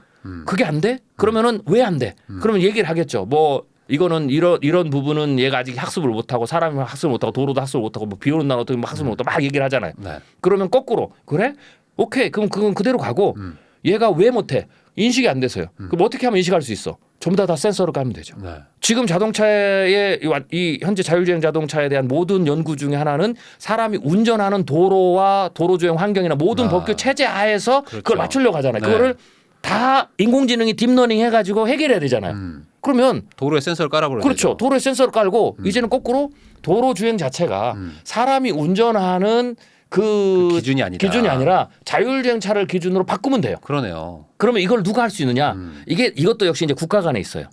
그게 안 돼? 그러면은 왜 안 돼? 그러면 얘기를 하겠죠. 뭐 이거는 이런 부분은 얘가 아직 학습을 못하고 사람이 학습을 못하고 도로도 학습을 못하고 뭐 비 오는 날 어떻게 학습을 못하고 막 얘기를 하잖아요. 그러면 거꾸로 그래? 오케이 그럼 그건 그대로 가고 얘가 왜 못해? 인식이 안 돼서요. 그럼 어떻게 하면 인식할 수 있어? 전부 다 센서를 깔면 되죠. 네. 지금 자동차의 이 현재 자율주행 자동차에 대한 모든 연구 중에 하나는 사람이 운전하는 도로와 도로주행 환경이나 모든 법규 체제 하에서 그렇죠. 그걸 맞추려고 하잖아요. 네. 그거를 다 인공지능이 딥러닝 해가지고 해결해야 되잖아요. 그러면 도로에 센서를 깔아버려야 그렇죠. 되죠. 도로에 센서를 깔고 이제는 거꾸로 도로 주행 자체가 사람이 운전하는 그 기준이 아니라 자율주행차를 기준으로 바꾸면 돼요. 그러네요. 그러면 이걸 누가 할 수 있느냐? 이것도 역시 이제 국가 간에 있어요.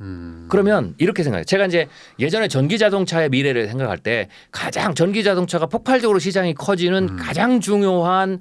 그러면 이렇게 생각해요. 제가 이제 예전에 전기 자동차의 미래를 생각할 때 가장 전기 자동차가 폭발적으로 시장이 커지는 가장 중요한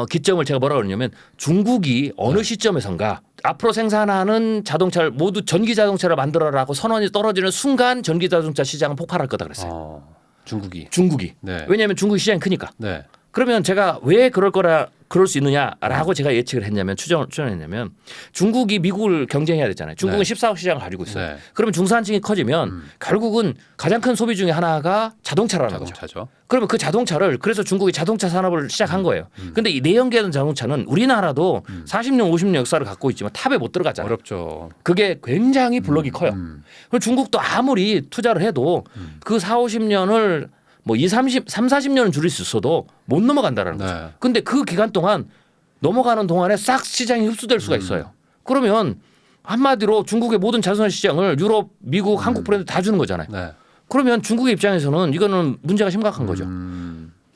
기점을 제가 뭐라고 그러냐면 중국이 어느 시점에선가 앞으로 생산하는 자동차를 모두 전기 자동차를 만들어라고 선언이 떨어지는 순간 전기 자동차 시장은 폭발할 거다 그랬어요. 중국이. 네. 왜냐하면 중국이 시장이 크니까. 네. 그러면 제가 왜 그럴 수 있느냐라고 제가 예측을 했냐면 추정했냐면 중국이 미국을 경쟁해야 되잖아요. 중국은 네. 14억 시장을 가지고 있어요. 네. 그러면 중산층이 커지면 결국은 가장 큰 소비 중에 하나가 자동차라는 거죠. 자동차죠. 그러면 그 자동차를 그래서 중국이 자동차 산업을 시작한 거예요. 근데 이 내연기관 자동차는 우리나라도 40년 50년 역사를 갖고 있지만 탑에 못 들어가잖아요. 어렵죠. 그게 굉장히 블록이 커요. 그리고 중국도 아무리 투자를 해도 그 4, 50년을 뭐 3, 40년은 줄일 수 있어도 못 넘어간다라는 거죠. 네. 근데 그 기간 동안 넘어가는 동안에 싹 시장이 흡수될 수가 있어요. 그러면 한마디로 중국의 모든 자동차 시장을 유럽, 미국, 한국 브랜드 다 주는 거잖아요. 네. 그러면 중국의 입장에서는 이거는 문제가 심각한 거죠.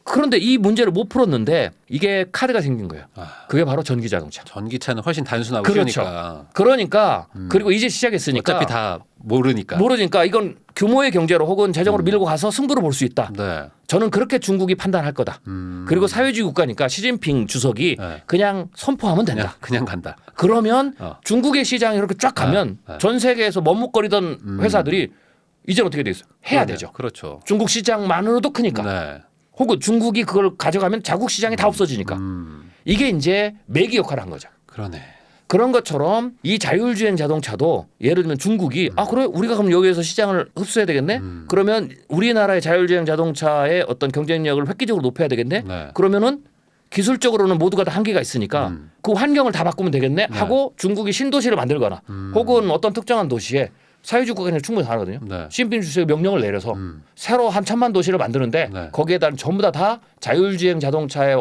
그런데 이 문제를 못 풀었는데 이게 카드가 생긴 거예요. 그게 바로 전기 자동차. 전기차는 훨씬 단순하고 그렇죠. 쉬우니까. 그러니까 그리고 이제 시작했으니까 어차피 다 모르니까 이건 규모의 경제로 혹은 재정으로 밀고 가서 승부를 볼 수 있다. 네. 저는 그렇게 중국이 판단할 거다. 그리고 사회주의 국가니까 시진핑 주석이 네. 그냥 선포하면 된다. 그냥 간다. 그러면 중국의 시장이 이렇게 쫙 가면 전 세계에서 머뭇거리던 회사들이 이제 어떻게 되겠어요? 해야 되죠. 그렇죠. 중국 시장만으로도 크니까. 네. 혹은 중국이 그걸 가져가면 자국 시장이 다 없어지니까. 이게 이제 매기 역할을 한 거죠. 그러네. 그런 것처럼 이 자율주행 자동차도 예를 들면 중국이 그래 우리가 그럼 여기에서 시장을 흡수해야 되겠네. 그러면 우리나라의 자율주행 자동차의 어떤 경쟁력을 획기적으로 높여야 되겠네. 네. 그러면은 기술적으로는 모두가 다 한계가 있으니까 그 환경을 다 바꾸면 되겠네 하고 중국이 신도시를 만들거나 혹은 어떤 특정한 도시에 사회주의 국가는 충분히 가능하거든요. 네. 시진핑 주석이 명령을 내려서 새로 한 1000만 도시를 만드는데 네. 거기에다 전부 다 자율주행 자동차에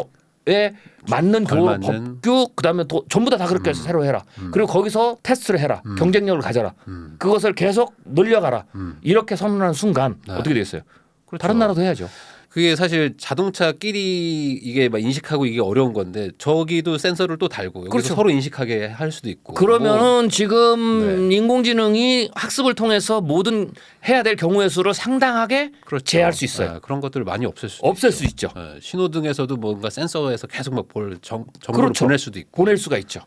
맞는 법규 그다음에 전부 다 그렇게 해서 새로 해라. 그리고 거기서 테스트를 해라. 경쟁력을 가져라. 그것을 계속 늘려가라. 이렇게 선언하는 순간 어떻게 되겠어요? 그렇죠. 다른 나라도 해야죠. 그게 사실 자동차끼리 이게 막 인식하고 이게 어려운 건데 저기도 센서를 또 달고 여기서 그렇죠. 서로 인식하게 할 수도 있고. 그러면은 지금 인공지능이 학습을 통해서 모든 해야 될 경우의 수를 상당하게 그렇죠. 제할 수 있어요. 네, 그런 것들을 많이 없앨 수 있죠. 네, 신호등에서도 뭔가 센서에서 계속 막 정보를 그렇죠. 보낼 수도 있고. 보낼 수가 있죠.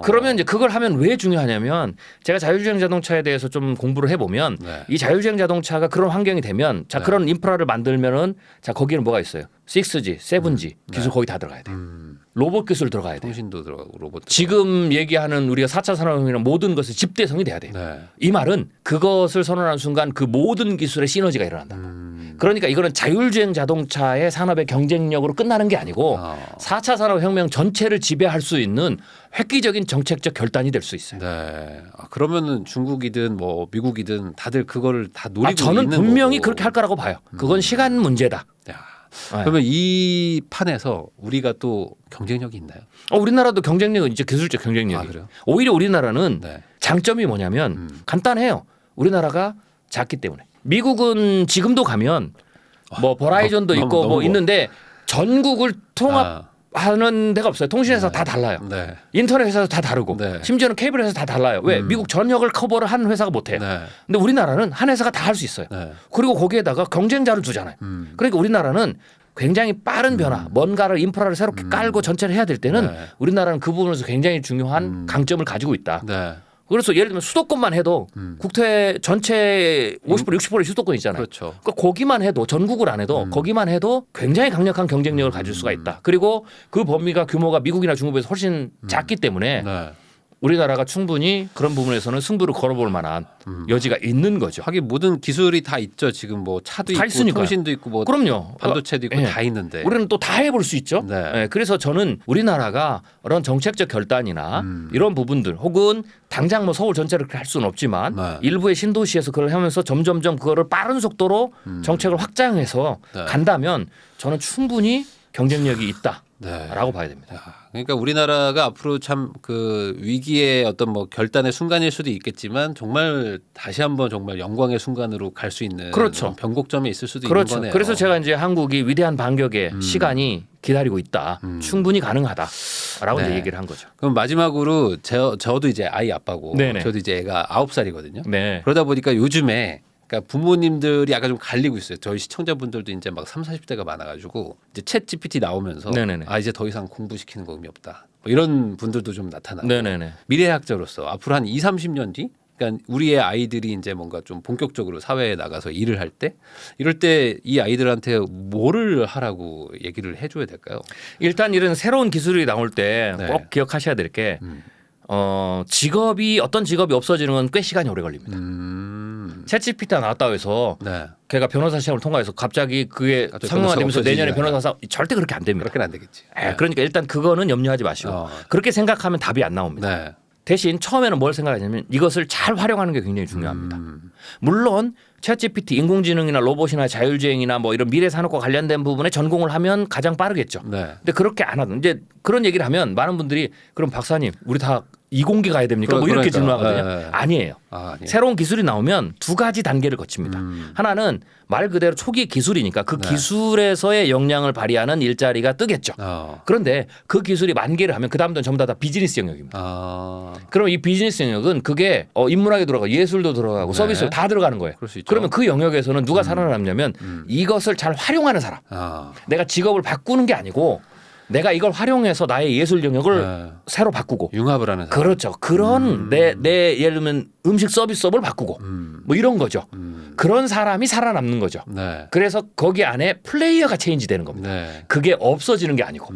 그러면 이제 그걸 하면 왜 중요하냐면 제가 자율주행 자동차에 대해서 좀 공부를 해보면 이 자율주행 자동차가 그런 환경이 되면 그런 인프라를 만들면은 거기는 뭐가 있어요? 6G, 7G 기술 거기 다 들어가야 돼요. 로봇 기술 들어가야 돼요. 통신도 들어가고 로봇. 지금 얘기하는 우리가 4차 산업혁명이나 모든 것을 집대성이 돼야 돼요. 네. 이 말은 그것을 선언하는 순간 그 모든 기술의 시너지가 일어난다. 그러니까 이거는 자율주행 자동차의 산업의 경쟁력으로 끝나는 게 아니고 4차 산업혁명 전체를 지배할 수 있는 획기적인 정책적 결단이 될 수 있어요. 네. 그러면은 중국이든 뭐 미국이든 다들 그거를 다 노리고 저는 있는 분명히 거고. 그렇게 할 거라고 봐요. 그건 시간 문제다. 야. 그러면 이 판에서 우리가 또 경쟁력이 있나요? 우리나라도 경쟁력은 이제 기술적 경쟁력이. 그래요? 오히려 우리나라는 네. 장점이 뭐냐면 간단해요. 우리나라가 작기 때문에. 미국은 지금도 가면 뭐 버라이전도 있고 뭐 있는데 전국을 통합하는 데가 없어요. 통신회사 다 달라요. 네. 인터넷 회사도 다 다르고 네. 심지어는 케이블 회사 다 달라요. 왜? 미국 전역을 커버를 한 회사가 못해요. 네. 근데 우리나라는 한 회사가 다 할 수 있어요. 네. 그리고 거기에다가 경쟁자를 두잖아요. 그러니까 우리나라는 굉장히 빠른 변화, 뭔가를 인프라를 새롭게 깔고 전체를 해야 될 때는 네. 우리나라는 그 부분에서 굉장히 중요한 강점을 가지고 있다. 네. 그래서 예를 들면 수도권만 해도 국토 전체 50% 60%의 수도권 있잖아요. 그렇죠. 그러니까 거기만 해도 전국을 안 해도 거기만 해도 굉장히 강력한 경쟁력을 가질 수가 있다. 그리고 그 범위가 규모가 미국이나 중국에서 훨씬 작기 때문에 네. 우리나라가 충분히 그런 부분에서는 승부를 걸어볼 만한 여지가 있는 거죠. 하긴 모든 기술이 다 있죠. 지금 뭐 차도 다 있고 있으니까요. 통신도 있고 뭐 그럼요. 반도체도 있고 예. 다 있는데 우리는 또 다 해볼 수 있죠. 네. 예, 그래서 저는 우리나라가 그런 정책적 결단이나 이런 부분들 혹은 당장 뭐 서울 전체를 그렇게 할 수는 없지만 네. 일부의 신도시에서 그걸 하면서 점점점 그거를 빠른 속도로 정책을 확장해서 네. 간다면 저는 충분히 경쟁력이 있다라고 봐야 됩니다. 그러니까 우리나라가 앞으로 참 그 위기의 어떤 뭐 결단의 순간일 수도 있겠지만 정말 다시 한번 정말 영광의 순간으로 갈 수 있는 그렇죠. 변곡점에 있을 수도 그렇죠. 있는 거네요. 그래서 제가 이제 한국이 위대한 반격의 시간이 기다리고 있다. 충분히 가능하다라고 네. 이제 얘기를 한 거죠. 그럼 마지막으로 저도 이제 아이 아빠고 네네. 저도 이제 애가 9살이거든요. 네. 그러다 보니까 요즘에 그러니까 부모님들이 약간 좀 갈리고 있어요. 저희 시청자분들도 이제 막 30, 40대가 많아가지고 이제 챗 GPT 나오면서 네네네. 아 이제 더 이상 공부시키는 거 의미 없다. 뭐 이런 분들도 좀 나타나고 네네네. 미래학자로서 앞으로 한 2, 30년 뒤 그러니까 우리의 아이들이 이제 뭔가 좀 본격적으로 사회에 나가서 일을 할 때 이럴 때 이 아이들한테 뭐를 하라고 얘기를 해줘야 될까요? 일단 이런 새로운 기술이 나올 때 네. 꼭 기억하셔야 될 게 직업이 어떤 직업이 없어지는 건 꽤 시간이 오래 걸립니다. 챗GPT가 나왔다고 해서 네. 걔가 변호사 시험을 통과해서 갑자기 그게 갑자기 상용화되면서 변호사가 내년에 없어지지 변호사 절대 그렇게 안 됩니다. 그렇게는 안 되겠지. 그러니까 일단 그거는 염려하지 마시고 어. 그렇게 생각하면 답이 안 나옵니다. 네. 대신 처음에는 뭘 생각하냐면 이것을 잘 활용하는 게 굉장히 중요합니다. 물론 챗GPT 인공지능이나 로봇이나 자율주행이나 뭐 이런 미래 산업과 관련된 부분에 전공을 하면 가장 빠르겠죠. 네. 근데 그렇게 안 하든 이제 그런 얘기를 하면 많은 분들이 그럼 박사님 우리 다 이공계 가야 됩니까? 뭐 이렇게 그러니까. 질문하거든요. 네. 아니에요. 아니에요. 새로운 기술이 나오면 두 가지 단계를 거칩니다. 하나는 말 그대로 초기 기술이니까 그 네. 기술에서의 역량을 발휘하는 일자리가 뜨겠죠. 어. 그런데 그 기술이 만개를 하면 그 다음부터는 전부 다 비즈니스 영역입니다. 아. 그럼 이 비즈니스 영역은 그게 인문학이 들어가고 예술도 들어가고 네. 서비스도 다 들어가는 거예요. 그럴 수 있죠. 그러면 그 영역에서는 누가 살아남냐면 이것을 잘 활용하는 사람. 아. 내가 직업을 바꾸는 게 아니고 내가 이걸 활용해서 나의 예술 영역을 네. 새로 바꾸고 융합을 하는 사람. 그렇죠. 그런 내 예를 들면 음식 서비스업을 바꾸고 뭐 이런 거죠. 그런 사람이 살아남는 거죠. 네. 그래서 거기 안에 플레이어가 체인지되는 겁니다. 네. 그게 없어지는 게 아니고.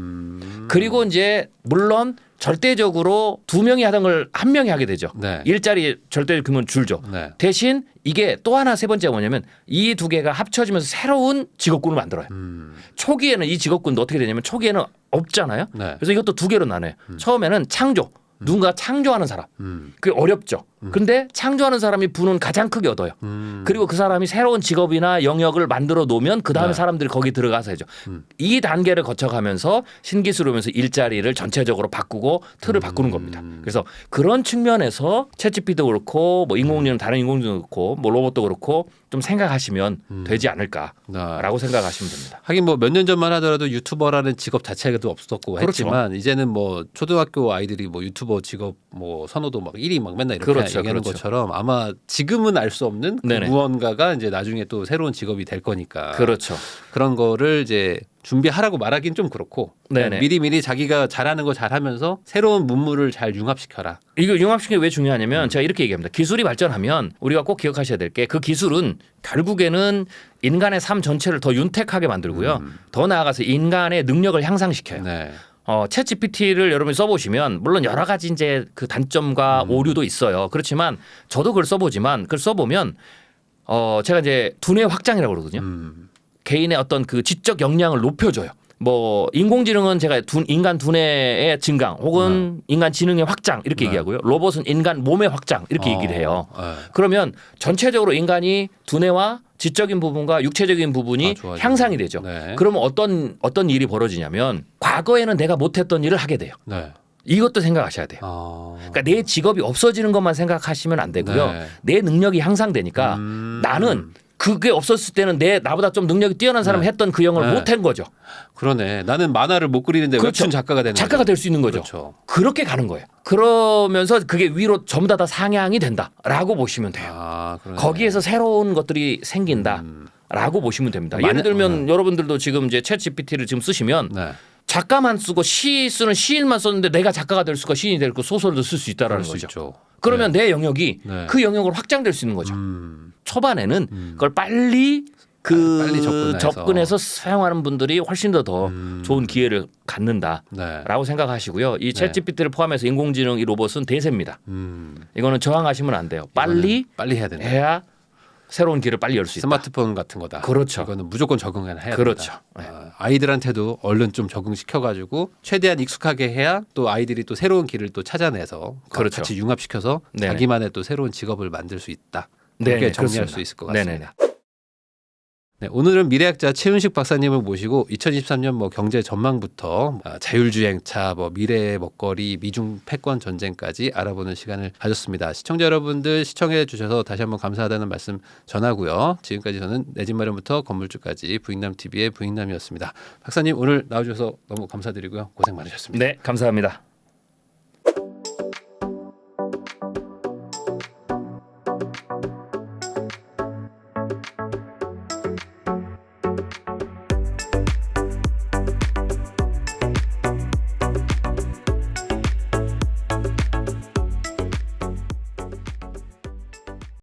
그리고 이제 물론 절대적으로 두 명이 하던 걸 한 명이 하게 되죠. 네. 일자리 절대 규모는 줄죠. 네. 대신 이게 또 하나 세 번째가 뭐냐면 이 두 개가 합쳐지면서 새로운 직업군을 만들어요. 초기에는 이 직업군도 어떻게 되냐면 초기에는 없잖아요. 네. 그래서 이것도 두 개로 나눠요. 처음에는 창조. 누군가 창조하는 사람. 그게 어렵죠. 근데 창조하는 사람이 부는 가장 크게 얻어요. 그리고 그 사람이 새로운 직업이나 영역을 만들어 놓으면 그 다음에 네. 사람들이 거기 들어가서 해죠. 이 단계를 거쳐가면서 신기술을 오면서 일자리를 전체적으로 바꾸고 틀을 바꾸는 겁니다. 그래서 그런 측면에서 챗GPT도 그렇고 뭐 인공지능 다른 인공지능도 그렇고 뭐 로봇도 그렇고 좀 생각하시면 되지 않을까라고 생각하시면 됩니다. 하긴 뭐 몇 년 전만 하더라도 유튜버라는 직업 자체도 없었고 그렇죠. 했지만 이제는 뭐 초등학교 아이들이 뭐 유튜버 직업 뭐 선호도 막 1위 막 맨날 이렇게 그렇죠, 얘기하는 그렇죠. 것처럼 아마 지금은 알 수 없는 그 네네. 무언가가 이제 나중에 또 새로운 직업이 될 거니까 그렇죠. 그런 거를 이제 준비하라고 말하기는 좀 그렇고 네네. 미리미리 자기가 잘하는 거 잘하면서 새로운 문물을 잘 융합시켜라. 이거 융합시키는 게 왜 중요하냐면 제가 이렇게 얘기합니다. 기술이 발전하면 우리가 꼭 기억하셔야 될 게 그 기술은 결국에는 인간의 삶 전체를 더 윤택하게 만들고요. 더 나아가서 인간의 능력을 향상시켜요. 네. 챗 GPT를 여러분이 써보시면 물론 여러 가지 이제 그 단점과 오류도 있어요. 그렇지만 저도 그걸 써보지만 그걸 써보면 제가 이제 두뇌 확장이라고 그러거든요. 개인의 어떤 그 지적 역량을 높여줘요. 뭐 인공지능은 제가 인간 두뇌의 증강 혹은 인간 지능의 확장 이렇게 얘기하고요. 로봇은 인간 몸의 확장 이렇게 얘기를 해요. 네. 그러면 전체적으로 인간이 두뇌와 지적인 부분과 육체적인 부분이 좋아지고. 향상이 되죠. 네. 그러면 어떤 일이 벌어지냐면 과거에는 내가 못했던 일을 하게 돼요. 네. 이것도 생각하셔야 돼요. 그러니까 내 직업이 없어지는 것만 생각하시면 안 되고요. 네. 내 능력이 향상되니까 나는 그게 없었을 때는 나보다 좀 능력이 뛰어난 사람이 했던 그 영역을 네. 못한 거죠. 그러네. 나는 만화를 못 그리는데 그렇죠. 웹툰 작가가 되는 작가가 될 수 있는 거죠. 그렇죠. 그렇게 가는 거예요. 그러면서 그게 위로 전부 다 상향이 된다라고 보시면 돼요. 그러네. 거기에서 새로운 것들이 생긴다라고 보시면 됩니다. 예를 들면 여러분들도 지금 이제 챗 GPT를 지금 쓰시면 네. 작가만 쓰고 시 쓰는 시인만 썼는데 내가 작가가 될 수가 시인이 될 거 소설도 쓸 수 있다라는 그럴 수 거죠. 있죠. 그러면 내 영역이 네. 그 영역으로 확장될 수 있는 거죠. 초반에는 그걸 빨리 빨리 접근해서 사용하는 분들이 훨씬 더 좋은 기회를 갖는다라고 네. 생각하시고요. 이 챗GPT를 포함해서 인공지능 이 로봇은 대세입니다. 이거는 저항하시면 안 돼요. 빨리 해야 된다. 해야 새로운 길을 빨리 열 수 있다. 스마트폰 같은 거다. 그렇죠. 이거는 무조건 적응해야 된다. 그렇죠. 아이들한테도 얼른 좀 적응시켜가지고 최대한 익숙하게 해야 또 아이들이 또 새로운 길을 또 찾아내서 그렇죠. 같이 융합시켜서 네네. 자기만의 또 새로운 직업을 만들 수 있다. 그렇게 네네, 정리할 그렇습니다. 수 있을 것 같습니다. 네네네. 네, 오늘은 미래학자 최윤식 박사님을 모시고 2023년 뭐 경제 전망부터 자율주행차, 뭐 미래의 먹거리, 미중 패권 전쟁까지 알아보는 시간을 가졌습니다. 시청자 여러분들 시청해 주셔서 다시 한번 감사하다는 말씀 전하고요. 지금까지 저는 내 집 마련부터 건물주까지 부익남TV의 부익남이었습니다. 박사님 오늘 나와주셔서 너무 감사드리고요. 고생 많으셨습니다. 네, 감사합니다.